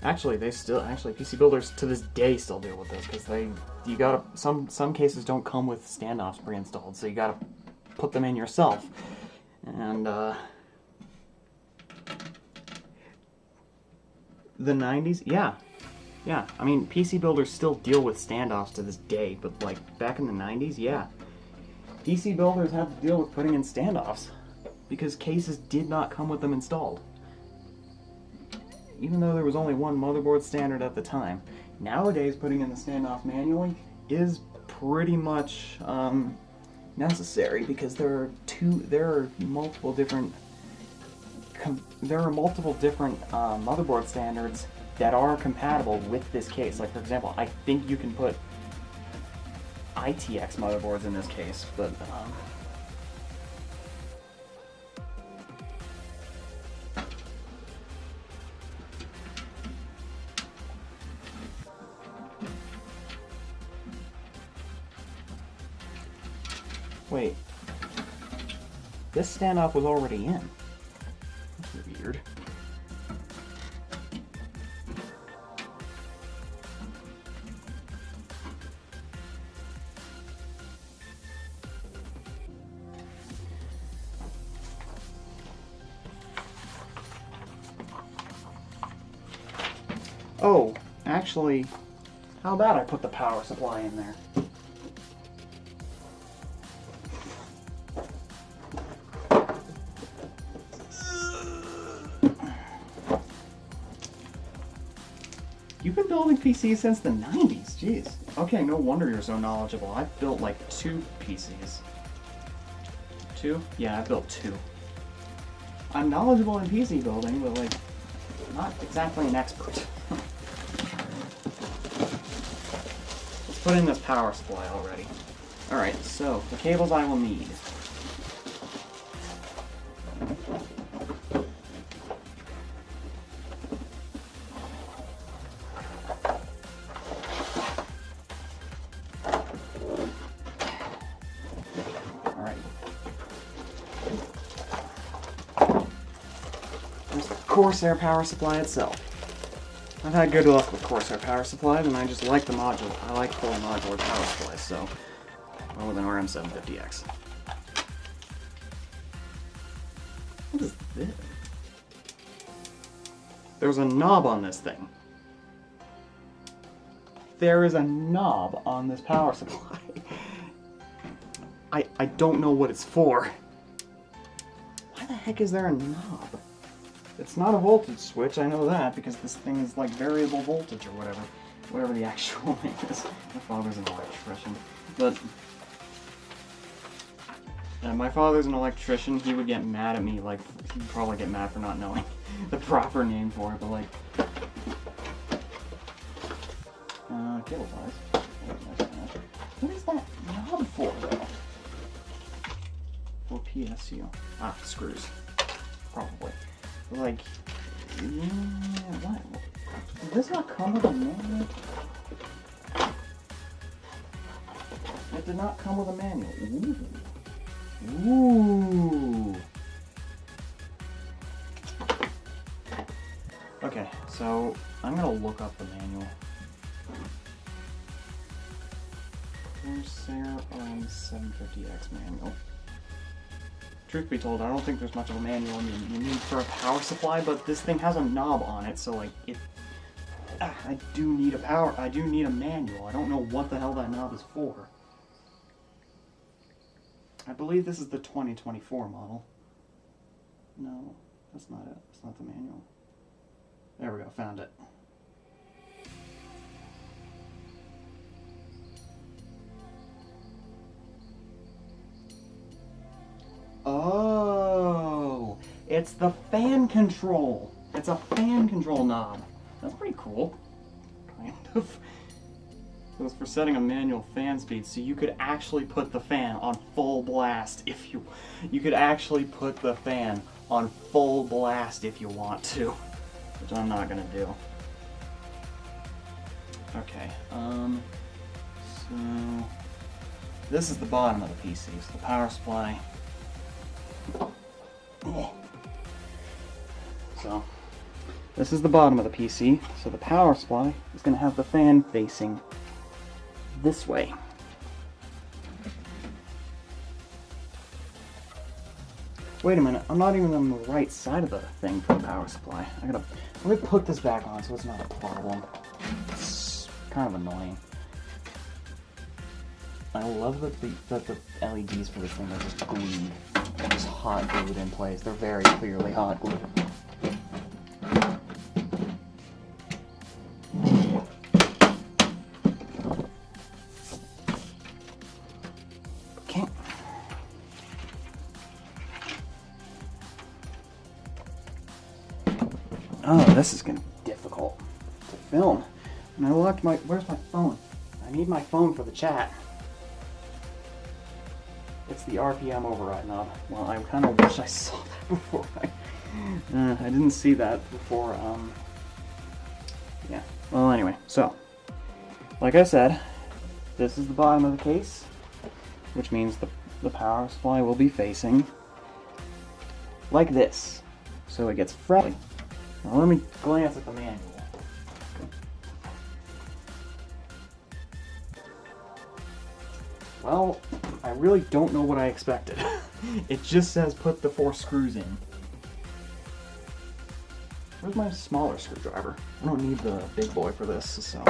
Actually, PC builders to this day still deal with this, because some cases don't come with standoffs pre-installed, so you gotta put them in yourself. And, the 90s? Yeah. Yeah, I mean, PC builders still deal with standoffs to this day, but, like, back in the 90s, yeah. PC builders had to deal with putting in standoffs because cases did not come with them installed. Even though there was only one motherboard standard at the time. Nowadays, putting in the standoff manually is pretty much necessary because there are multiple different motherboard standards that are compatible with this case. Like, for example, I think you can put ITX motherboards in this case, but wait, this standoff was already in. That's weird. Oh, actually, how about I put the power supply in there? You've been building PCs since the 90s, jeez. Okay, no wonder you're so knowledgeable. I've built like 2 PCs. 2? Yeah, I built 2. I'm knowledgeable in PC building, but like, not exactly an expert. Let's put in this power supply already. Alright, so the cables I will need. Corsair power supply itself. I've had good luck with Corsair power supplies, and I just like the modular. I like fully modular power supplies, so well with an RM750X. What is this? There's a knob on this thing. There is a knob on this power supply. I don't know what it's for. Why the heck is there a knob? It's not a voltage switch, I know that, because this thing is like variable voltage or whatever the actual name is. My father's an electrician, but my father's an electrician. He would get mad at me, like he'd probably get mad for not knowing the proper name for it, but like cable ties. What is that knob for though? For PSU. Ah, screws. Probably. Like, yeah, what? Does this not come with a manual? It did not come with a manual. Ooh. Ooh. Okay, so I'm gonna look up the manual. Corsair RM750X manual. Truth be told, I don't think there's much of a manual you need for a power supply, but this thing has a knob on it, so like I do need a manual. I don't know what the hell that knob is for. I believe this is the 2024 model. No, that's not it. That's not the manual. There we go, found it. Oh, it's the fan control. It's a fan control knob. That's pretty cool. Kind of. So it's for setting a manual fan speed, so you could actually put the fan on full blast if you could actually put the fan on full blast if you want to, which I'm not gonna do. Okay, so this is the bottom of the PC, so the power supply. So this is the bottom of the PC, so the power supply is going to have the fan facing this way. Wait a minute, I'm not even on the right side of the thing for the power supply. Let me put this back on so it's not a problem. It's kind of annoying. I love that the LEDs for this thing are just glued. They're just hot glued in place. They're very clearly hot glued. Okay. Oh, this is gonna be difficult to film. And I locked where's my phone? I need my phone for the chat. It's the RPM override knob. Well, I kind of wish I saw that before. I didn't see that before. Yeah. Well, anyway, so like I said, this is the bottom of the case, which means the power supply will be facing like this, so it gets friendly. Now let me glance at the manual. Well, I really don't know what I expected. It just says put the 4 screws in. Where's my smaller screwdriver? I don't need the big boy for this, so.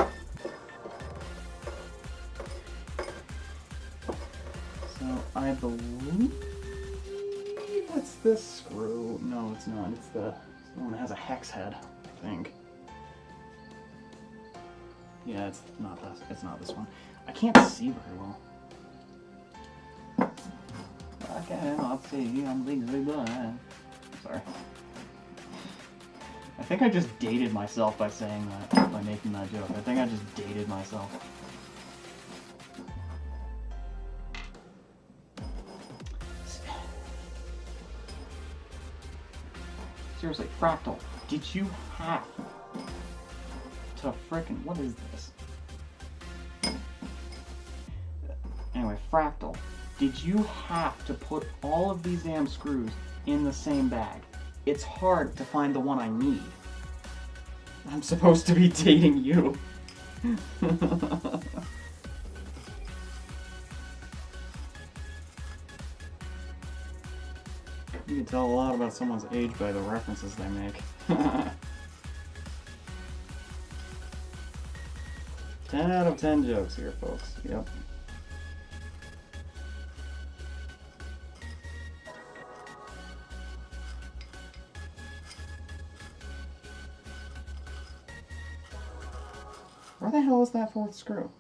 So I believe it's this screw. No, it's not. It's the one that has a hex head, I think. Yeah, it's not this. It's not this one. I can't see very well. I cannot see. I'm legally blind. Sorry. I think I just dated myself by saying that, by making that joke. I think I just dated myself. Seriously, Fractal, did you have to frickin', what is this? Anyway, Fractal, did you have to put all of these damn screws in the same bag? It's hard to find the one I need. I'm supposed to be dating you. You can tell a lot about someone's age by the references they make. 10 out of 10 jokes here, folks. Yep. Where the hell is that fourth screw?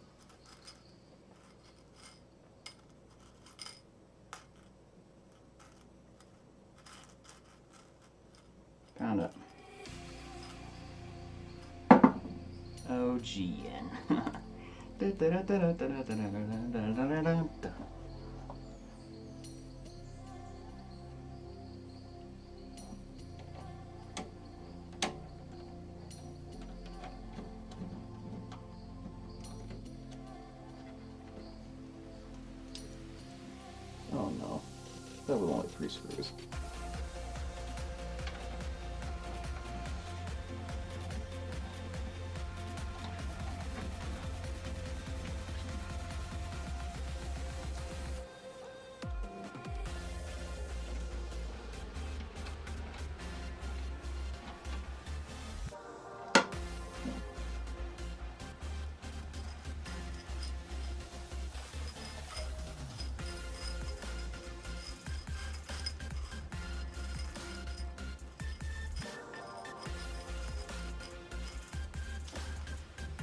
Found it. Oh, Jiyen. Oh no, that was only 3 screws.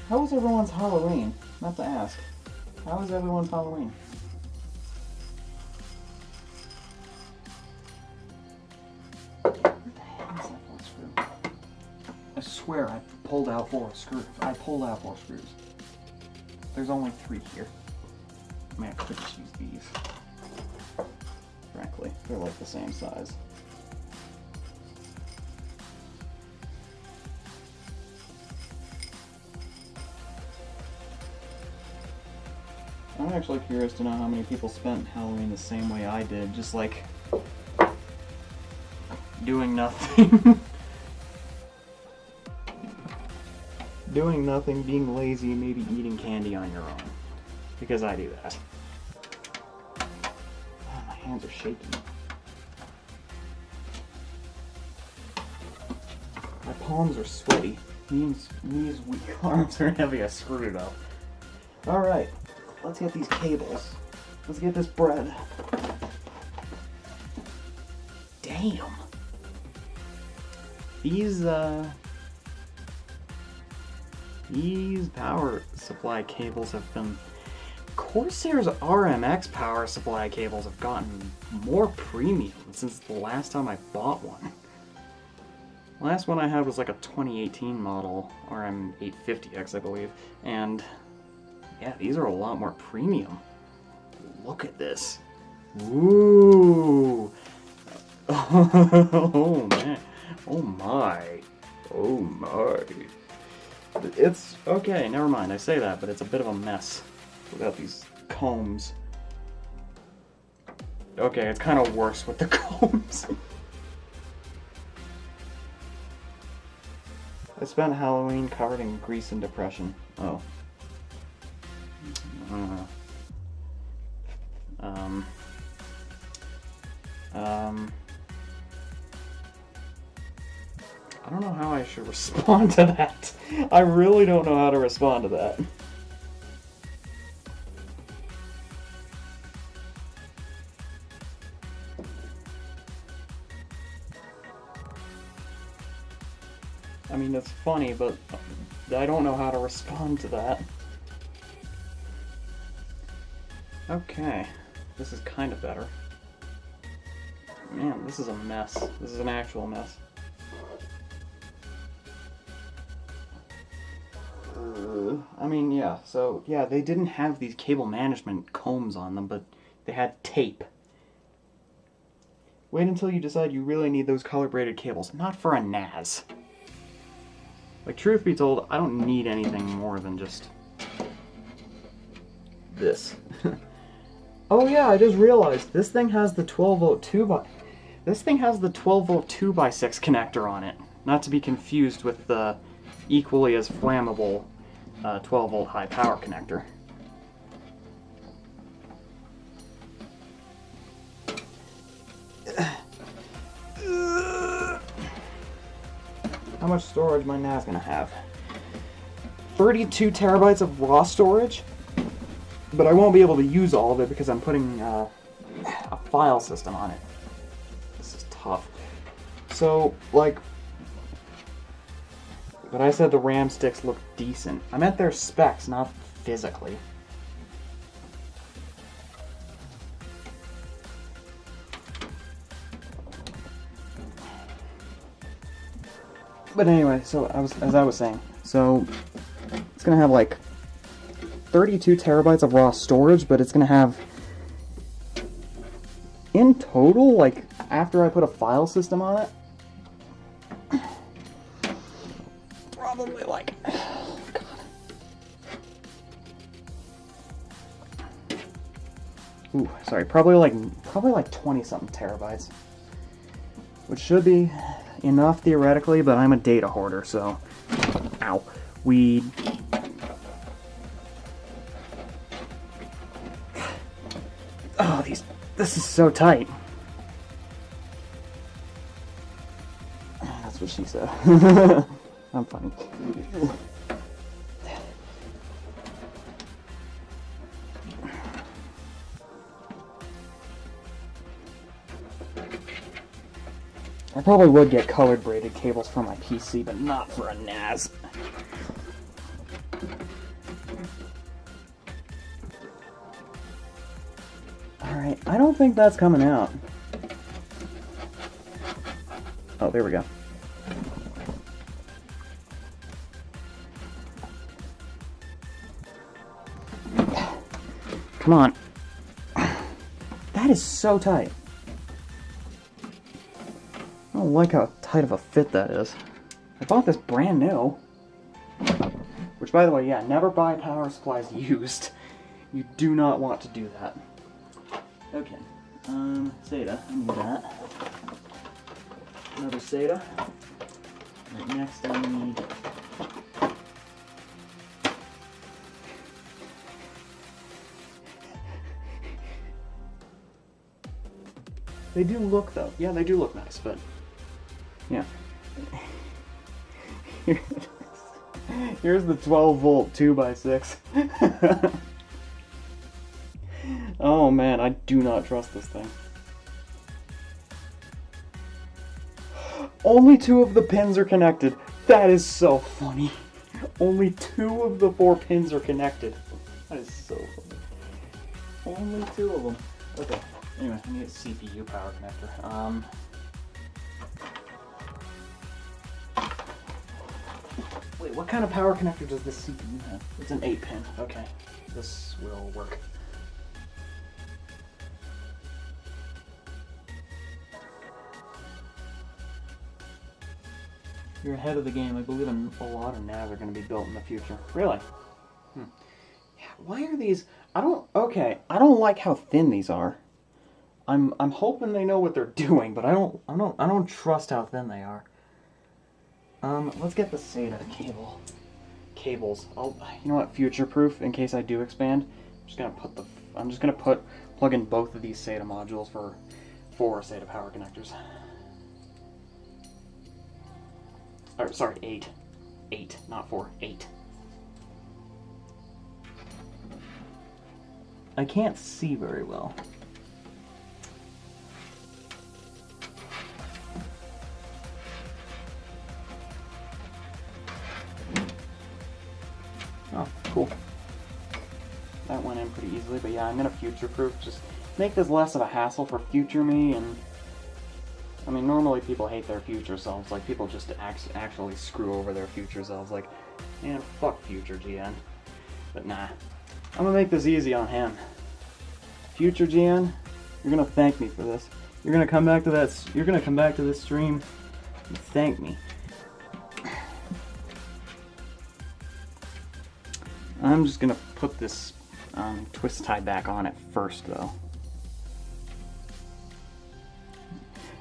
How was everyone's Halloween? Not to ask. How was everyone's Halloween? Where the hell is that fourth screw? I swear I pulled out 4 screws. I pulled out 4 screws. There's only 3 here. I mean, I could just use these. Frankly, they're like the same size. I'm actually curious to know how many people spent Halloween the same way I did, just like doing nothing. Doing nothing, being lazy, maybe eating candy on your own. Because I do that. Oh, my hands are shaking. My palms are sweaty. These weak arms are heavy, I screwed it up. Alright. Let's get these cables. Let's get this bread. Damn. These power supply cables have been... Corsair's RMX power supply cables have gotten more premium since the last time I bought one. The last one I had was like a 2018 model, RM850X I believe, and yeah, these are a lot more premium. Look at this. Ooh. Oh man. Oh my. Oh my. It's okay, never mind. I say that, but it's a bit of a mess without these combs. Okay, it's kind of worse with the combs. I spent Halloween covered in grease and depression. Oh. I don't know how I should respond to that. I really don't know how to respond to that. I mean, it's funny, but I don't know how to respond to that. Okay, this is kind of better. Man, this is a mess. This is an actual mess. I mean, yeah, so, yeah, they didn't have these cable management combs on them, but they had tape. Wait until you decide you really need those color-braided cables. Not for a NAS. Like, truth be told, I don't need anything more than just this. Oh yeah, I just realized this thing has the 12-volt 2x6 connector on it. Not to be confused with the equally as flammable 12-volt high power connector. How much storage my NAS gonna have? 32 terabytes of raw storage, but I won't be able to use all of it because I'm putting a file system on it. This is tough. So, like, but I said the RAM sticks look decent. I meant their specs, not physically. But anyway, so as I was saying, so it's gonna have like 32 terabytes of raw storage, but it's gonna have, in total, like after I put a file system on it, probably like, oh God. Ooh, sorry, probably like 20-something terabytes, which should be enough theoretically, but I'm a data hoarder, so ow, weed. Oh, this is so tight. That's what she said. I'm funny. I probably would get colored braided cables for my PC, but not for a NAS. Alright, I don't think that's coming out. Oh, there we go. Come on. That is so tight. I don't like how tight of a fit that is. I bought this brand new. Which, by the way, yeah, never buy power supplies used. You do not want to do that. Okay. SATA. I need that. Another SATA. Right, next I need... They do look, though. Yeah, they do look nice, but... Yeah. Here's the 12-volt 2x6. Oh man, I do not trust this thing. Only 2 of the pins are connected. That is so funny. Only 2 of the 4 pins are connected. That is so funny. Only 2 of them. Okay. Anyway, I need a CPU power connector. Wait, what kind of power connector does this CPU have? It's an 8-pin. Okay, this will work. You're ahead of the game. I believe a lot of NAS are going to be built in the future. Really? Yeah, why are these? I don't like how thin these are. I'm hoping they know what they're doing, but I don't trust how thin they are. Let's get the SATA cables. You know what? Future-proof in case I do expand. I'm just gonna plug in both of these SATA modules for 4 SATA power connectors. Or, sorry, 8. 8, not 4. 8. I can't see very well. Oh, cool. That went in pretty easily, but yeah, I'm gonna future-proof, just make this less of a hassle for future me, and I mean, normally people hate their future selves, like people just actually screw over their future selves, like, man, fuck future Jiyen. But nah, I'm gonna make this easy on him. Future Jiyen, you're gonna thank me for this. You're gonna come back to this stream and thank me. I'm just gonna put this twist tie back on it first, though.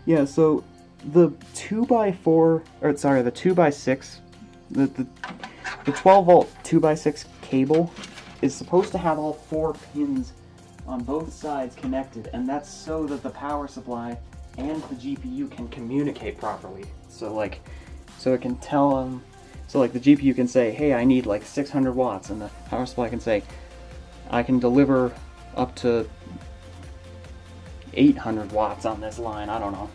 Yeah, so the 2x4, or sorry, the 2x6, the 12 volt 2x6 cable is supposed to have all 4 pins on both sides connected, and that's so that the power supply and the GPU can communicate properly. So like, so it can tell them, so like the GPU can say, hey, I need like 600 watts, and the power supply can say, I can deliver up to 800 watts on this line. I don't know.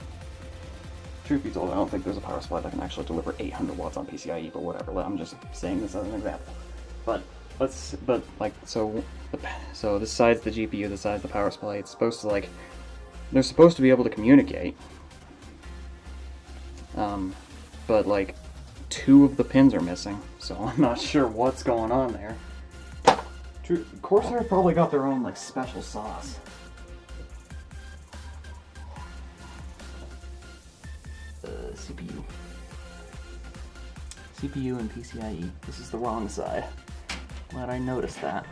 Truth be told, I don't think there's a power supply that can actually deliver 800 watts on PCIe, but whatever. I'm just saying this as an example. But so this side's the GPU, this side's the power supply. It's supposed to, like, they're supposed to be able to communicate. But like 2 of the pins are missing, so I'm not sure what's going on there. Corsair probably got their own like special sauce. CPU and PCIe. This is the wrong side. Glad I noticed that.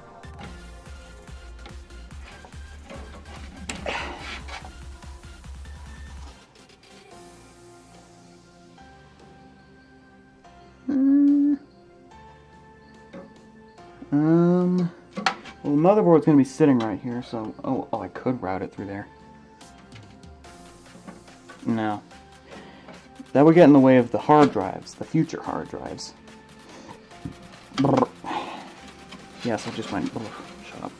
Well, the motherboard's gonna be sitting right here, so oh, I could route it through there. No. That would get in the way of the hard drives, the future hard drives. Yes, I just went. Shut up.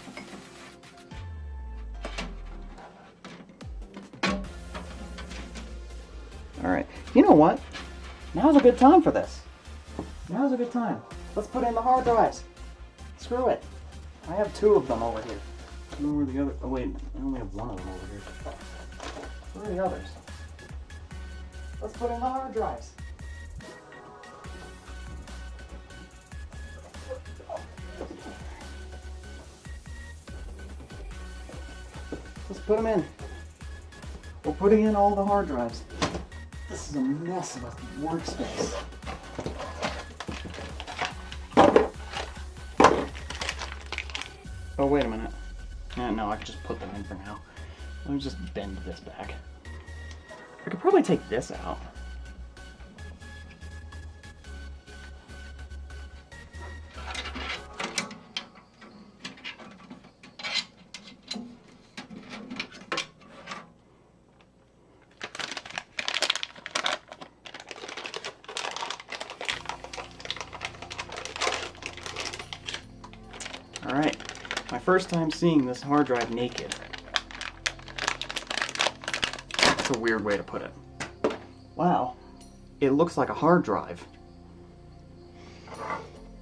Alright. You know what? Now's a good time for this. Now's a good time. Let's put in the hard drives. Screw it. I have 2 of them over here. I don't know where the other. Oh, wait. I only have 1 of them over here. Where are the others? Let's put in the hard drives. Let's put them in. We're putting in all the hard drives. This is a mess of a workspace. Oh, wait a minute. No, I can just put them in for now. Let me just bend this back. I could probably take this out. Alright, my first time seeing this hard drive naked. That's a weird way to put it. Wow, it looks like a hard drive.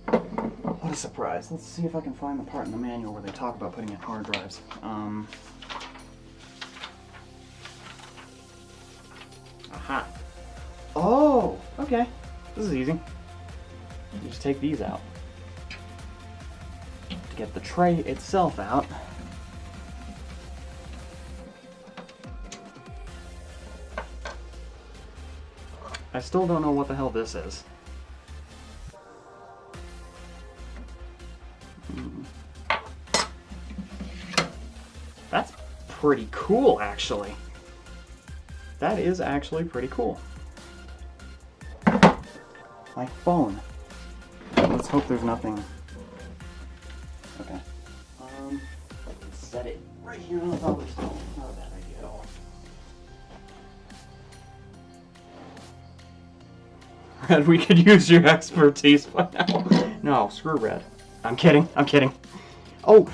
What a surprise. Let's see if I can find the part in the manual where they talk about putting in hard drives. Aha. Oh, okay. This is easy. You just take these out. To get the tray itself out. I still don't know what the hell this is. That's pretty cool, actually. That is actually pretty cool. My phone. Let's hope there's nothing. Okay. Set it right here on the top of the stove. Not a bad idea at all. Red, we could use your expertise by now. No, screw Red. I'm kidding. I'm kidding. Oh!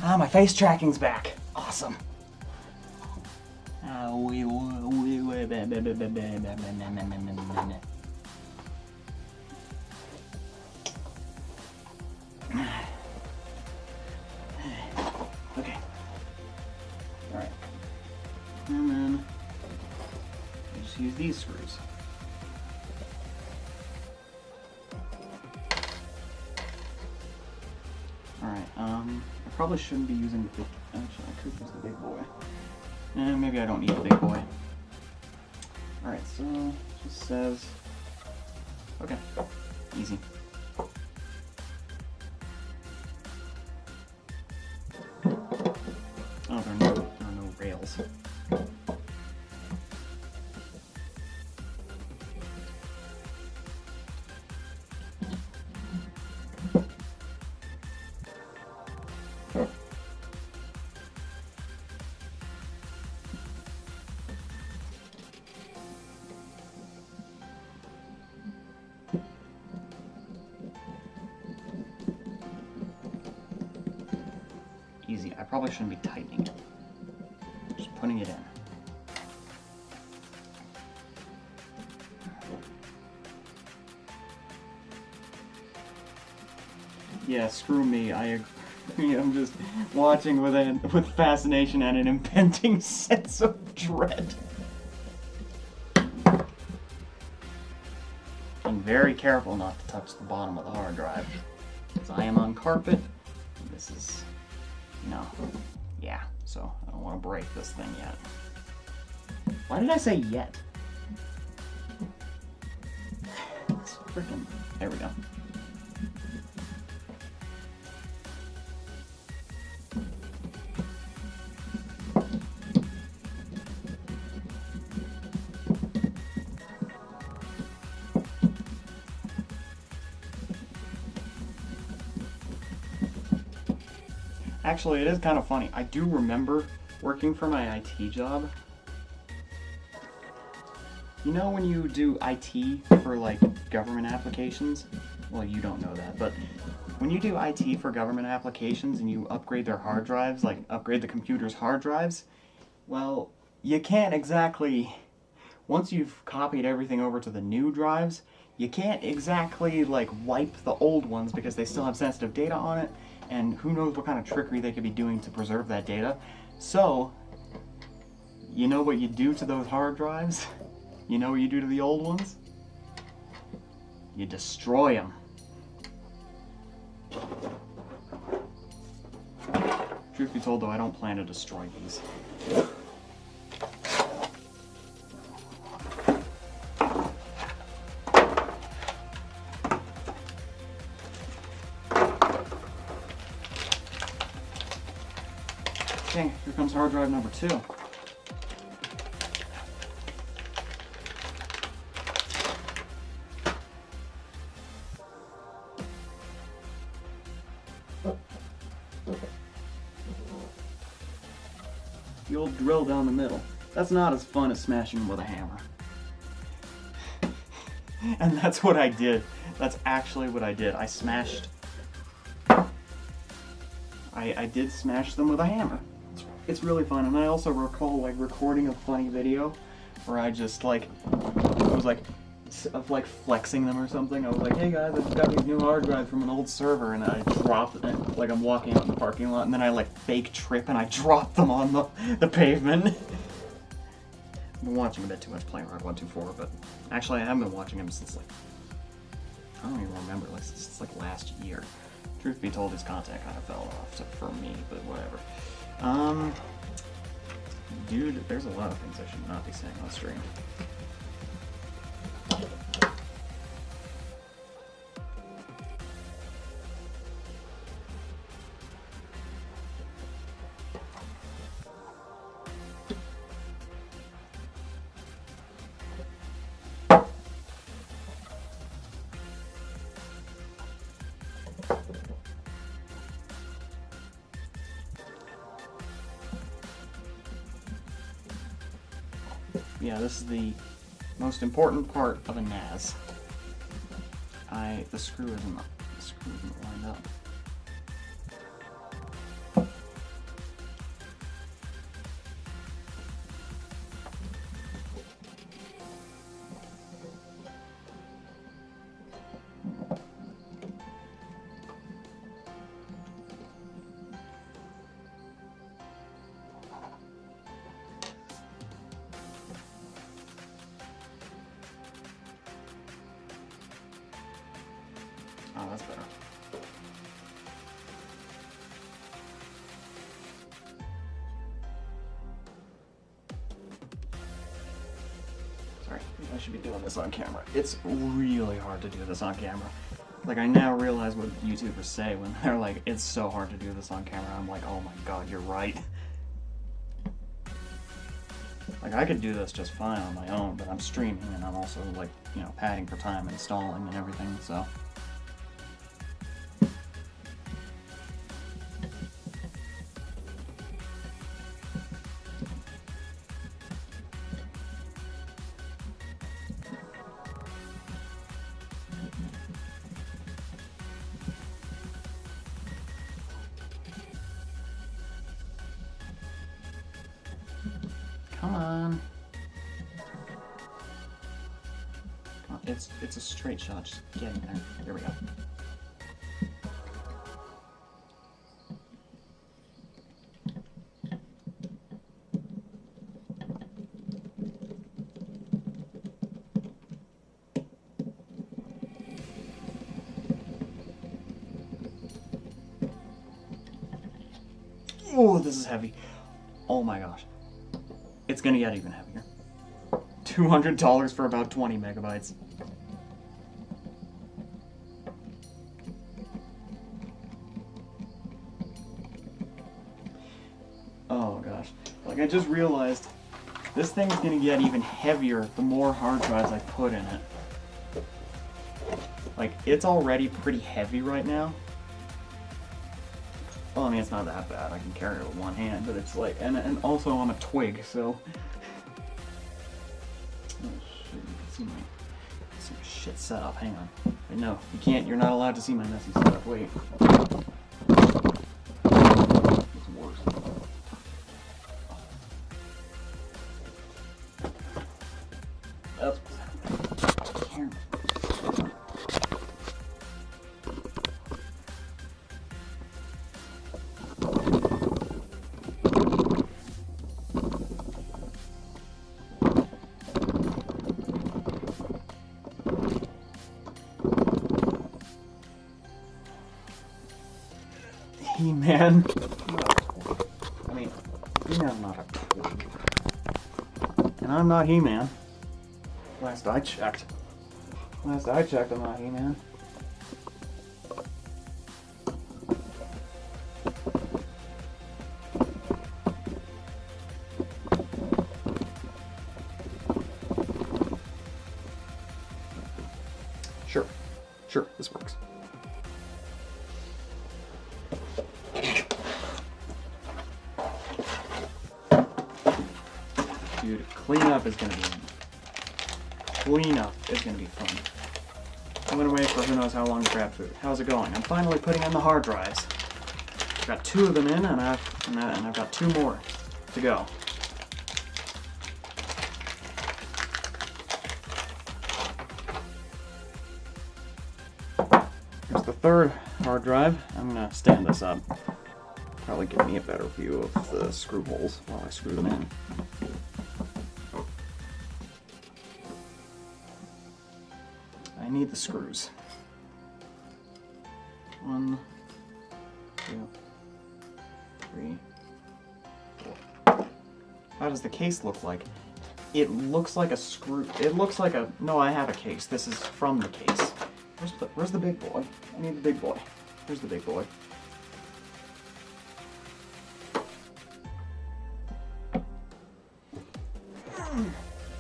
My face tracking's back. Awesome. Okay. Alright. And then I just use these screws. Alright, I probably shouldn't be using the big, actually I could use the big boy. Maybe I don't need the big boy. Alright, so it just says, okay, easy. Oh, there are no rails. Easy. I probably shouldn't be tightening it. Just putting it in. Yeah, screw me. I agree. I'm just watching with fascination and an impending sense of dread. Being very careful not to touch the bottom of the hard drive, because I am on carpet. And this is, yeah. So I don't want to break this thing yet. Why did I say yet? It's freaking. There we go. Actually, it is kind of funny. I do remember working for my IT job. You know when you do IT for like government applications? Well, you don't know that, but when you do IT for government applications and you upgrade their hard drives, like upgrade the computer's hard drives, well, you can't exactly, once you've copied everything over to the new drives, you can't exactly like wipe the old ones because they still have sensitive data on it, and who knows what kind of trickery they could be doing to preserve that data. So, you know what you do to those hard drives? You know what you do to the old ones? You destroy them. Truth be told though, I don't plan to destroy these. Okay, here comes hard drive number 2. The old drill down the middle. That's not as fun as smashing them with a hammer. And that's what I did. That's actually what I did. I smashed... I did smash them with a hammer. It's really fun, and I also recall like recording a funny video where I just like, I was like, of like flexing them or something. I was like, hey guys, I just got these new hard drives from an old server, and I dropped it, like I'm walking out in the parking lot, and then I like fake trip and I dropped them on the pavement. I've been watching a bit too much Playing Rock 124, but actually I haven't been watching him since like, I don't even remember, like since like last year. Truth be told, his content kind of fell off for me, but whatever. Dude, there's a lot of things I should not be saying on stream. Yeah, this is the Most important part of a NAS. The screw isn't lined up. Oh, that's better. Sorry, I should be doing this on camera. It's really hard to do this on camera. Like, I now realize what YouTubers say when they're like, it's so hard to do this on camera. I'm like, oh my god, you're right. Like, I could do this just fine on my own, but I'm streaming and I'm also, like, you know, padding for time, installing and everything, so. Come on. Come on. It's a straight shot. Just get in there. There we go. Oh, this is heavy. Oh my gosh. It's gonna get even heavier. $200 for about 20 megabytes. Oh gosh. Like, I just realized this thing's gonna get even heavier the more hard drives I put in it. Like, it's already pretty heavy right now. Well, I mean, it's not that bad. I can carry it with one hand, but it's like, and also I'm a twig, so. Oh shit, you can see my shit setup. Hang on. Wait, no, you can't. You're not allowed to see my messy setup. Wait. It's worse. That's what's happening. Here. He-Man. I mean, He-Man's not a twig. And I'm not He-Man. Last I checked. I'm not He-Man. Sure, this works. Dude, cleanup is gonna be fun. I'm gonna wait for who knows how long to grab food. How's it going? I'm finally putting in the hard drives. I've got 2 of them in, and I've got 2 more to go. Here's the 3rd hard drive. I'm gonna stand this up. Probably give me a better view of the screw holes while I screw them in. I need the screws. 1, 2, 3, 4. How does the case look like? It looks like a screw. It looks like a. No, I have a case. This is from the case. Where's the big boy? I need the big boy. Where's the big boy?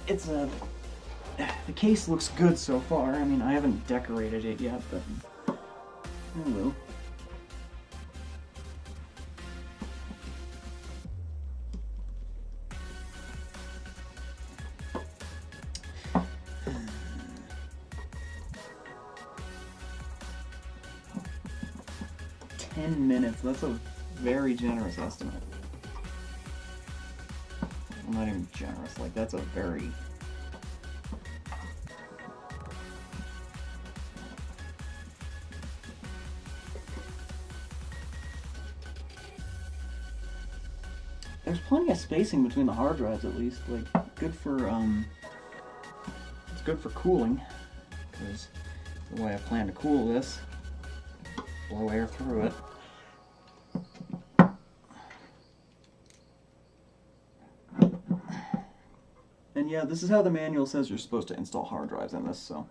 It's a. The case looks good so far. I mean, I haven't decorated it yet, but I will. 10 minutes. That's a very generous estimate. Well, not even generous, like that's a very... There's plenty of spacing between the hard drives, at least. Like, good for, it's good for cooling, because the way I plan to cool this, blow air through it. And yeah, this is how the manual says you're supposed to install hard drives in this, so.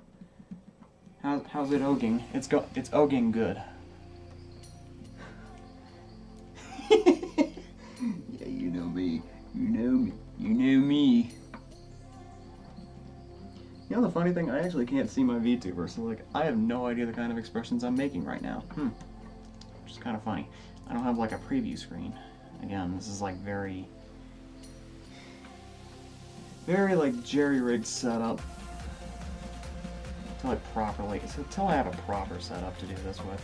How's it ogging? It's ogging good. Yeah, you know me. You know me. You know me. You know the funny thing, I actually can't see my VTuber, so like, I have no idea the kind of expressions I'm making right now. Which is kind of funny. I don't have like a preview screen. Again, this is like very like jerry-rigged setup. Until I have a proper setup to do this with.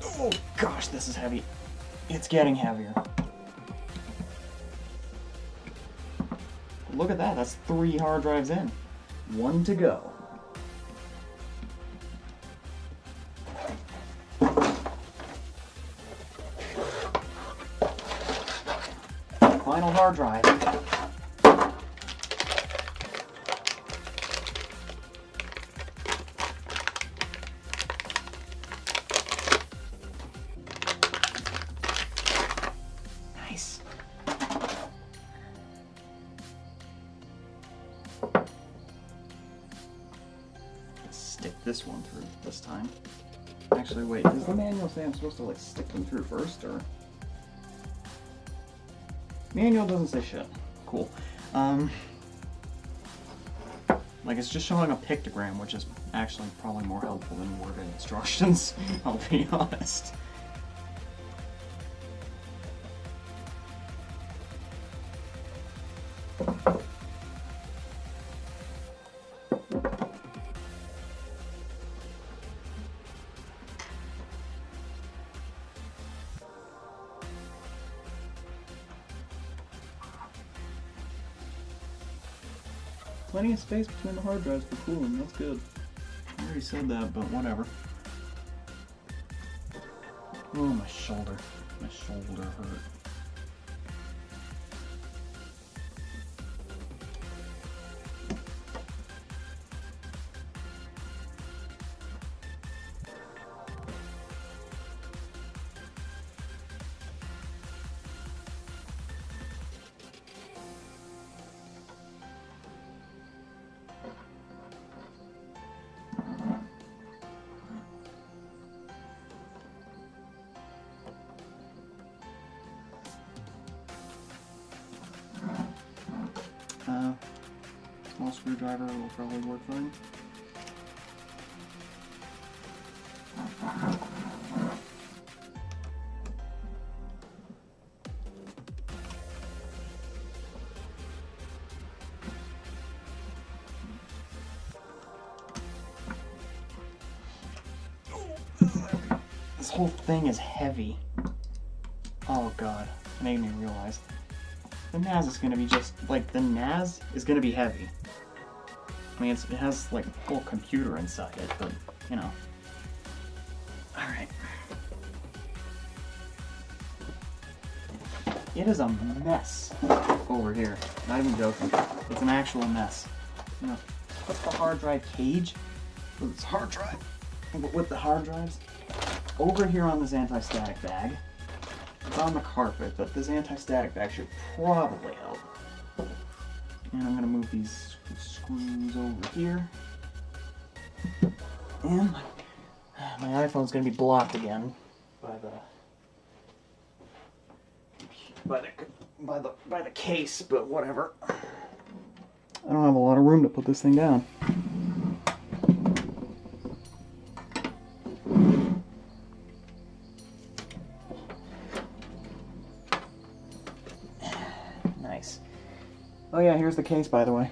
Oh gosh, this is heavy. It's getting heavier. Look at that, that's 3 hard drives in. 1 to go. Final hard drive. Nice. Let's stick this one through this time. Actually, wait, does the manual say I'm supposed to like stick them through first, or? Manual doesn't say shit. Cool. Like it's just showing a pictogram, which is actually probably more helpful than worded instructions, I'll be honest. Plenty of space between the hard drives for cooling, that's good. I already said that, but whatever. Oh, my shoulder. My shoulder hurt. Small screwdriver will probably work fine. This whole thing is heavy. Oh god, it made me realize. The NAS is going to be just, like, the NAS is going to be heavy. I mean, it has, like, a full computer inside it, but, you know. Alright. It is a mess over here. Not even joking. It's an actual mess. You know, put the hard drive cage with its hard drive, with the hard drives, over here on this anti-static bag. It's on the carpet, but this anti-static bag should probably help. And I'm going to move these screws over here. And my iPhone's going to be blocked again by the case, but whatever. I don't have a lot of room to put this thing down. Nice. Oh yeah, here's the case, by the way.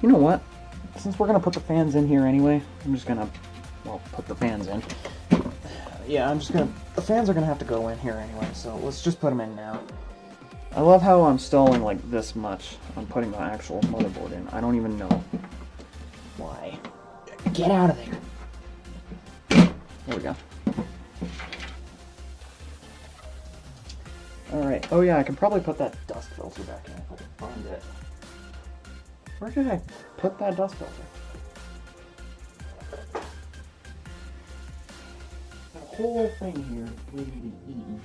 You know what? Since we're gonna put the fans in here anyway, I'm just gonna, well, put the fans in. Yeah, the fans are gonna have to go in here anyway, so let's just put them in now. I love how I'm stalling like this much on putting the actual motherboard in. I don't even know why. Get out of there. There we go. Alright, oh yeah, I can probably put that dust filter back in if I can find it. Where did I put that dust filter? That whole thing here ready to be eaten.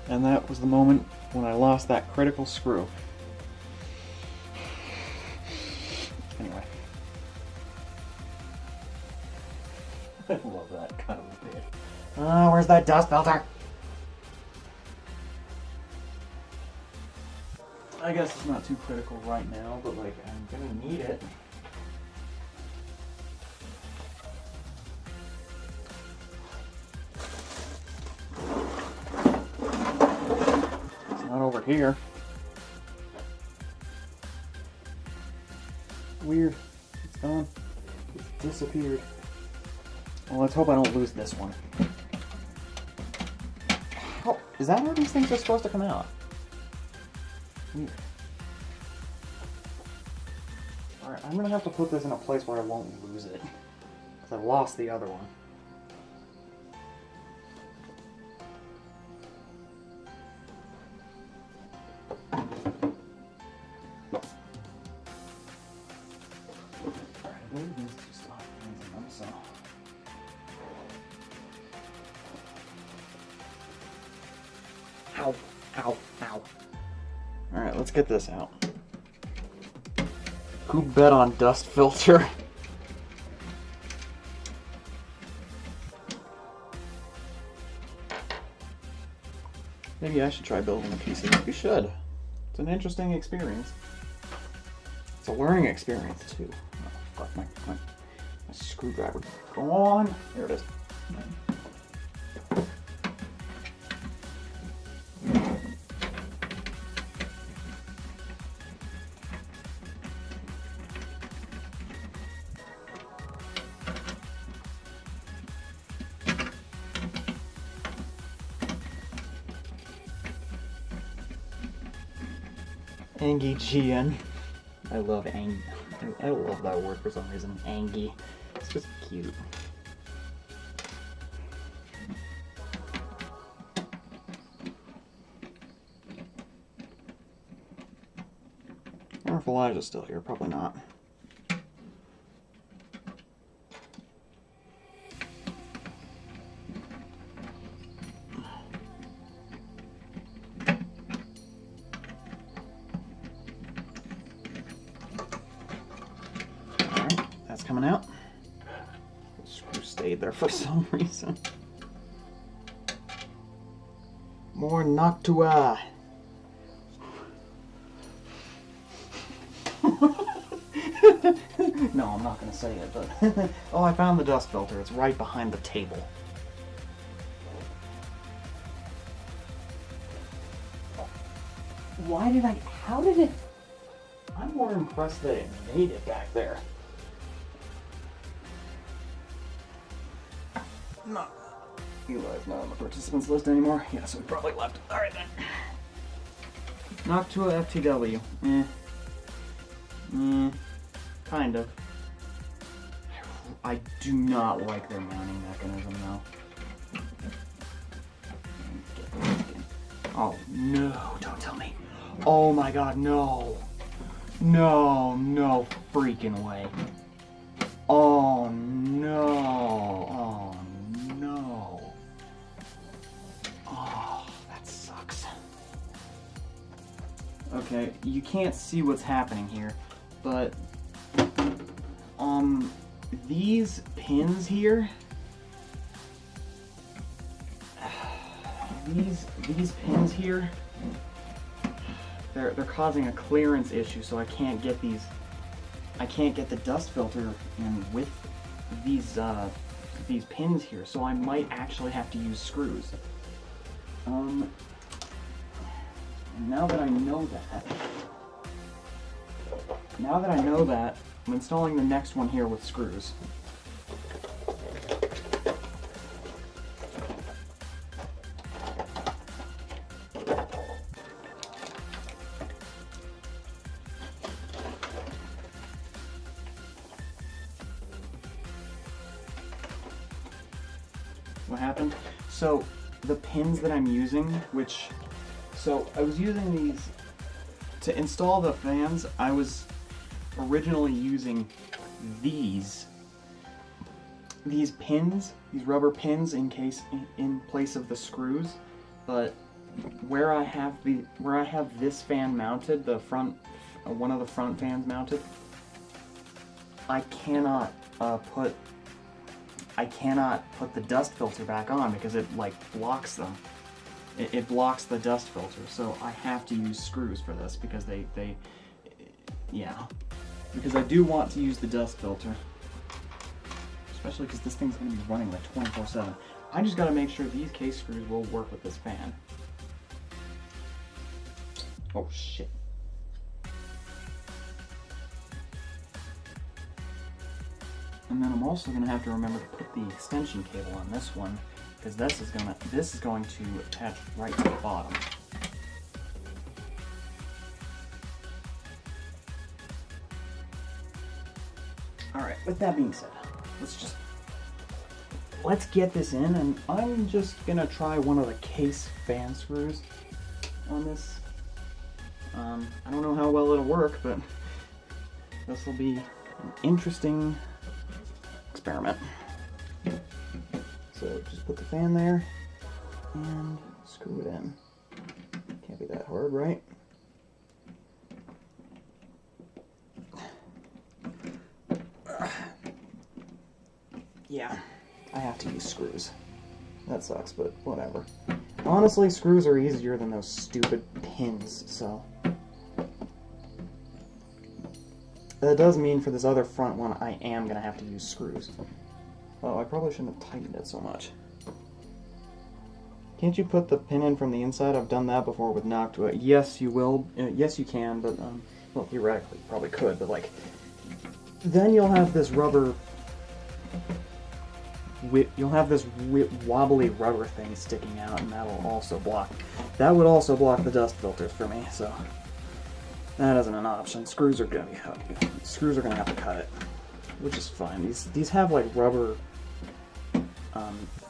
And that was the moment when I lost that critical screw. Anyway. I love that kind of bit. Oh, where's that dust filter? I guess it's not too critical right now, but like, I'm gonna need it. Not over here. Weird. It's gone. It's disappeared. Well, let's hope I don't lose this one. Oh, is that where these things are supposed to come out? Weird. Alright, I'm gonna have to put this in a place where I won't lose it. Because I lost the other one. Ow, ow, ow. Alright, let's get this out. Who bet on dust filter? Maybe I should try building a PC. You should. It's an interesting experience. It's a learning experience, too. Oh, fuck, my screwdriver. Go on. There it is. Angie Jiyen. I love Angie. I love that word for some reason. Angie. It's just cute. I wonder if Elijah's still here. Probably not. Coming out. The screw stayed there for some reason. More Noctua. No, I'm not going to say it, but... Oh, I found the dust filter. It's right behind the table. Why did I... How did it... I'm more impressed that it made it back there. No. Eli's not on the participants list anymore. Yeah, so we probably left. Alright then. Noctua FTW. Kind of. I do not like their mounting mechanism though. Oh no, don't tell me. Oh my god, no. No, no freaking way. Oh no. Oh no. Oh, that sucks. Okay, you can't see what's happening here, but these pins here, these pins here, they're causing a clearance issue, so I can't get the dust filter in with these pins here, so I might actually have to use screws. And now that I know that, I'm installing the next one here with screws. What happened? So the pins that I'm using, so I was using these to install the fans. I was originally using these pins, these rubber pins in place of the screws, but where I have this fan mounted, the front, one of the front fans mounted, I cannot put the dust filter back on because it like blocks them. It blocks the dust filter, so I have to use screws for this because because I do want to use the dust filter, especially because this thing's going to be running like 24/7. I just got to make sure these case screws will work with this fan. Oh shit. And then I'm also going to have to remember to put the extension cable on this one, because this is going to attach right to the bottom. Alright, with that being said, let's get this in, and I'm just going to try one of the case fan screws on this. I don't know how well it'll work, but this will be an interesting experiment. So just put the fan there and screw it in. Can't be that hard, right? Yeah, I have to use screws. That sucks, but whatever. Honestly, screws are easier than those stupid pins, so. That does mean for this other front one, I am going to have to use screws. Oh, I probably shouldn't have tightened it so much. Can't you put the pin in from the inside? I've done that before with Noctua. Yes, you will. Yes, you can, but, well, theoretically, you probably could, but, like, then you'll have this rubber... You'll have this wobbly rubber thing sticking out, and that would also block the dust filters for me, so... That isn't an option. Screws are gonna have to cut it, which is fine. These have like rubber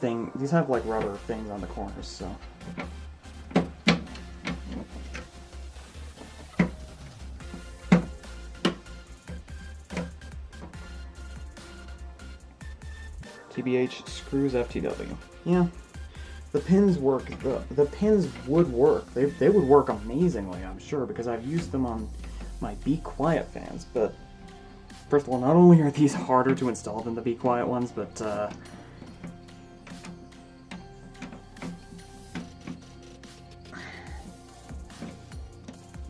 These have like rubber things on the corners, so. TBH screws FTW. Yeah. The pins work. The pins would work. They would work amazingly, I'm sure, because I've used them on my Be Quiet fans. But first of all, not only are these harder to install than the Be Quiet ones, but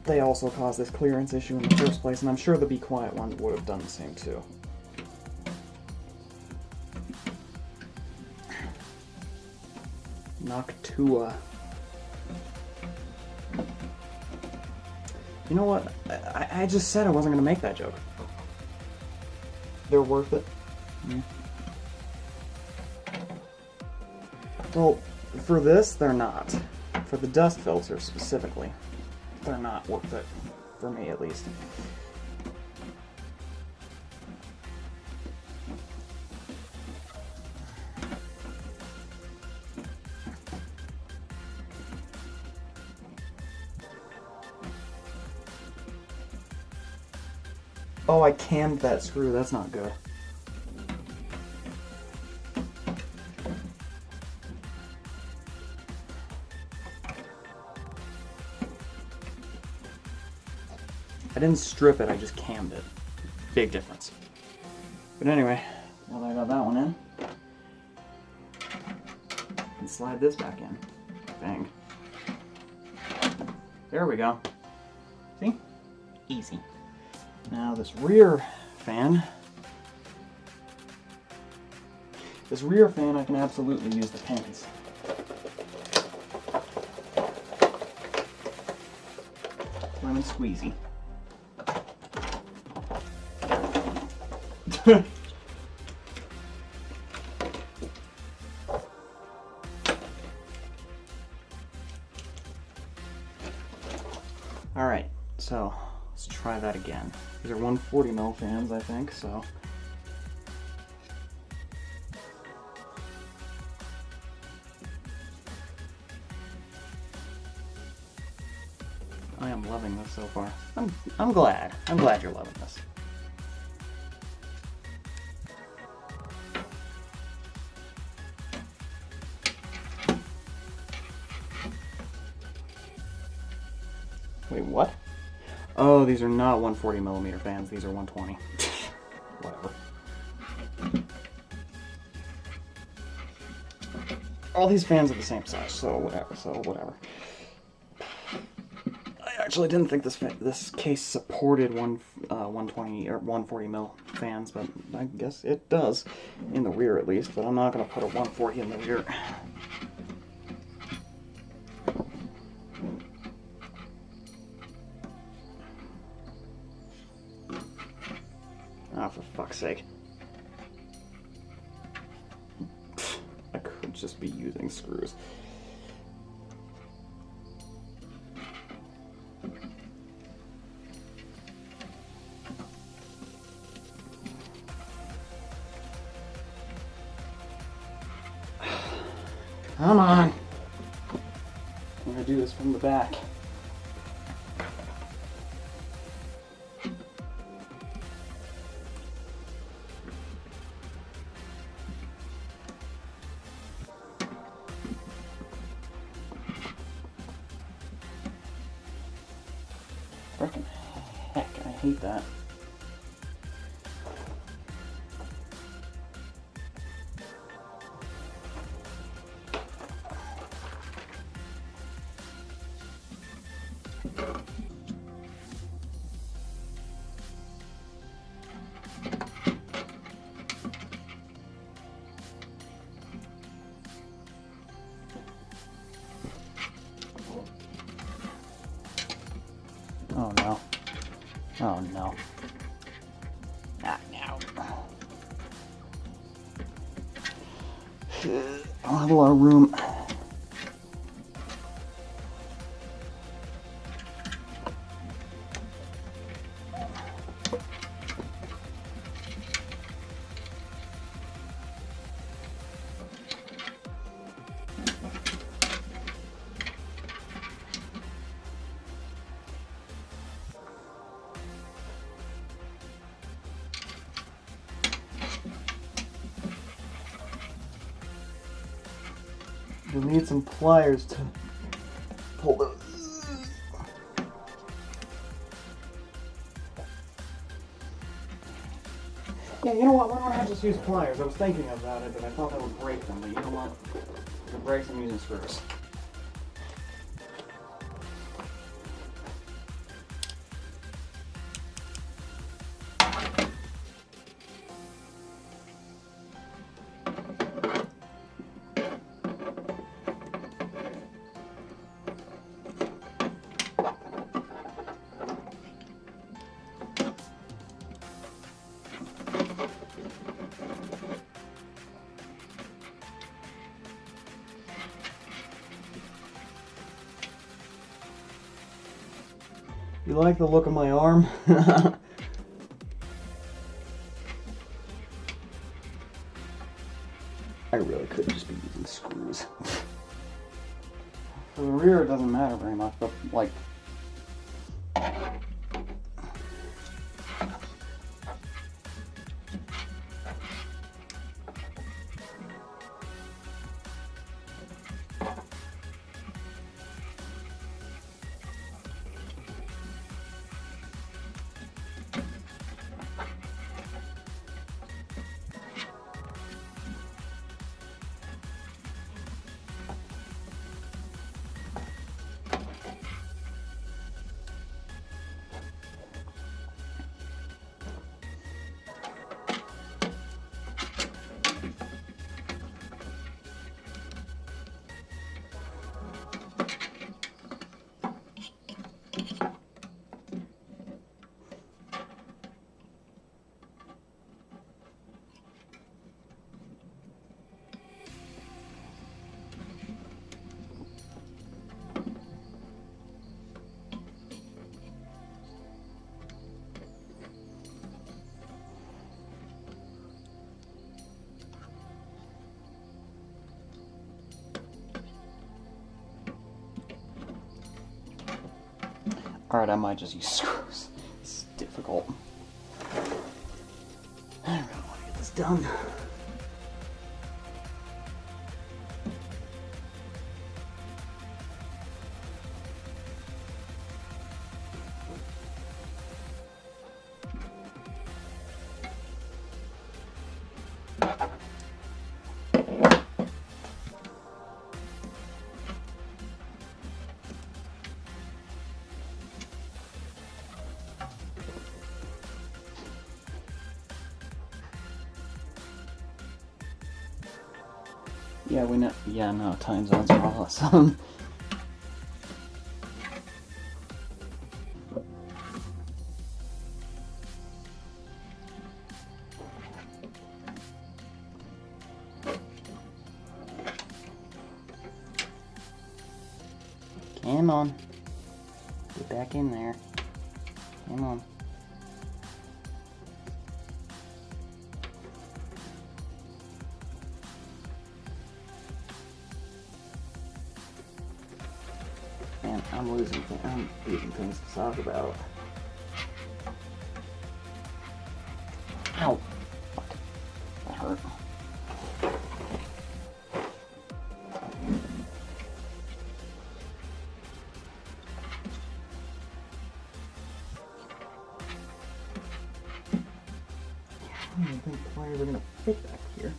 they also cause this clearance issue in the first place, and I'm sure the Be Quiet ones would have done the same too. Noctua. You know what? I just said I wasn't going to make that joke. They're worth it. Mm. Well, for this, they're not. For the dust filter specifically, they're not worth it. For me, at least. Oh, I cammed that screw. That's not good. I didn't strip it, I just cammed it. Big difference. But anyway, Now that I got that one in, and slide this back in. Bang. There we go. See? Easy. Now this rear fan. This rear fan, I can absolutely use the pins. Lemon squeezy. Alright, so let's try that again. These are 140 mil fans, I think, so. I am loving this so far. I'm glad. I'm glad you're loving this. Wait, what? Oh, these are not 140 millimeter fans. These are 120. Whatever. All these fans are the same size, so whatever. I actually didn't think this case supported 120 or 140 mil fans, but I guess it does in the rear at least. But I'm not going to put a 140 in the rear. Ah, for fuck's sake. I could just be using screws. Come on. I'm gonna do this from the back. Frickin' heck, I hate that. Oh no. Oh no. Not now. I don't have a lot of room. You'll need some pliers to pull those. Yeah, you know what? Why don't I just use pliers? I was thinking about it, but I thought that would break them. But you know what? If it breaks, I'm using screws. You like the look of my arm? I really could just be using screws. For the rear, it doesn't matter very much, but like... Alright, I might just use screws. It's difficult. I really want to get this done. Yeah, we know. Yeah, no, time zones are awesome. Come on. Get back in there. Come on. Man, I'm losing things to talk about. Ow! Fuck. That hurt. I don't think pliers are gonna fit back here.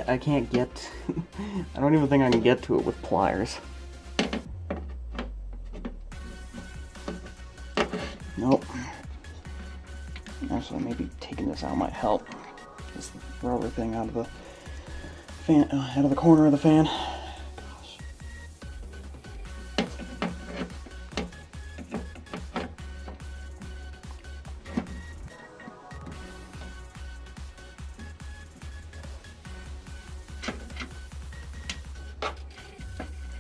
I can't get... I don't even think I can get to it with pliers. Nope. Actually, maybe taking this out might help. This rubber thing out of the fan, out of the corner of the fan. Gosh.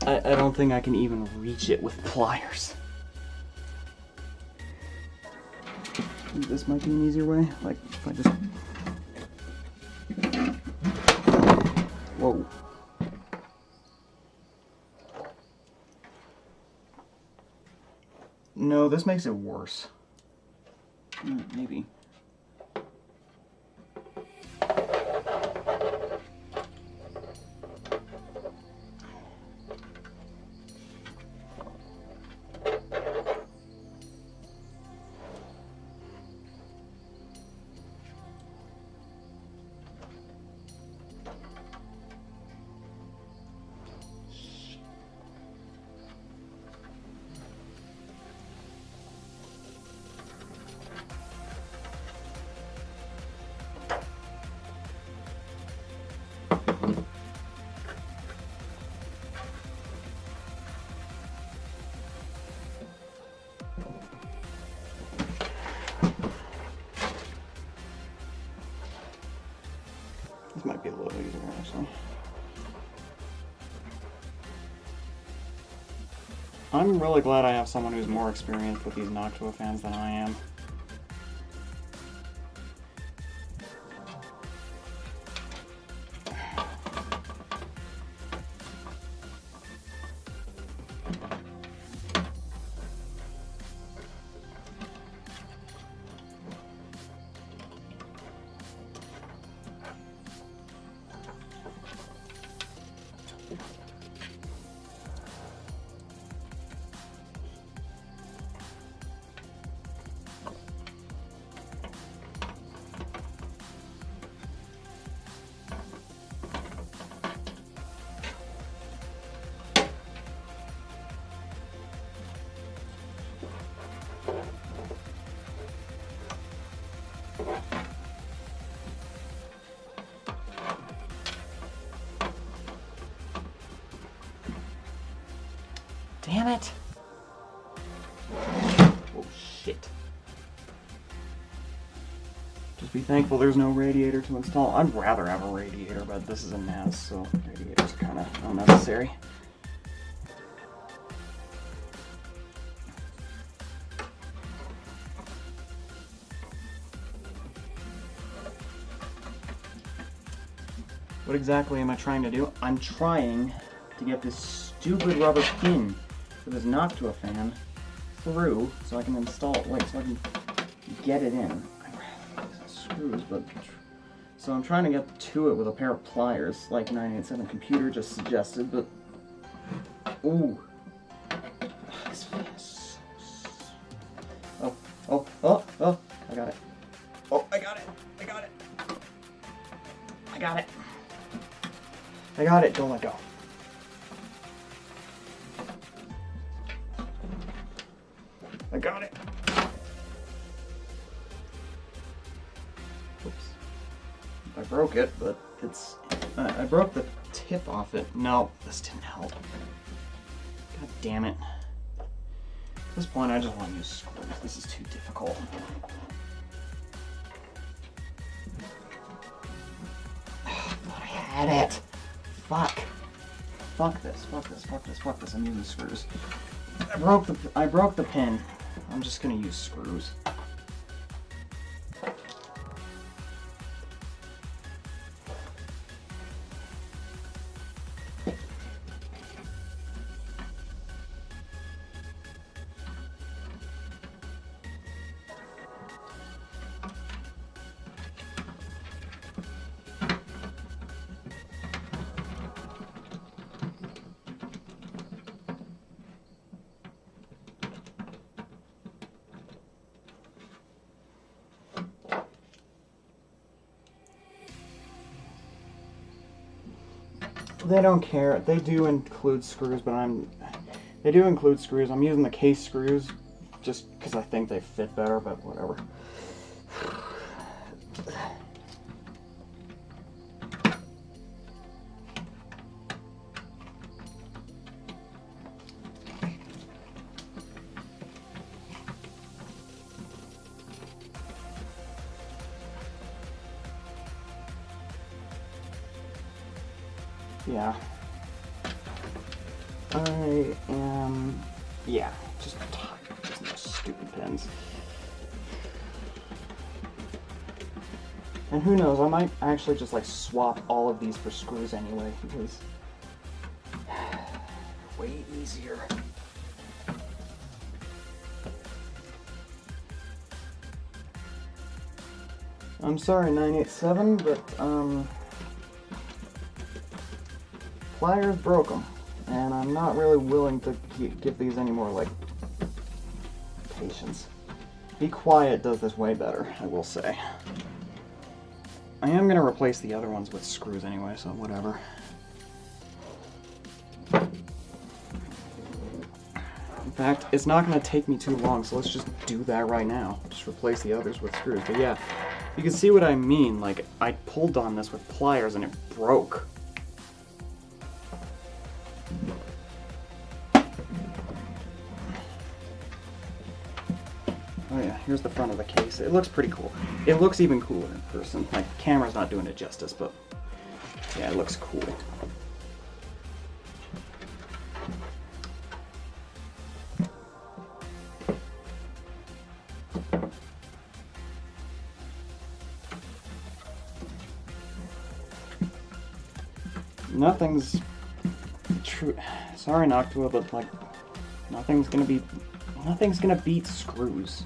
I don't think I can even reach it with pliers. This might be an easier way. Like, if I just... Whoa. No, this makes it worse. Maybe. This might be a little easier, actually. I'm really glad I have someone who's more experienced with these Noctua fans than I am. Damn it! Oh shit. Just be thankful there's no radiator to install. I'd rather have a radiator, but this is a NAS, so radiator's kind of unnecessary. What exactly am I trying to do? I'm trying to get this stupid rubber pin for this Noctua fan through so I can install it, so I can get it in. Screws, but so I'm trying to get to it with a pair of pliers, like 987 Computer just suggested, but ooh, this fan is so... Oh, I got it. Oh, I got it. Don't let go. I got it. Oops. I broke it, but it's... I broke the tip off it. No, this didn't help. God damn it. At this point, I just want to use screws. This is too difficult. I thought I had it. Fuck. Fuck this. I'm using screws. I broke the pin. I'm just gonna use screws. They don't care. They do include screws, but they do include screws. I'm using the case screws just because I think they fit better, but whatever. Yeah. Yeah, just tired. Just those stupid pins. And who knows, I might actually just like swap all of these for screws anyway, because way easier. I'm sorry, 987, but pliers broke them, and I'm not really willing to give these any more, like, patience. Be Quiet does this way better, I will say. I am going to replace the other ones with screws anyway, so whatever. In fact, it's not going to take me too long, so let's just do that right now. Just replace the others with screws. But yeah, you can see what I mean. Like, I pulled on this with pliers and it broke. Oh yeah, here's the front of the case. It looks pretty cool. It looks even cooler in person. Like, the camera's not doing it justice, but yeah, it looks cool. Nothing's true. Sorry, Noctua, but like, nothing's gonna beat screws.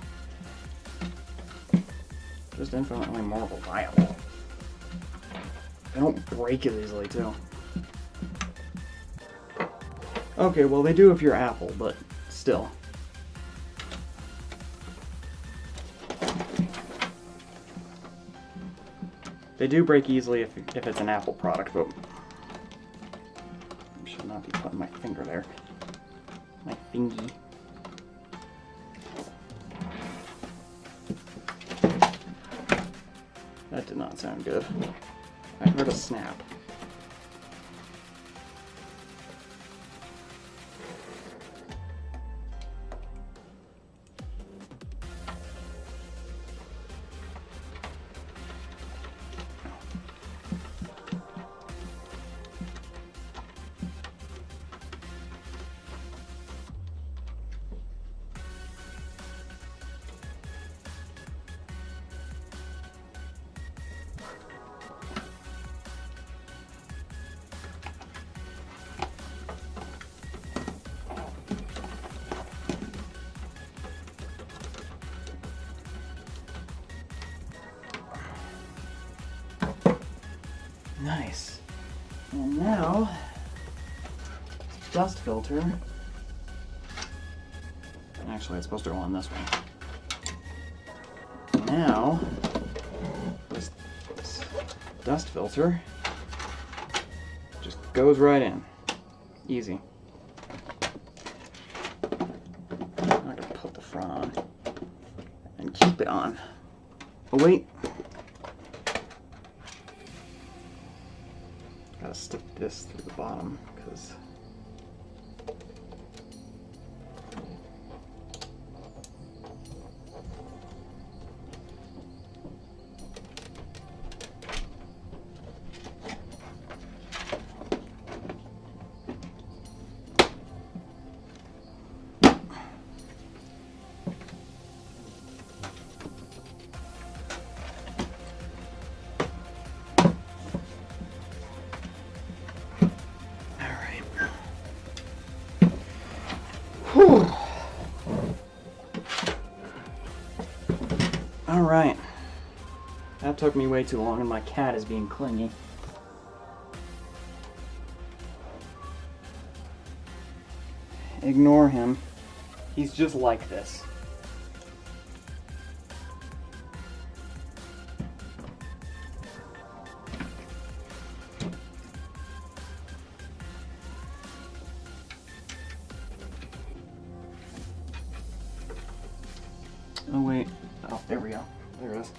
Just infinitely more reliable. They don't break as easily, too. Okay, well, they do if you're Apple, but still. They do break easily if it's an Apple product, but I should not be putting my finger there. My fingy. did not sound good. I heard a snap. Nice. And now, dust filter. Actually, it's supposed to go on this one. Now, this dust filter just goes right in. Easy. I'm not gonna put the front on and keep it on. Oh wait. Gotta stick this through the bottom because Alright. That took me way too long and my cat is being clingy. Ignore him. He's just like this. Oh wait. Oh, there we go. There it is.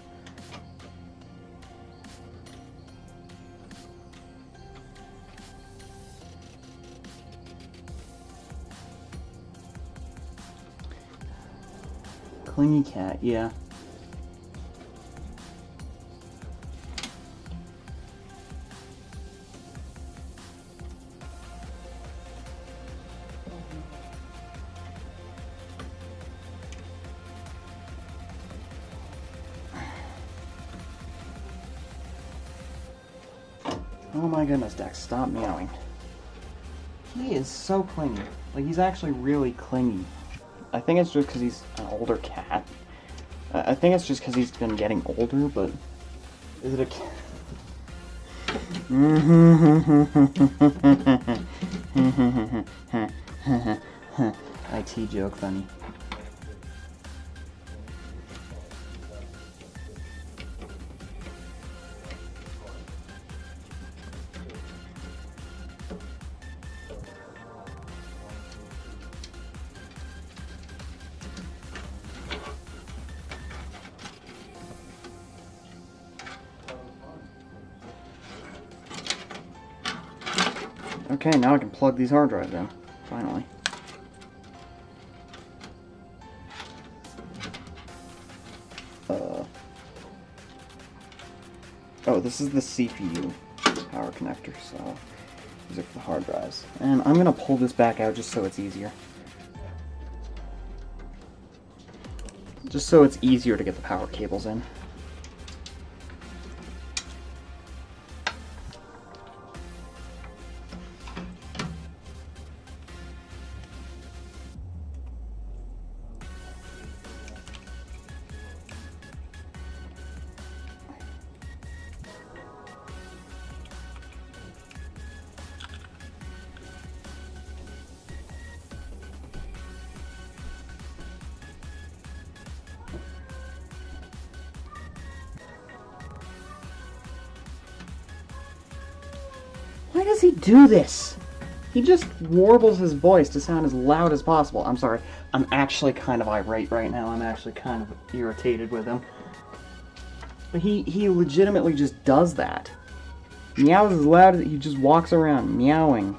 Clingy cat, yeah. Oh my goodness, Dex, stop meowing. He is so clingy. Like, he's actually really clingy. I think it's just because he's an older cat. I think it's just because he's been getting older, but... Is it a cat? IT joke funny. Okay, now I can plug these hard drives in, finally. Oh, this is the CPU power connector, so these are for the hard drives. And I'm gonna pull this back out just so it's easier. Just so it's easier to get the power cables in. Why does he do this? He just warbles his voice to sound as loud as possible. I'm sorry, I'm actually kind of irate right now. I'm actually kind of irritated with him. But he legitimately just does that. Meows as loud as he just walks around meowing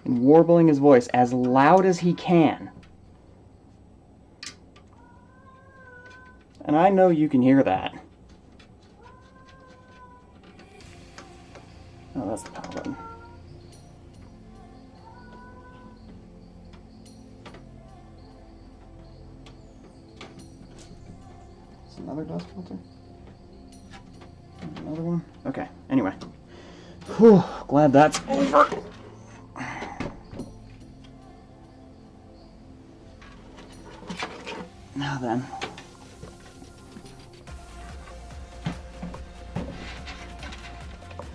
and warbling his voice as loud as he can. And I know you can hear that. Oh, that's the power button. Is another dust filter? Another one? Okay, anyway. Whew, glad that's over. Now then.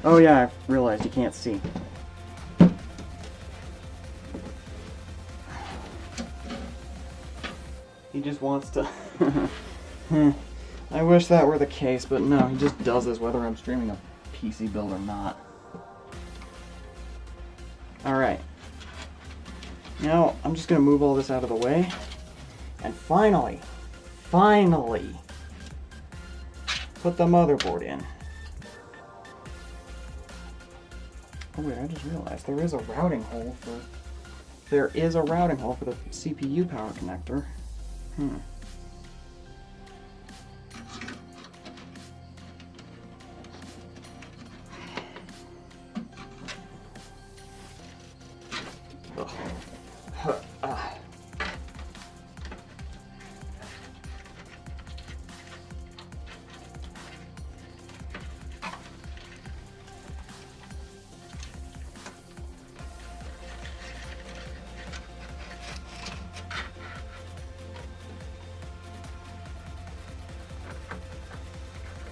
Oh yeah, I realized you can't see. He just wants to... I wish that were the case, but no, he just does this whether I'm streaming a PC build or not. Alright. Now, I'm just going to move all this out of the way. And finally, put the motherboard in. Oh wait, I just realized there is a routing hole for... There is a routing hole for the CPU power connector.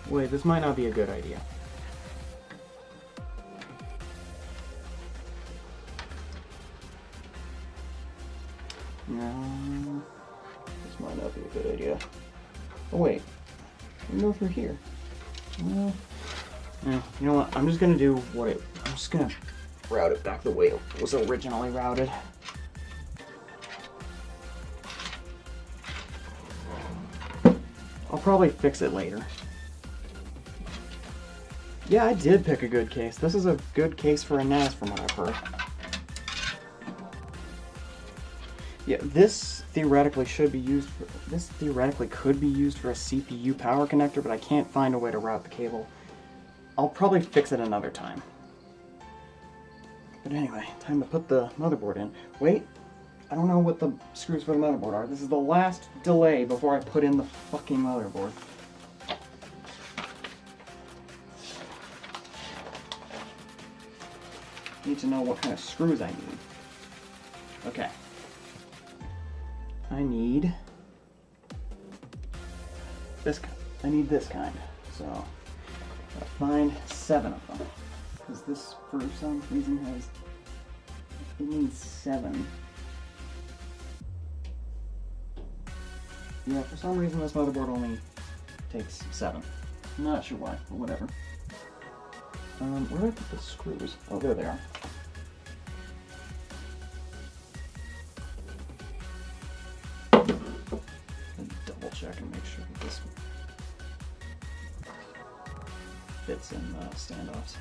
Wait, this might not be a good idea. No, this might not be a good idea. Oh wait, we can go through here. Well, yeah, you know what? I'm just gonna do what it. I'm just gonna route it back the way it was originally routed. I'll probably fix it later. Yeah, I did pick a good case. This is a good case for a NAS from what I've heard. Yeah, this theoretically should be used for... This theoretically could be used for a CPU power connector, but I can't find a way to route the cable. I'll probably fix it another time. But anyway, time to put the motherboard in. Wait, I don't know what the screws for the motherboard are. This is the last delay before I put in the fucking motherboard. Need to know what kind of screws I need. Okay. I need this kind. I need this kind. So I'll find 7 of them. Because this for some reason has, it needs 7. Yeah, for some reason this motherboard only takes 7. I'm not sure why, but whatever. Where do I put the screws? Oh, there they are. Double check and make sure that this fits in the standoffs.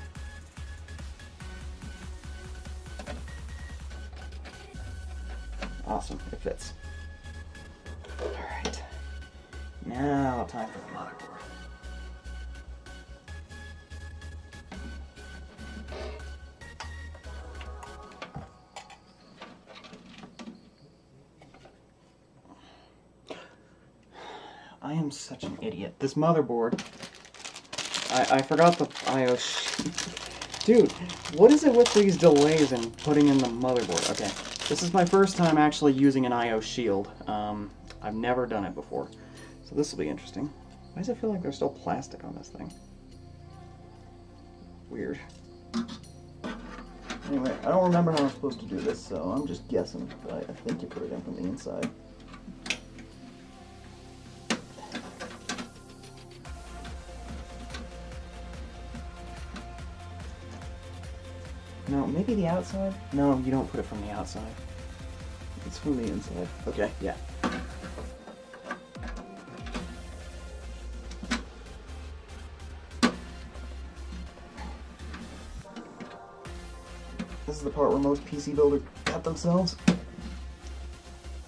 Awesome, it fits. Alright. Now, time for the motherboard. I am such an idiot. This motherboard, I forgot the I/O. Dude, what is it with these delays and putting in the motherboard? Okay, this is my first time actually using an I/O shield. I've never done it before, so this will be interesting. Why does it feel like there's still plastic on this thing? Weird. Anyway, I don't remember how I'm supposed to do this, so I'm just guessing. But I think you put it in from the inside. No, maybe the outside? No, you don't put it from the outside. It's from the inside. Okay, yeah. This is the part where most PC builders cut themselves.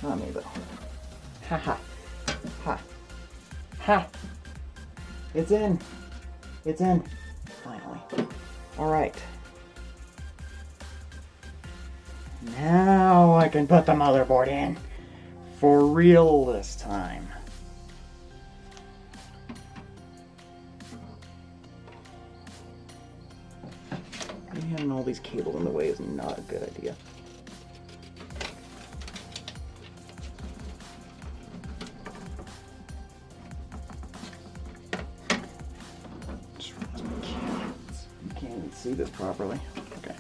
Not me though. Ha ha. Ha. Ha. It's in. It's in. Finally. Alright. Now I can put the motherboard in. For real this time. Having all these cables in the way is not a good idea. You can't even see this properly. Okay.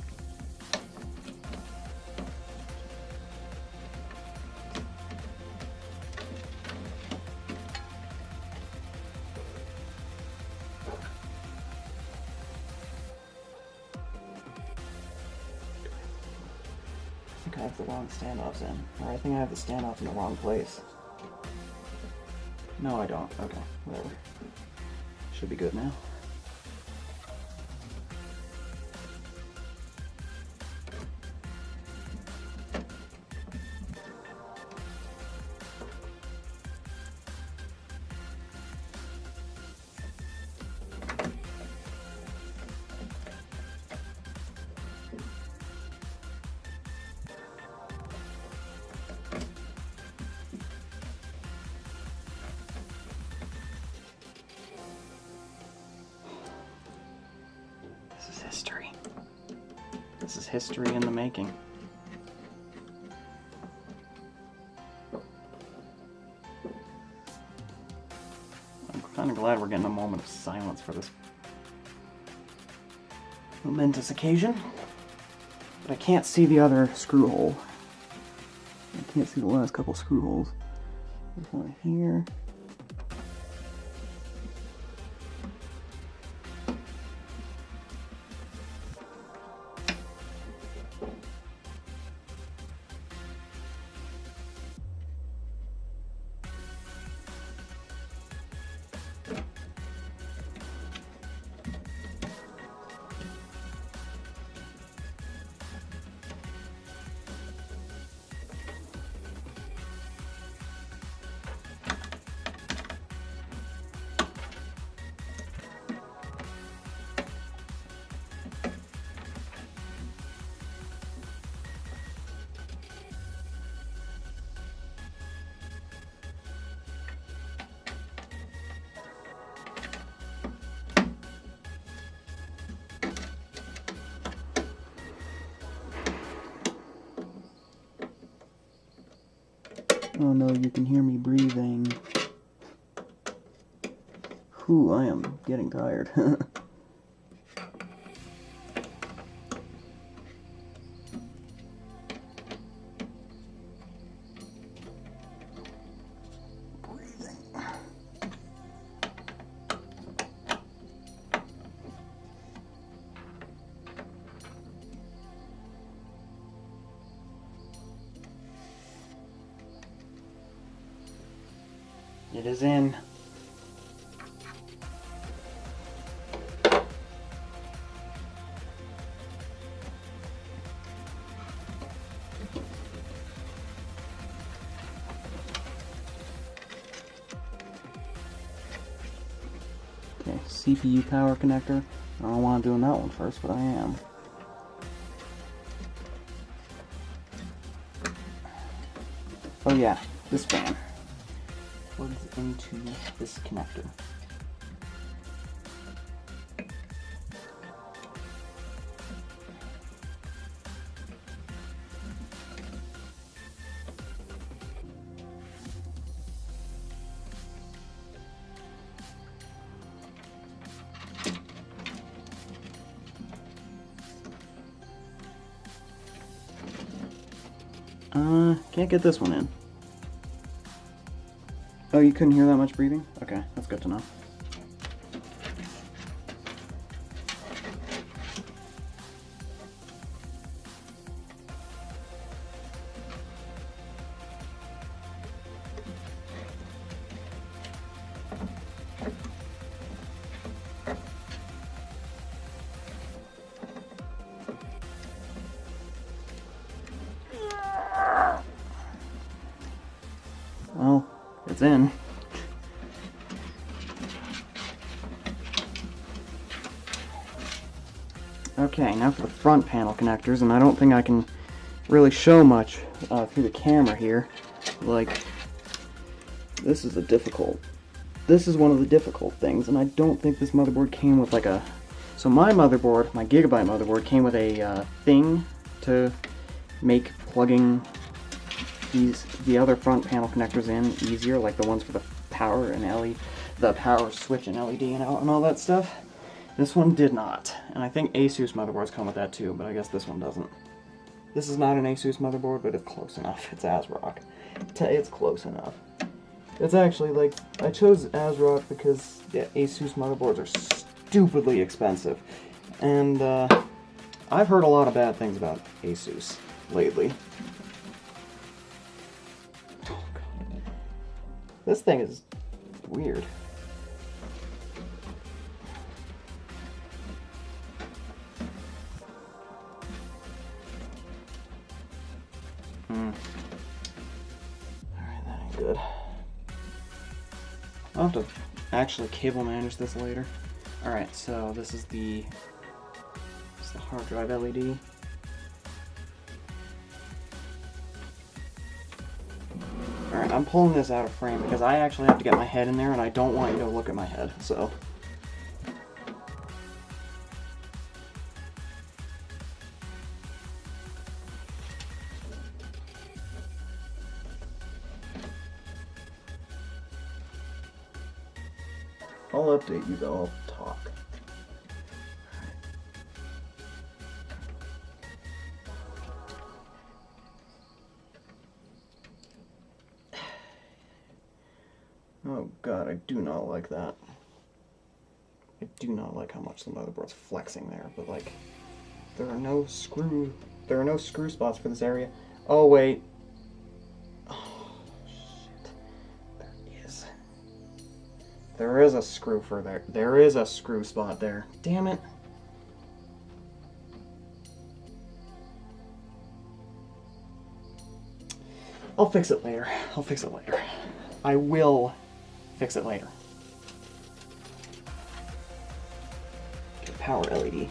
I think I have the wrong standoffs in. Or I think I have the standoff in the wrong place. No, I don't. Okay, whatever. Should be good now. This is history. This is history in the making. I'm kind of glad we're getting a moment of silence for this momentous occasion. But I can't see the other screw hole. I can't see the last couple screw holes. There's one here. Oh no, you can hear me breathing. Whew, I am getting tired. It is in. Okay, CPU power connector. I don't want to do that one first, but I am. Oh yeah, this fan plugs into this connector. Can't get this one in. Oh, you couldn't hear that much breathing? Okay, that's good to know. it's in. Okay, now for the front panel connectors, and I don't think I can really show much through the camera here. Like, this is one of the difficult things, and I don't think this motherboard came with like a... So my motherboard, my Gigabyte motherboard, came with a thing to make plugging the other front panel connectors in easier, like the ones for the power and the power switch and LED and all that stuff. This one did not, and I think Asus motherboards come with that too, but I guess this one doesn't. This is not an Asus motherboard, but it's close enough. It's ASRock. It's close enough. It's actually, like, I chose ASRock because Asus motherboards are stupidly expensive. And I've heard a lot of bad things about Asus lately. Oh, God. This thing is weird. Alright, that ain't good. I'll have to actually cable manage this later. Alright, so this is the hard drive LED. Alright, I'm pulling this out of frame because I actually have to get my head in there and I don't want you to look at my head, so... I'll update you though, I'll talk. Oh god, I do not like that. I do not like how much the motherboard's flexing there, but like, there are no screw spots for this area. Oh wait. Oh shit. There is. There is a screw for there. There is a screw spot there. Damn it. I'll fix it later. I'll fix it later. I will fix it later. Okay, power LED.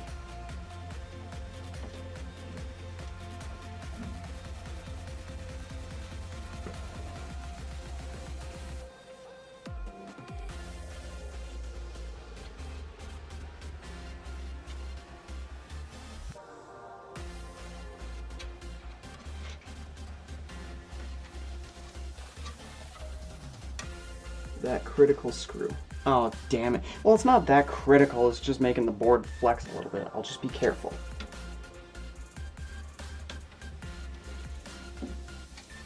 That critical screw. Oh, damn it. Well, it's not that critical, it's just making the board flex a little bit. I'll just be careful.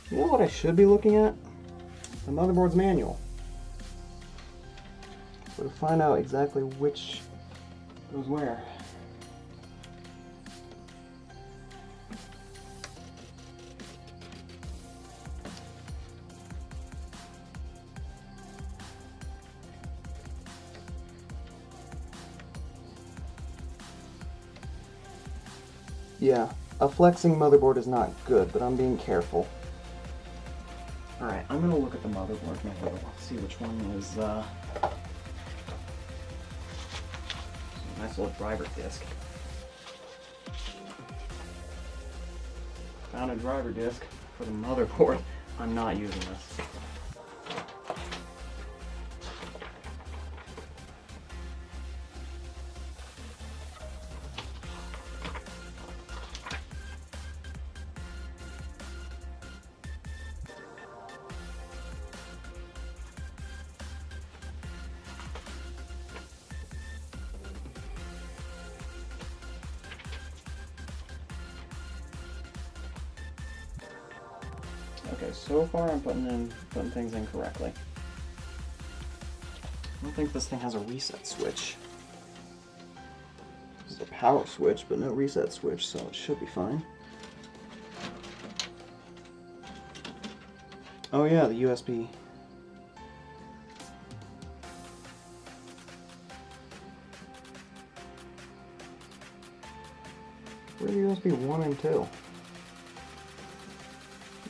You know what I should be looking at? The motherboard's manual. So to find out exactly which goes where. Yeah, a flexing motherboard is not good, but I'm being careful. Alright, I'm gonna look at the motherboard manual, see which one is, nice little driver disc. Found a driver disc for the motherboard. I'm not using this. Okay, so far I'm putting things in correctly. I don't think this thing has a reset switch. This is a power switch, but no reset switch, so it should be fine. Oh yeah, the USB. Where are the USB 1 and 2?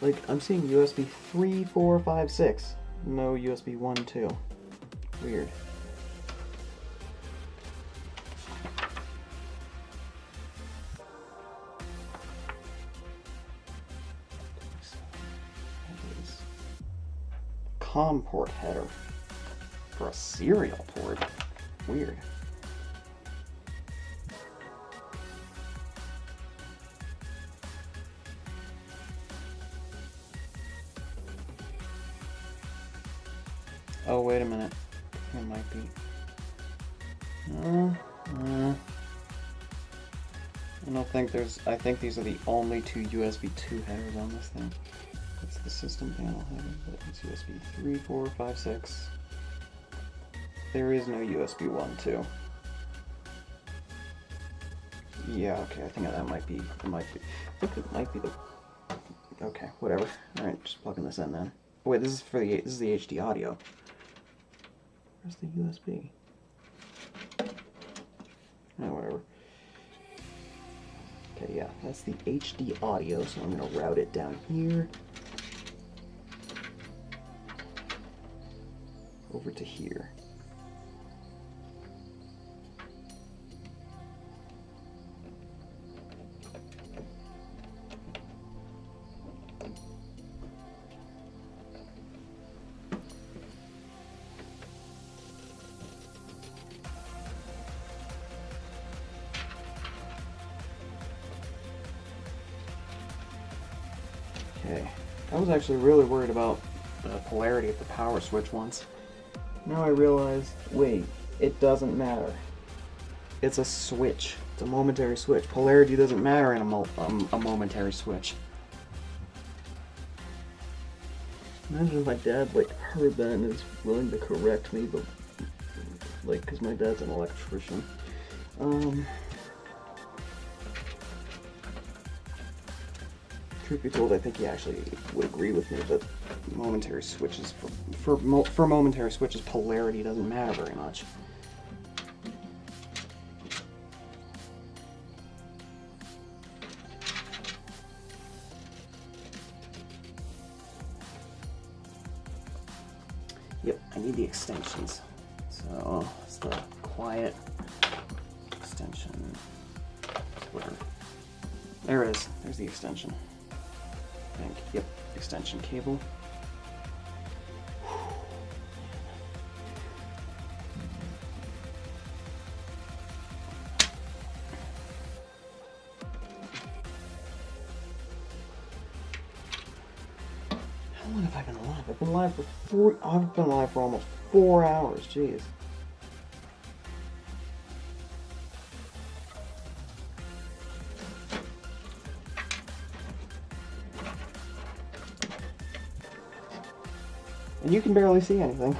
Like, I'm seeing USB 3, 4, 5, 6. no USB 1.2. Weird. COM port header for a serial port. Weird. Oh, wait a minute. It might be. I don't think there's. I think these are the only two USB 2 headers on this thing. That's the system panel header, but it's USB 3, 4, 5, 6. There is no USB 1.2. Yeah, okay, I think that might be. I think it might be the. Okay, whatever. All right, just plugging this in then. Oh, wait, this is for the. This is the HD audio. Where's the USB? Oh, whatever. Okay, yeah, that's the HD audio, so I'm gonna route it down here. Over to here. Okay, I was actually really worried about the polarity of the power switch once. Now I realize, wait, it doesn't matter. It's a switch. It's a momentary switch. Polarity doesn't matter in a momentary switch. Imagine if my dad heard that and is willing to correct me, but because my dad's an electrician. Truth be told, I think he actually would agree with me that momentary switches for momentary switches, polarity doesn't matter very much. Yep, I need the extensions. So it's the quiet extension splitter. There it is. There's the extension. Yep, extension cable. How long have I been alive? I've been alive for almost 4 hours. Jeez. And you can barely see anything.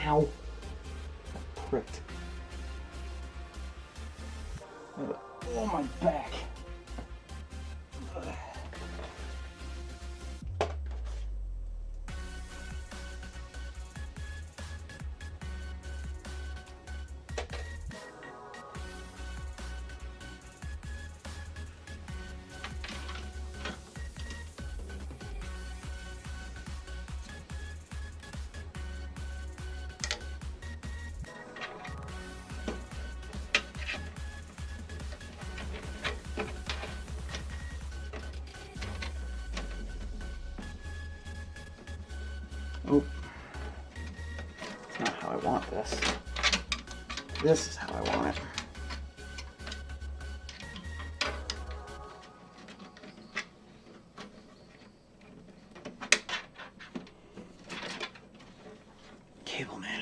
Ow. Pricked. Oh, my back. Oh, that's not how I want this. This is how I want it.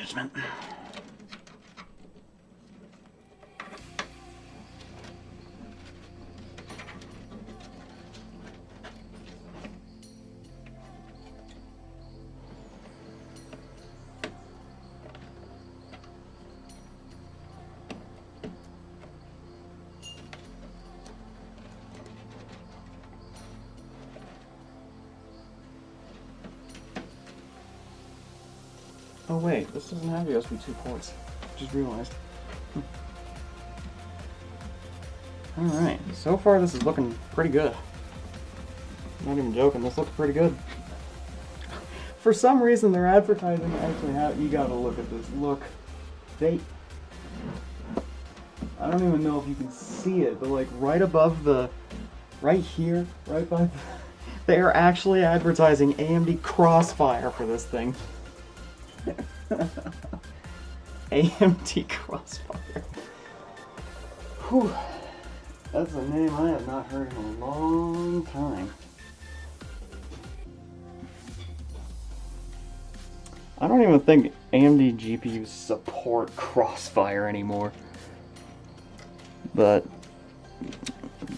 management. Oh wait, this doesn't have USB 2 ports. Just realized. Alright, so far this is looking pretty good. Not even joking, this looks pretty good. For some reason they're advertising actually how you gotta look at this. Look. I don't even know if you can see it, but like right above the right here, right by the, they are actually advertising AMD Crossfire for this thing. AMD Crossfire. Whew. That's a name I have not heard in a long time. I don't even think AMD GPUs support Crossfire anymore. But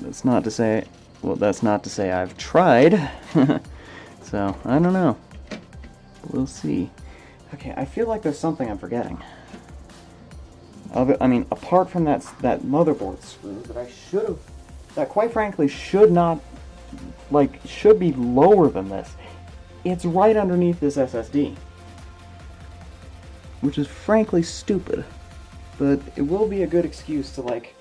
that's not to say, well, that's not to say I've tried. So, I don't know. We'll see. Okay, I feel like there's something I'm forgetting. I mean, apart from that motherboard screw that I should have, that quite frankly should not, like, should be lower than this. It's right underneath this SSD. Which is frankly stupid. But it will be a good excuse to, like,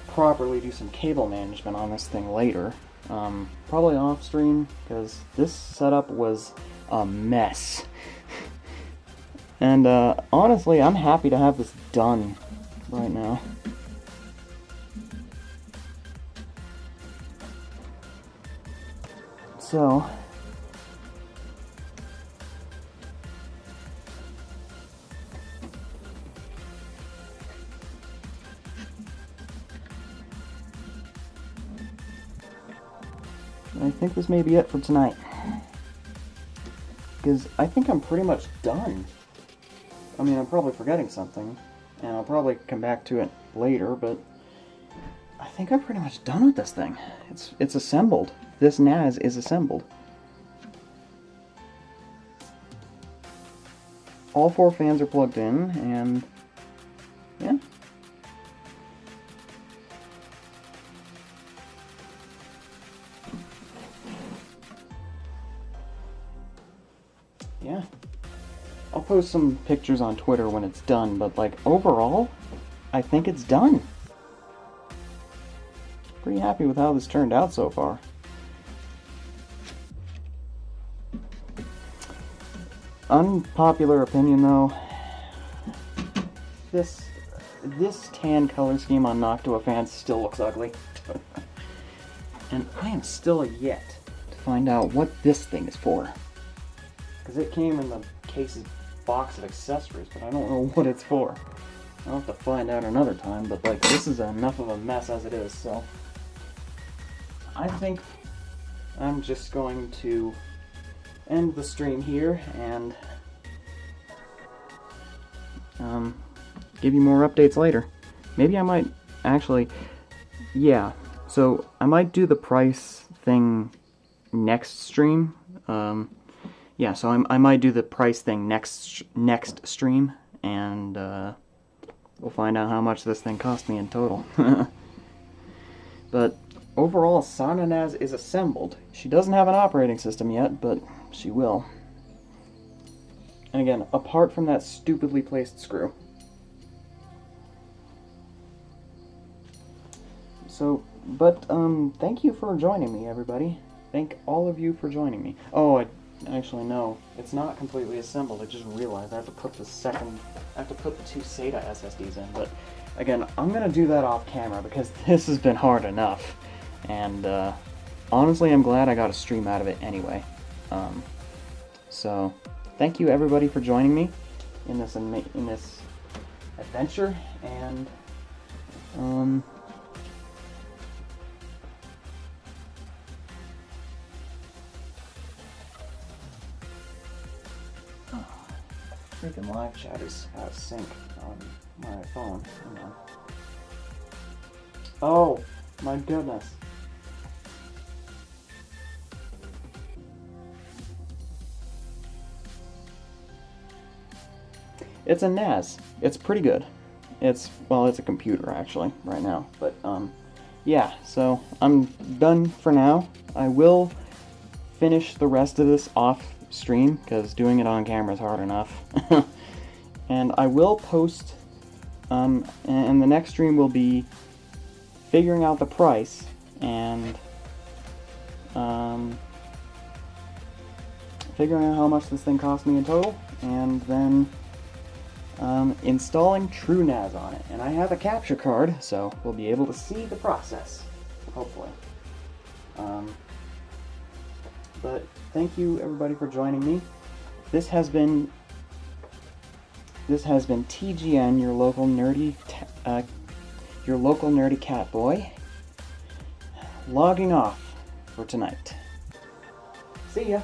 properly do some cable management on this thing later. Probably off stream, because this setup was a mess. And honestly, I'm happy to have this done right now. So, I think this may be it for tonight. Because I think I'm pretty much done. I mean, I'm probably forgetting something, and I'll probably come back to it later, but I think I'm pretty much done with this thing. It's assembled. This NAS is assembled. All 4 fans are plugged in, and yeah. Yeah. I'll post some pictures on Twitter when it's done, but like overall, I think it's done. Pretty happy with how this turned out so far. Unpopular opinion though, this tan color scheme on Noctua fans still looks ugly. And I am still yet to find out what this thing is for. Because it came in the case's box of accessories, but I don't know what it's for. I'll have to find out another time, but like this is enough of a mess as it is, so I think I'm just going to end the stream here and give you more updates later. Maybe I might actually, yeah, so I might do the price thing next stream. Yeah, so I might do the price thing next stream, and we'll find out how much this thing cost me in total. But overall, Sana NAS is assembled. She doesn't have an operating system yet, but she will. And again, apart from that stupidly placed screw. So, but thank you for joining me, everybody. Thank all of you for joining me. Oh, actually, no, it's not completely assembled. I just realized I have to put the 2 SATA SSDs in, but again, I'm gonna do that off camera because this has been hard enough, and honestly, I'm glad I got a stream out of it anyway. So, thank you everybody for joining me in this adventure, and freaking live chat is out of sync on my phone. Hang on. Oh, my goodness. It's a NAS. It's pretty good. Well, it's a computer actually right now, but yeah, so I'm done for now. I will finish the rest of this off stream because doing it on camera is hard enough. And I will post, and the next stream will be figuring out the price and figuring out how much this thing cost me in total, and then installing TrueNAS on it. And I have a capture card, so we'll be able to see the process, hopefully. But thank you everybody for joining me. This has been TGN, your local nerdy cat boy, logging off for tonight. See ya.